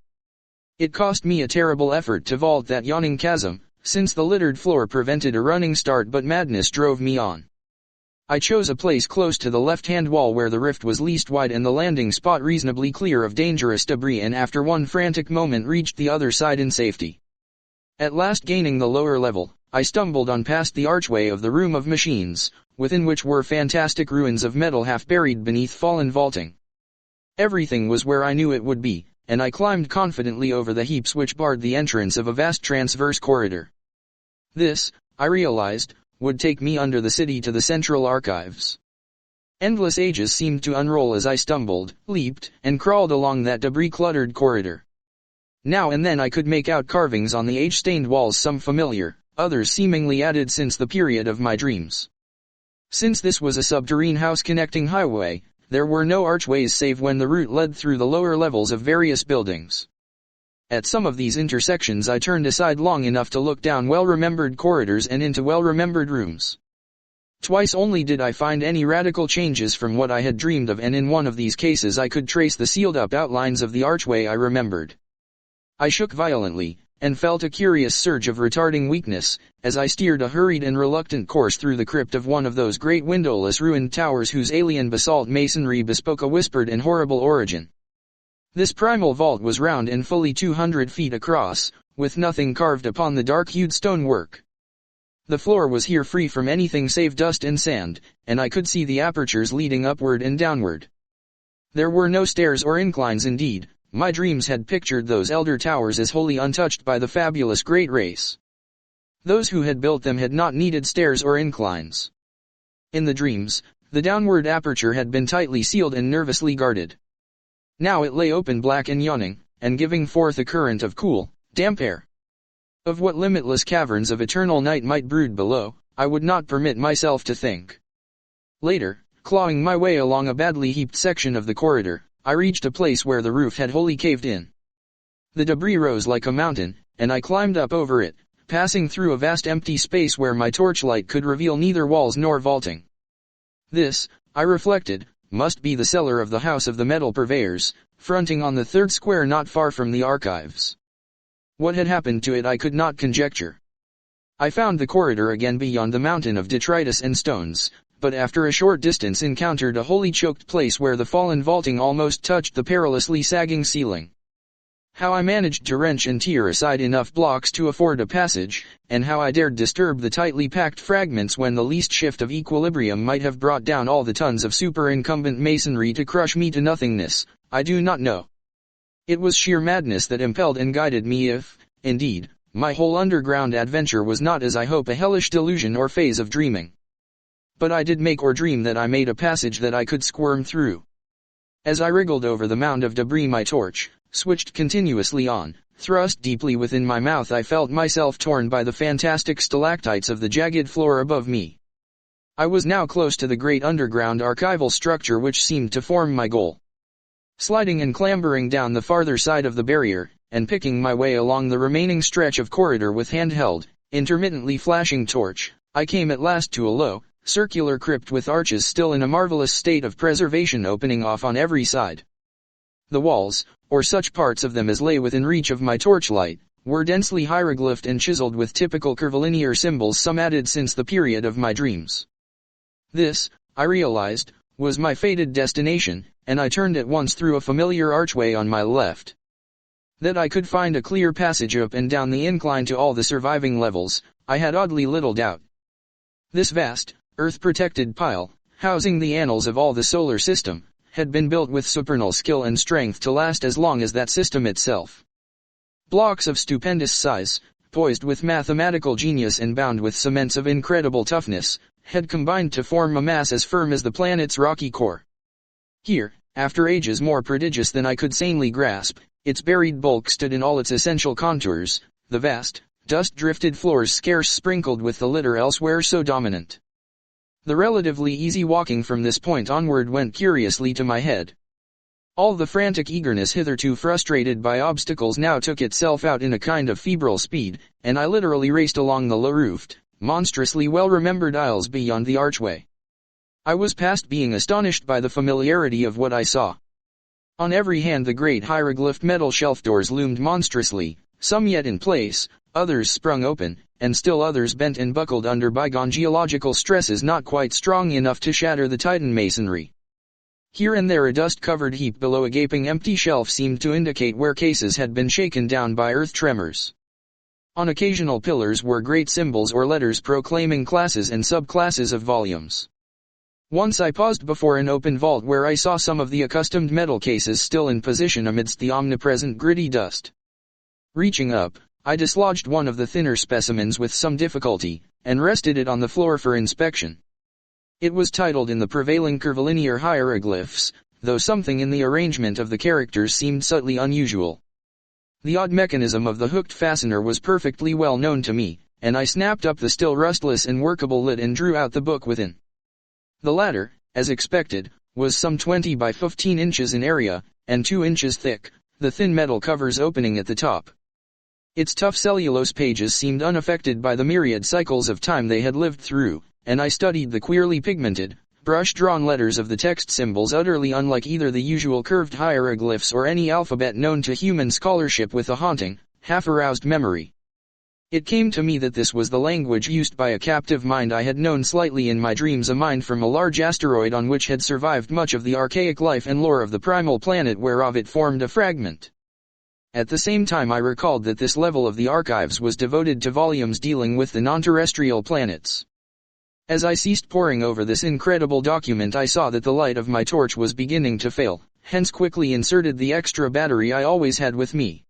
It cost me a terrible effort to vault that yawning chasm, since the littered floor prevented a running start, but madness drove me on. I chose a place close to the left-hand wall where the rift was least wide and the landing spot reasonably clear of dangerous debris, and after one frantic moment reached the other side in safety. At last gaining the lower level, I stumbled on past the archway of the room of machines, within which were fantastic ruins of metal half buried beneath fallen vaulting. Everything was where I knew it would be, and I climbed confidently over the heaps which barred the entrance of a vast transverse corridor. This, I realized, would take me under the city to the central archives. Endless ages seemed to unroll as I stumbled, leaped, and crawled along that debris-cluttered corridor. Now and then I could make out carvings on the age-stained walls, some familiar, others seemingly added since the period of my dreams. Since this was a subterrane house connecting highway, there were no archways save when the route led through the lower levels of various buildings. At some of these intersections I turned aside long enough to look down well-remembered corridors and into well-remembered rooms. Twice only did I find any radical changes from what I had dreamed of, and in one of these cases I could trace the sealed-up outlines of the archway I remembered. I shook violently, and felt a curious surge of retarding weakness, as I steered a hurried and reluctant course through the crypt of one of those great windowless ruined towers whose alien basalt masonry bespoke a whispered and horrible origin. This primal vault was round and fully 200 feet across, with nothing carved upon the dark-hued stonework. The floor was here free from anything save dust and sand, and I could see the apertures leading upward and downward. There were no stairs or inclines indeed. My dreams had pictured those elder towers as wholly untouched by the fabulous great race. Those who had built them had not needed stairs or inclines. In the dreams, the downward aperture had been tightly sealed and nervously guarded. Now it lay open, black and yawning, and giving forth a current of cool, damp air. Of what limitless caverns of eternal night might brood below, I would not permit myself to think. Later, clawing my way along a badly heaped section of the corridor, I reached a place where the roof had wholly caved in. The debris rose like a mountain, and I climbed up over it, passing through a vast empty space where my torchlight could reveal neither walls nor vaulting. This, I reflected, must be the cellar of the House of the Metal Purveyors, fronting on the third square not far from the archives. What had happened to it I could not conjecture. I found the corridor again beyond the mountain of detritus and stones, but after a short distance encountered a wholly choked place where the fallen vaulting almost touched the perilously sagging ceiling. How I managed to wrench and tear aside enough blocks to afford a passage, and how I dared disturb the tightly packed fragments when the least shift of equilibrium might have brought down all the tons of superincumbent masonry to crush me to nothingness, I do not know. It was sheer madness that impelled and guided me if, indeed, my whole underground adventure was not, as I hope, a hellish delusion or phase of dreaming. But I did make or dream that I made a passage that I could squirm through. As I wriggled over the mound of debris, my torch, switched continuously on, thrust deeply within my mouth. I felt myself torn by the fantastic stalactites of the jagged floor above me. I was now close to the great underground archival structure which seemed to form my goal. Sliding and clambering down the farther side of the barrier, and picking my way along the remaining stretch of corridor with handheld, intermittently flashing torch, I came at last to a low, circular crypt with arches still in a marvelous state of preservation opening off on every side. The walls, or such parts of them as lay within reach of my torchlight, were densely hieroglyphed and chiseled with typical curvilinear symbols, some added since the period of my dreams. This, I realized, was my fated destination, and I turned at once through a familiar archway on my left. That I could find a clear passage up and down the incline to all the surviving levels, I had oddly little doubt. This vast, earth-protected pile, housing the annals of all the solar system, had been built with supernal skill and strength to last as long as that system itself. Blocks of stupendous size, poised with mathematical genius and bound with cements of incredible toughness, had combined to form a mass as firm as the planet's rocky core. Here, After ages more prodigious than I could sanely grasp, its buried bulk stood in all its essential contours, the vast, dust-drifted floors scarce sprinkled with the litter elsewhere so dominant. The relatively easy walking from this point onward went curiously to my head. All the frantic eagerness hitherto frustrated by obstacles now took itself out in a kind of febrile speed, and I literally raced along the low-roofed, monstrously well-remembered aisles beyond the archway. I was past being astonished by the familiarity of what I saw. On every hand the great hieroglyphed metal shelf doors loomed monstrously, some yet in place, others sprung open, and still others bent and buckled under bygone geological stresses not quite strong enough to shatter the Titan masonry. Here and there a dust-covered heap below a gaping empty shelf seemed to indicate where cases had been shaken down by earth tremors. On occasional pillars were great symbols or letters proclaiming classes and subclasses of volumes. Once I paused before an open vault where I saw some of the accustomed metal cases still in position amidst the omnipresent gritty dust. Reaching up, I dislodged one of the thinner specimens with some difficulty, and rested it on the floor for inspection. It was titled in the prevailing curvilinear hieroglyphs, though something in the arrangement of the characters seemed subtly unusual. The odd mechanism of the hooked fastener was perfectly well known to me, and I snapped up the still rustless and workable lid and drew out the book within. The latter, as expected, was some 20 by 15 inches in area, and 2 inches thick, the thin metal covers opening at the top. Its tough cellulose pages seemed unaffected by the myriad cycles of time they had lived through, and I studied the queerly pigmented, brush-drawn letters of the text symbols utterly unlike either the usual curved hieroglyphs or any alphabet known to human scholarship with a haunting, half-aroused memory. It came to me that this was the language used by a captive mind I had known slightly in my dreams, a mind from a large asteroid on which had survived much of the archaic life and lore of the primal planet whereof it formed a fragment. At the same time I recalled that this level of the archives was devoted to volumes dealing with the non-terrestrial planets. As I ceased poring over this incredible document I saw that the light of my torch was beginning to fail, hence quickly inserted the extra battery I always had with me.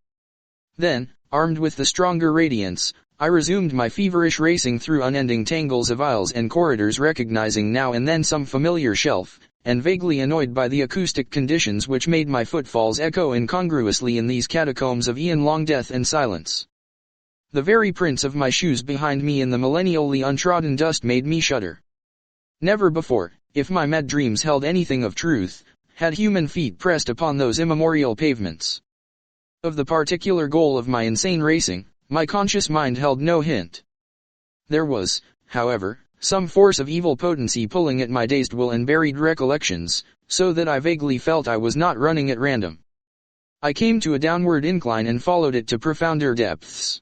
Then, armed with the stronger radiance, I resumed my feverish racing through unending tangles of aisles and corridors, recognizing now and then some familiar shelf, and vaguely annoyed by the acoustic conditions which made my footfalls echo incongruously in these catacombs of eon-long death and silence. The very prints of my shoes behind me in the millennially untrodden dust made me shudder. Never before, if my mad dreams held anything of truth, had human feet pressed upon those immemorial pavements. Of the particular goal of my insane racing, my conscious mind held no hint. There was, however, some force of evil potency pulling at my dazed will and buried recollections, so that I vaguely felt I was not running at random. I came to a downward incline and followed it to profounder depths.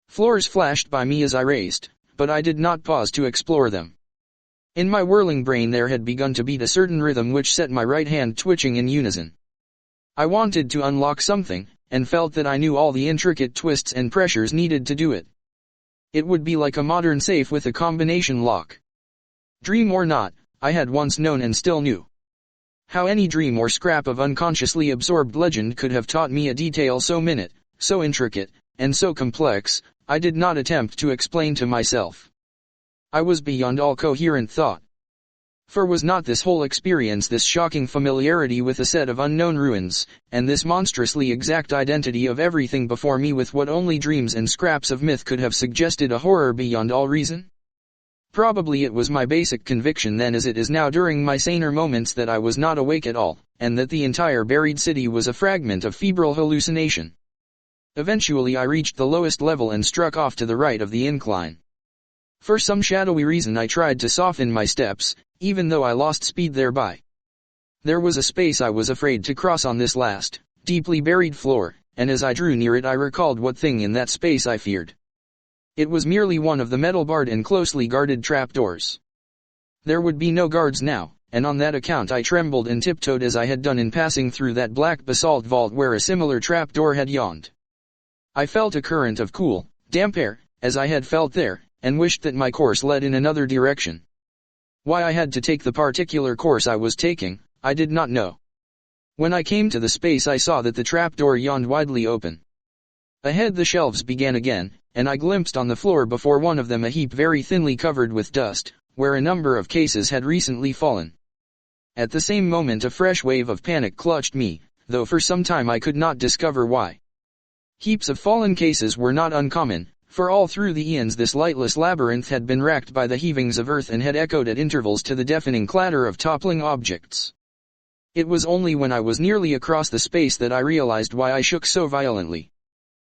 Floors flashed by me as I raced, but I did not pause to explore them. In my whirling brain there had begun to beat a certain rhythm which set my right hand twitching in unison. I wanted to unlock something, and felt that I knew all the intricate twists and pressures needed to do it. It would be like a modern safe with a combination lock. Dream or not, I had once known and still knew. How any dream or scrap of unconsciously absorbed legend could have taught me a detail so minute, so intricate, and so complex, I did not attempt to explain to myself. I was beyond all coherent thought. For was not this whole experience this shocking familiarity with a set of unknown ruins, and this monstrously exact identity of everything before me with what only dreams and scraps of myth could have suggested a horror beyond all reason? Probably it was my basic conviction then as it is now during my saner moments that I was not awake at all, and that the entire buried city was a fragment of febrile hallucination. Eventually I reached the lowest level and struck off to the right of the incline. For some shadowy reason I tried to soften my steps, even though I lost speed thereby. There was a space I was afraid to cross on this last, deeply buried floor, and as I drew near it I recalled what thing in that space I feared. It was merely one of the metal-barred and closely guarded trapdoors. There would be no guards now, and on that account I trembled and tiptoed as I had done in passing through that black basalt vault where a similar trapdoor had yawned. I felt a current of cool, damp air, as I had felt there, and wished that my course led in another direction. Why I had to take the particular course I was taking, I did not know. When I came to the space I saw that the trapdoor yawned widely open. Ahead the shelves began again, and I glimpsed on the floor before one of them a heap very thinly covered with dust, where a number of cases had recently fallen. At the same moment a fresh wave of panic clutched me, though for some time I could not discover why. Heaps of fallen cases were not uncommon, for all through the eons this lightless labyrinth had been racked by the heavings of earth and had echoed at intervals to the deafening clatter of toppling objects. It was only when I was nearly across the space that I realized why I shook so violently.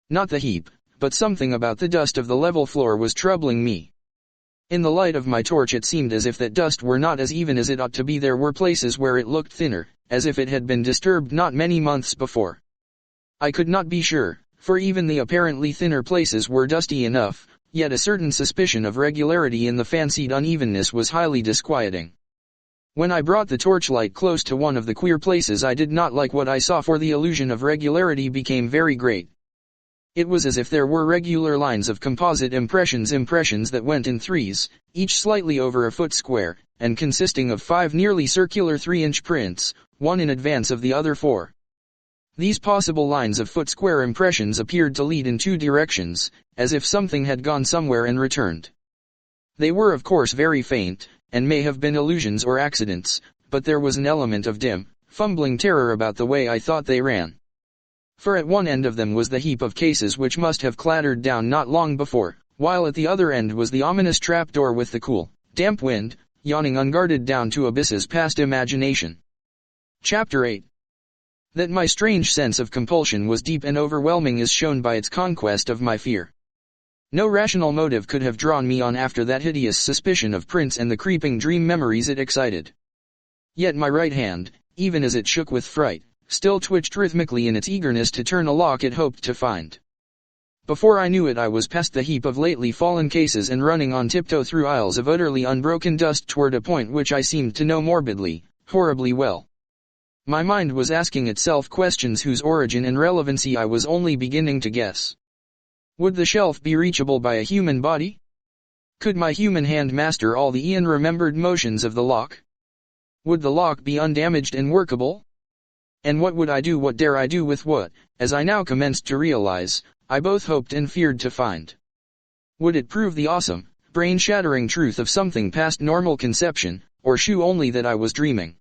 Not the heap, but something about the dust of the level floor was troubling me. In the light of my torch it seemed as if that dust were not as even as it ought to be. There were places where it looked thinner, as if it had been disturbed not many months before. I could not be sure, for even the apparently thinner places were dusty enough, yet a certain suspicion of regularity in the fancied unevenness was highly disquieting. When I brought the torchlight close to one of the queer places I did not like what I saw, for the illusion of regularity became very great. It was as if there were regular lines of composite impressions that went in threes, each slightly over a foot square, and consisting of 5 nearly circular 3-inch prints, one in advance of the other 4. These possible lines of foot square impressions appeared to lead in 2 directions, as if something had gone somewhere and returned. They were of course very faint, and may have been illusions or accidents, but there was an element of dim, fumbling terror about the way I thought they ran. For at one end of them was the heap of cases which must have clattered down not long before, while at the other end was the ominous trapdoor with the cool, damp wind, yawning unguarded down to abysses past imagination. Chapter 8. That my strange sense of compulsion was deep and overwhelming is shown by its conquest of my fear. No rational motive could have drawn me on after that hideous suspicion of prints and the creeping dream memories it excited. Yet my right hand, even as it shook with fright, still twitched rhythmically in its eagerness to turn a lock it hoped to find. Before I knew it I was past the heap of lately fallen cases and running on tiptoe through aisles of utterly unbroken dust toward a point which I seemed to know morbidly, horribly well. My mind was asking itself questions whose origin and relevancy I was only beginning to guess. Would the shelf be reachable by a human body? Could my human hand master all the eon-remembered motions of the lock? Would the lock be undamaged and workable? And what would I do, what dare I do with what, as I now commenced to realize, I both hoped and feared to find? Would it prove the awesome, brain-shattering truth of something past normal conception, or shew only that I was dreaming?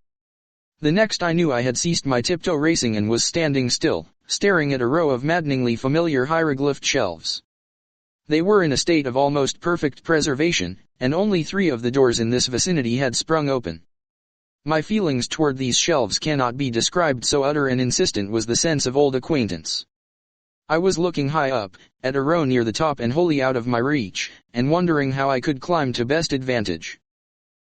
The next I knew I had ceased my tiptoe racing and was standing still, staring at a row of maddeningly familiar hieroglyphed shelves. They were in a state of almost perfect preservation, and only 3 of the doors in this vicinity had sprung open. My feelings toward these shelves cannot be described, so utter and insistent was the sense of old acquaintance. I was looking high up, at a row near the top and wholly out of my reach, and wondering how I could climb to best advantage.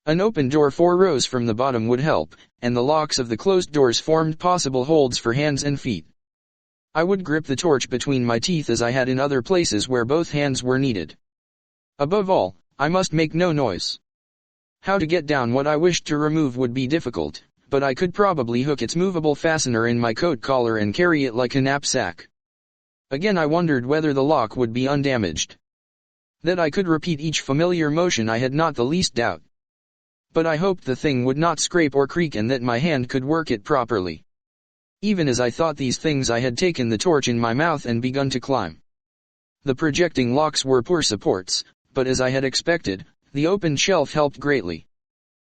An open door 4 rows from the bottom would help, and the locks of the closed doors formed possible holds for hands and feet. I would grip the torch between my teeth as I had in other places where both hands were needed. Above all, I must make no noise. How to get down what I wished to remove would be difficult, but I could probably hook its movable fastener in my coat collar and carry it like a knapsack. Again I wondered whether the lock would be undamaged. That I could repeat each familiar motion I had not the least doubt. But I hoped the thing would not scrape or creak and that my hand could work it properly. Even as I thought these things I had taken the torch in my mouth and begun to climb. The projecting locks were poor supports, but as I had expected, the open shelf helped greatly.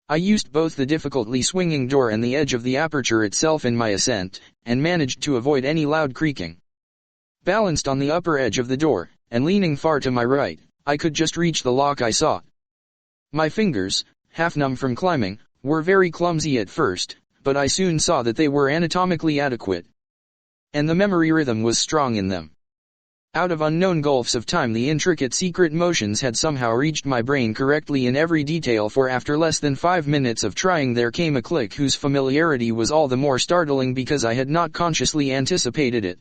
I used both the difficultly swinging door and the edge of the aperture itself in my ascent, and managed to avoid any loud creaking. Balanced on the upper edge of the door, and leaning far to my right, I could just reach the lock I sought. My fingers, half numb from climbing, were very clumsy at first, but I soon saw that they were anatomically adequate. And the memory rhythm was strong in them. Out of unknown gulfs of time the intricate secret motions had somehow reached my brain correctly in every detail, for after less than 5 minutes of trying there came a click whose familiarity was all the more startling because I had not consciously anticipated it.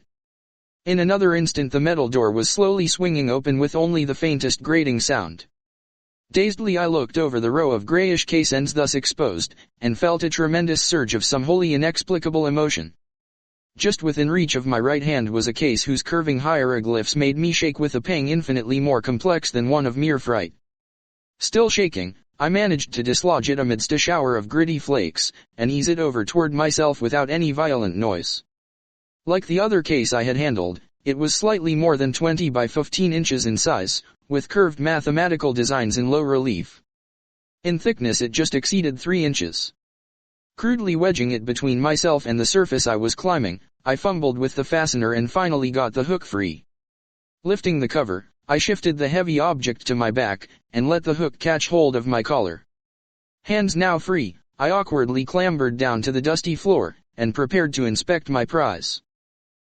In another instant the metal door was slowly swinging open with only the faintest grating sound. Dazedly I looked over the row of grayish case ends thus exposed, and felt a tremendous surge of some wholly inexplicable emotion. Just within reach of my right hand was a case whose curving hieroglyphs made me shake with a pang infinitely more complex than one of mere fright. Still shaking, I managed to dislodge it amidst a shower of gritty flakes, and ease it over toward myself without any violent noise. Like the other case I had handled, it was slightly more than 20 by 15 inches in size, with curved mathematical designs in low relief. In thickness it just exceeded 3 inches. Crudely wedging it between myself and the surface I was climbing, I fumbled with the fastener and finally got the hook free. Lifting the cover, I shifted the heavy object to my back, and let the hook catch hold of my collar. Hands now free, I awkwardly clambered down to the dusty floor, and prepared to inspect my prize.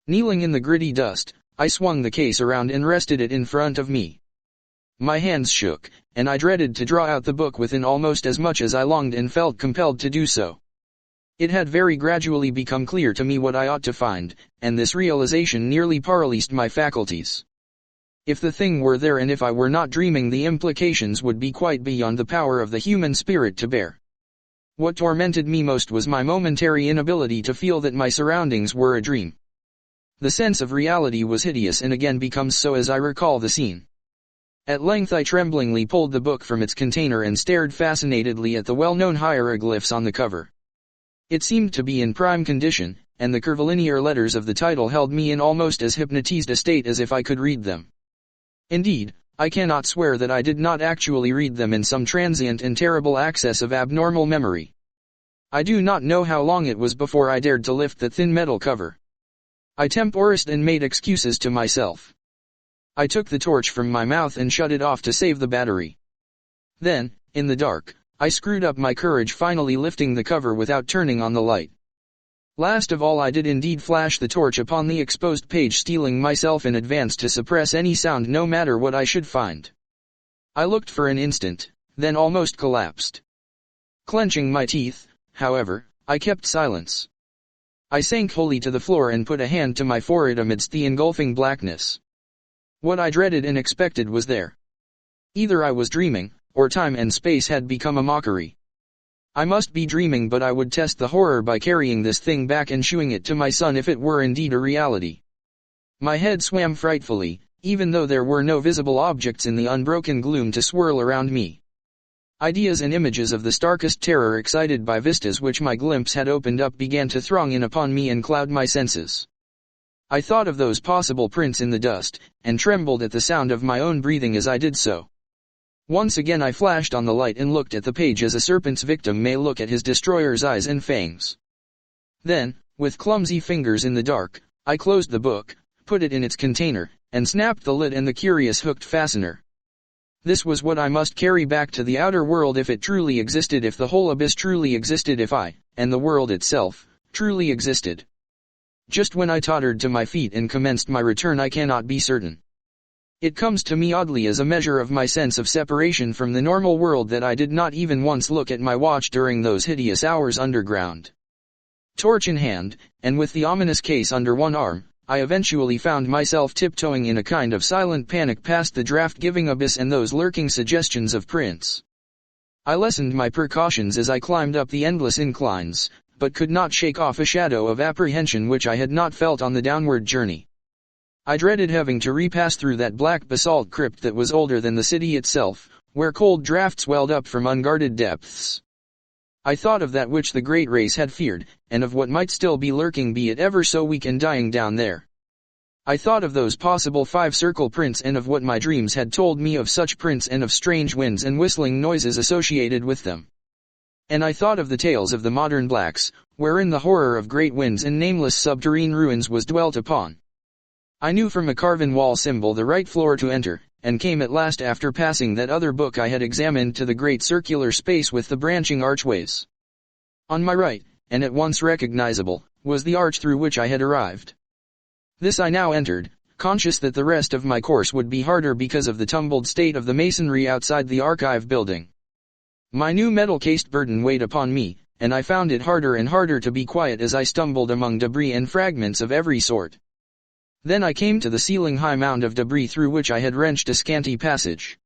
Kneeling in the gritty dust, I swung the case around and rested it in front of me. My hands shook, and I dreaded to draw out the book within almost as much as I longed and felt compelled to do so. It had very gradually become clear to me what I ought to find, and this realization nearly paralyzed my faculties. If the thing were there and if I were not dreaming, the implications would be quite beyond the power of the human spirit to bear. What tormented me most was my momentary inability to feel that my surroundings were a dream. The sense of reality was hideous and again becomes so as I recall the scene. At length I tremblingly pulled the book from its container and stared fascinatedly at the well-known hieroglyphs on the cover. It seemed to be in prime condition, and the curvilinear letters of the title held me in almost as hypnotized a state as if I could read them. Indeed, I cannot swear that I did not actually read them in some transient and terrible access of abnormal memory. I do not know how long it was before I dared to lift the thin metal cover. I temporized and made excuses to myself. I took the torch from my mouth and shut it off to save the battery. Then, in the dark, I screwed up my courage, finally lifting the cover without turning on the light. Last of all I did indeed flash the torch upon the exposed page, steeling myself in advance to suppress any sound no matter what I should find. I looked for an instant, then almost collapsed. Clenching my teeth, however, I kept silence. I sank wholly to the floor and put a hand to my forehead amidst the engulfing blackness. What I dreaded and expected was there. Either I was dreaming, or time and space had become a mockery. I must be dreaming, but I would test the horror by carrying this thing back and shewing it to my son if it were indeed a reality. My head swam frightfully, even though there were no visible objects in the unbroken gloom to swirl around me. Ideas and images of the starkest terror excited by vistas which my glimpse had opened up began to throng in upon me and cloud my senses. I thought of those possible prints in the dust, and trembled at the sound of my own breathing as I did so. Once again I flashed on the light and looked at the page as a serpent's victim may look at his destroyer's eyes and fangs. Then, with clumsy fingers in the dark, I closed the book, put it in its container, and snapped the lid and the curious hooked fastener. This was what I must carry back to the outer world if it truly existed, if the whole abyss truly existed, if I, and the world itself, truly existed. Just when I tottered to my feet and commenced my return, I cannot be certain. It comes to me oddly as a measure of my sense of separation from the normal world that I did not even once look at my watch during those hideous hours underground. Torch in hand, and with the ominous case under one arm, I eventually found myself tiptoeing in a kind of silent panic past the draft-giving abyss and those lurking suggestions of prints. I lessened my precautions as I climbed up the endless inclines, but could not shake off a shadow of apprehension which I had not felt on the downward journey. I dreaded having to repass through that black basalt crypt that was older than the city itself, where cold drafts welled up from unguarded depths. I thought of that which the great race had feared, and of what might still be lurking, be it ever so weak and dying, down there. I thought of those possible 5-circle prints and of what my dreams had told me of such prints and of strange winds and whistling noises associated with them. And I thought of the tales of the modern blacks, wherein the horror of great winds and nameless subterrene ruins was dwelt upon. I knew from a carven wall symbol the right floor to enter, and came at last, after passing that other book I had examined, to the great circular space with the branching archways. On my right, and at once recognizable, was the arch through which I had arrived. This I now entered, conscious that the rest of my course would be harder because of the tumbled state of the masonry outside the archive building. My new metal-cased burden weighed upon me, and I found it harder and harder to be quiet as I stumbled among debris and fragments of every sort. Then I came to the ceiling-high mound of debris through which I had wrenched a scanty passage.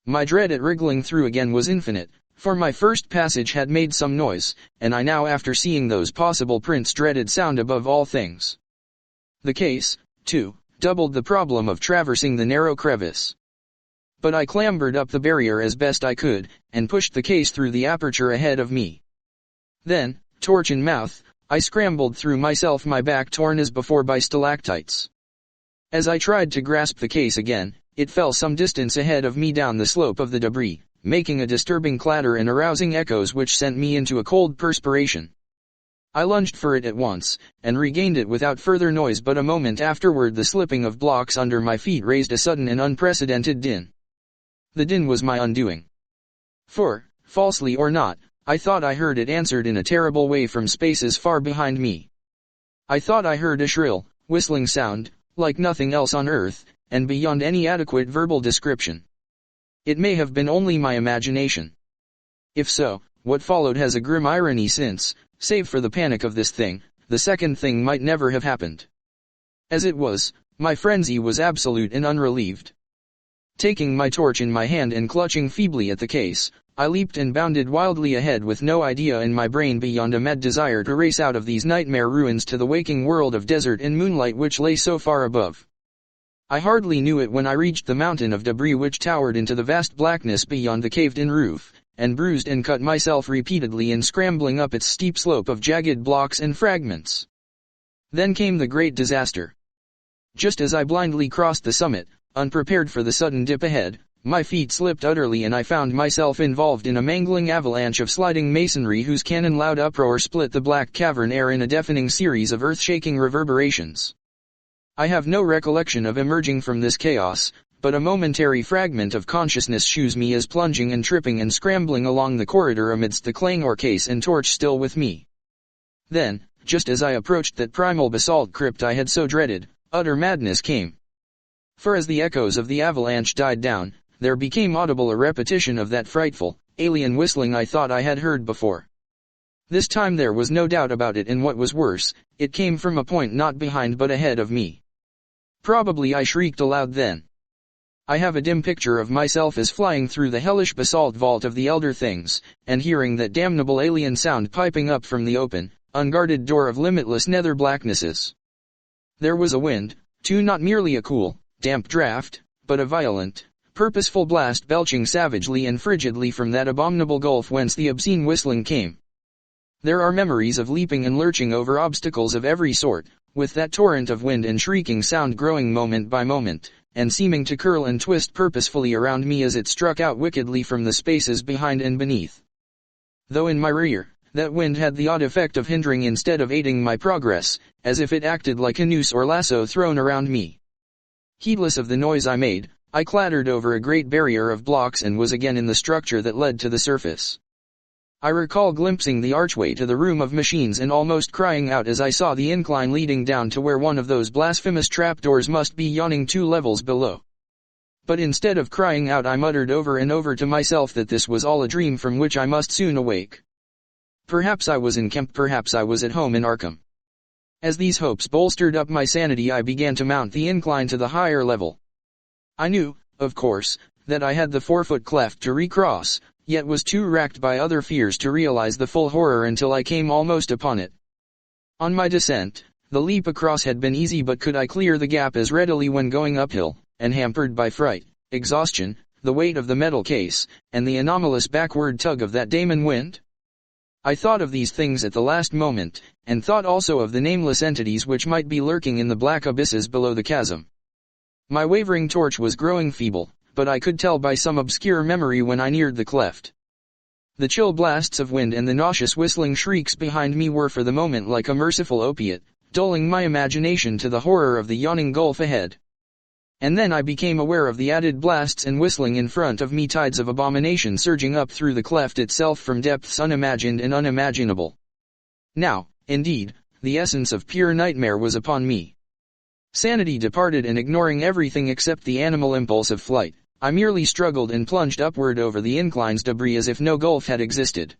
My dread at wriggling through again was infinite, for my first passage had made some noise, and I now, after seeing those possible prints, dreaded sound above all things. The case, too, doubled the problem of traversing the narrow crevice. But I clambered up the barrier as best I could, and pushed the case through the aperture ahead of me. Then, torch in mouth, I scrambled through, myself my back torn as before by stalactites. As I tried to grasp the case again, it fell some distance ahead of me down the slope of the debris, making a disturbing clatter and arousing echoes which sent me into a cold perspiration. I lunged for it at once, and regained it without further noise, but a moment afterward the slipping of blocks under my feet raised a sudden and unprecedented din. The din was my undoing. For, falsely or not, I thought I heard it answered in a terrible way from spaces far behind me. I thought I heard a shrill, whistling sound, like nothing else on earth, and beyond any adequate verbal description. It may have been only my imagination. If so, what followed has a grim irony since, save for the panic of this thing, the second thing might never have happened. As it was, my frenzy was absolute and unrelieved. Taking my torch in my hand and clutching feebly at the case, I leaped and bounded wildly ahead with no idea in my brain beyond a mad desire to race out of these nightmare ruins to the waking world of desert and moonlight which lay so far above. I hardly knew it when I reached the mountain of debris which towered into the vast blackness beyond the caved-in roof, and bruised and cut myself repeatedly in scrambling up its steep slope of jagged blocks and fragments. Then came the great disaster. Just as I blindly crossed the summit, unprepared for the sudden dip ahead, my feet slipped utterly and I found myself involved in a mangling avalanche of sliding masonry whose cannon-loud uproar split the black cavern air in a deafening series of earth-shaking reverberations. I have no recollection of emerging from this chaos, but a momentary fragment of consciousness shews me as plunging and tripping and scrambling along the corridor amidst the clangor case and torch still with me. Then, just as I approached that primal basalt crypt I had so dreaded, utter madness came. For as the echoes of the avalanche died down, there became audible a repetition of that frightful, alien whistling I thought I had heard before. This time there was no doubt about it, and what was worse, it came from a point not behind but ahead of me. Probably I shrieked aloud then. I have a dim picture of myself as flying through the hellish basalt vault of the elder things, and hearing that damnable alien sound piping up from the open, unguarded door of limitless nether blacknesses. There was a wind, too, not merely a cool, damp draught, but a violent, purposeful blast belching savagely and frigidly from that abominable gulf whence the obscene whistling came. There are memories of leaping and lurching over obstacles of every sort, with that torrent of wind and shrieking sound growing moment by moment, and seeming to curl and twist purposefully around me as it struck out wickedly from the spaces behind and beneath. Though in my rear, that wind had the odd effect of hindering instead of aiding my progress, as if it acted like a noose or lasso thrown around me. Heedless of the noise I made, I clattered over a great barrier of blocks and was again in the structure that led to the surface. I recall glimpsing the archway to the room of machines and almost crying out as I saw the incline leading down to where one of those blasphemous trapdoors must be yawning 2 levels below. But instead of crying out, I muttered over and over to myself that this was all a dream from which I must soon awake. Perhaps I was in Kemp, perhaps I was at home in Arkham. As these hopes bolstered up my sanity, I began to mount the incline to the higher level. I knew, of course, that I had the 4-foot cleft to recross, yet was too racked by other fears to realize the full horror until I came almost upon it. On my descent, the leap across had been easy, but could I clear the gap as readily when going uphill, and hampered by fright, exhaustion, the weight of the metal case, and the anomalous backward tug of that daemon wind? I thought of these things at the last moment, and thought also of the nameless entities which might be lurking in the black abysses below the chasm. My wavering torch was growing feeble, but I could tell by some obscure memory when I neared the cleft. The chill blasts of wind and the nauseous whistling shrieks behind me were for the moment like a merciful opiate, dulling my imagination to the horror of the yawning gulf ahead. And then I became aware of the added blasts and whistling in front of me, tides of abomination surging up through the cleft itself from depths unimagined and unimaginable. Now, indeed, the essence of pure nightmare was upon me. Sanity departed, and ignoring everything except the animal impulse of flight, I merely struggled and plunged upward over the incline's debris as if no gulf had existed.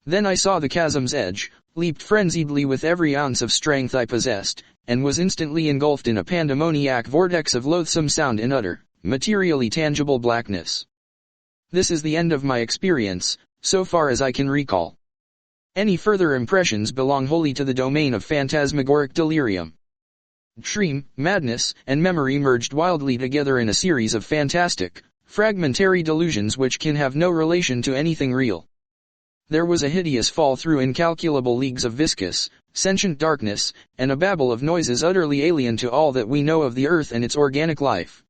Then I saw the chasm's edge, leaped frenziedly with every ounce of strength I possessed, and was instantly engulfed in a pandemoniac vortex of loathsome sound and utter, materially tangible blackness. This is the end of my experience, so far as I can recall. Any further impressions belong wholly to the domain of phantasmagoric delirium. Dream, madness, and memory merged wildly together in a series of fantastic, fragmentary delusions which can have no relation to anything real. There was a hideous fall through incalculable leagues of viscous, sentient darkness, and a babel of noises utterly alien to all that we know of the earth and its organic life.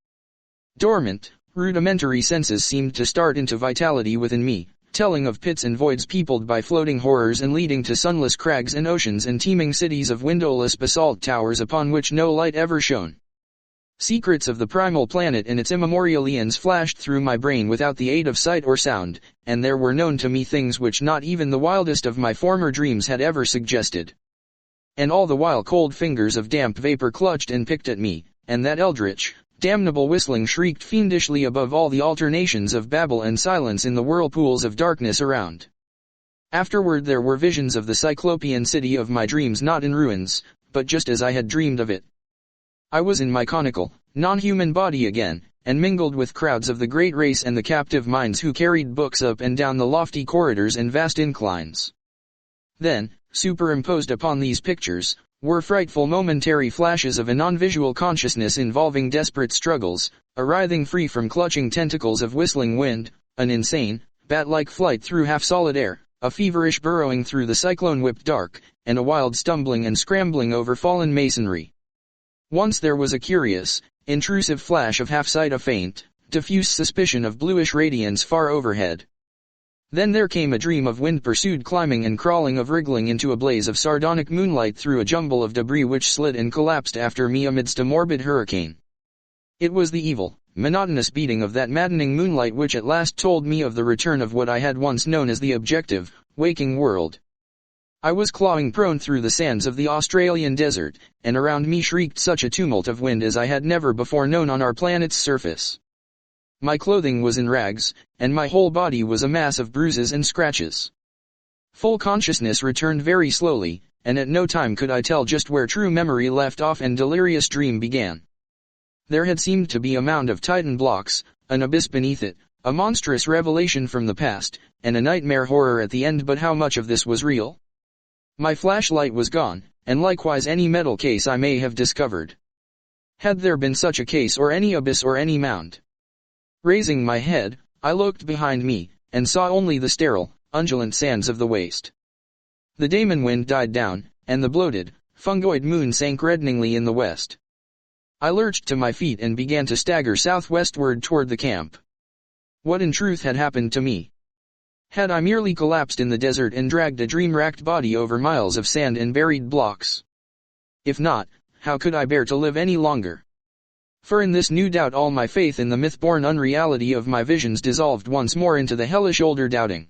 Dormant, rudimentary senses seemed to start into vitality within me, telling of pits and voids peopled by floating horrors and leading to sunless crags and oceans and teeming cities of windowless basalt towers upon which no light ever shone. Secrets of the primal planet and its immemorial eons flashed through my brain without the aid of sight or sound, and there were known to me things which not even the wildest of my former dreams had ever suggested. And all the while cold fingers of damp vapor clutched and picked at me, and that eldritch, damnable whistling shrieked fiendishly above all the alternations of babble and silence in the whirlpools of darkness around. Afterward there were visions of the cyclopean city of my dreams, not in ruins, but just as I had dreamed of it. I was in my conical, non-human body again, and mingled with crowds of the great race and the captive minds who carried books up and down the lofty corridors and vast inclines. Then, superimposed upon these pictures, were frightful momentary flashes of a non-visual consciousness involving desperate struggles, a writhing free from clutching tentacles of whistling wind, an insane, bat-like flight through half-solid air, a feverish burrowing through the cyclone-whipped dark, and a wild stumbling and scrambling over fallen masonry. Once there was a curious, intrusive flash of half-sight, a faint, diffuse suspicion of bluish radiance far overhead. Then there came a dream of wind-pursued climbing and crawling, of wriggling into a blaze of sardonic moonlight through a jumble of debris which slid and collapsed after me amidst a morbid hurricane. It was the evil, monotonous beating of that maddening moonlight which at last told me of the return of what I had once known as the objective, waking world. I was clawing prone through the sands of the Australian desert, and around me shrieked such a tumult of wind as I had never before known on our planet's surface. My clothing was in rags, and my whole body was a mass of bruises and scratches. Full consciousness returned very slowly, and at no time could I tell just where true memory left off and delirious dream began. There had seemed to be a mound of Titan blocks, an abyss beneath it, a monstrous revelation from the past, and a nightmare horror at the end, but how much of this was real? My flashlight was gone, and likewise any metal case I may have discovered. Had there been such a case, or any abyss or any mound? Raising my head, I looked behind me, and saw only the sterile, undulant sands of the waste. The daemon wind died down, and the bloated, fungoid moon sank reddeningly in the west. I lurched to my feet and began to stagger southwestward toward the camp. What in truth had happened to me? Had I merely collapsed in the desert and dragged a dream-racked body over miles of sand and buried blocks? If not, how could I bear to live any longer? For in this new doubt all my faith in the myth-born unreality of my visions dissolved once more into the hellish older doubting.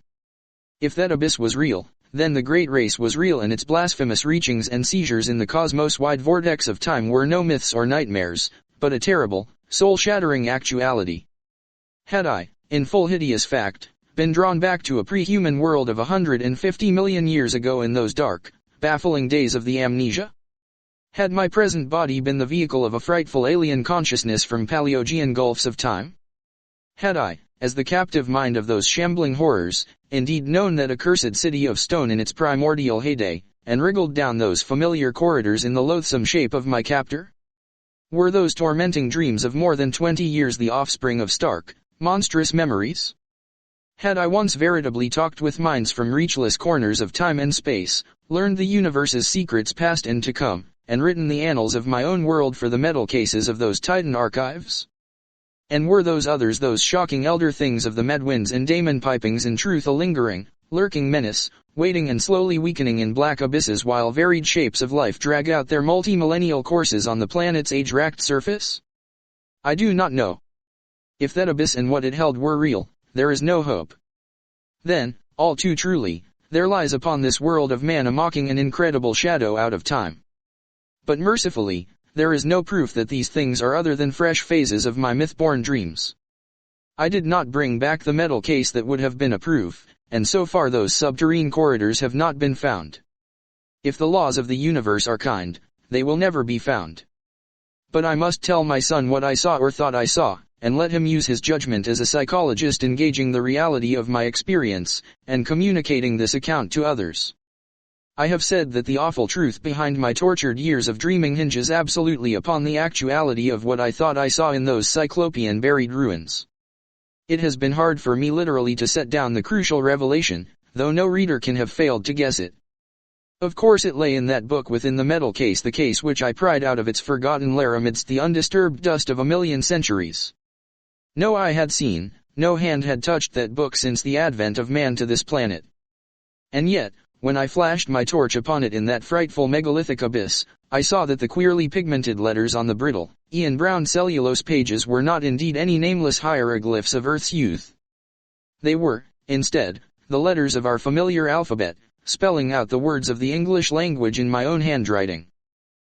If that abyss was real, then the great race was real, and its blasphemous reachings and seizures in the cosmos-wide vortex of time were no myths or nightmares, but a terrible, soul-shattering actuality. Had I, in full hideous fact, been drawn back to a pre-human world of 150 million years ago in those dark, baffling days of the amnesia? Had my present body been the vehicle of a frightful alien consciousness from Paleogean gulfs of time? Had I, as the captive mind of those shambling horrors, indeed known that accursed city of stone in its primordial heyday, and wriggled down those familiar corridors in the loathsome shape of my captor? Were those tormenting dreams of more than 20 years the offspring of stark, monstrous memories? Had I once veritably talked with minds from reachless corners of time and space, learned the universe's secrets past and to come, and written the annals of my own world for the metal cases of those Titan archives? And were those others, those shocking elder things of the medwinds and daemon pipings, in truth a lingering, lurking menace, waiting and slowly weakening in black abysses while varied shapes of life drag out their multi-millennial courses on the planet's age-racked surface? I do not know. If that abyss and what it held were real, there is no hope. Then, all too truly, there lies upon this world of man a mocking and incredible shadow out of time. But mercifully, there is no proof that these things are other than fresh phases of my myth-born dreams. I did not bring back the metal case that would have been a proof, and so far those subterranean corridors have not been found. If the laws of the universe are kind, they will never be found. But I must tell my son what I saw or thought I saw, and let him use his judgment as a psychologist in gauging the reality of my experience, and communicating this account to others. I have said that the awful truth behind my tortured years of dreaming hinges absolutely upon the actuality of what I thought I saw in those cyclopean buried ruins. It has been hard for me literally to set down the crucial revelation, though no reader can have failed to guess it. Of course it lay in that book within the metal case, the case which I pried out of its forgotten lair amidst the undisturbed dust of a million centuries. No eye had seen, no hand had touched that book since the advent of man to this planet. And yet, when I flashed my torch upon it in that frightful megalithic abyss, I saw that the queerly pigmented letters on the brittle, Ian brown cellulose pages were not indeed any nameless hieroglyphs of Earth's youth. They were, instead, the letters of our familiar alphabet, spelling out the words of the English language in my own handwriting.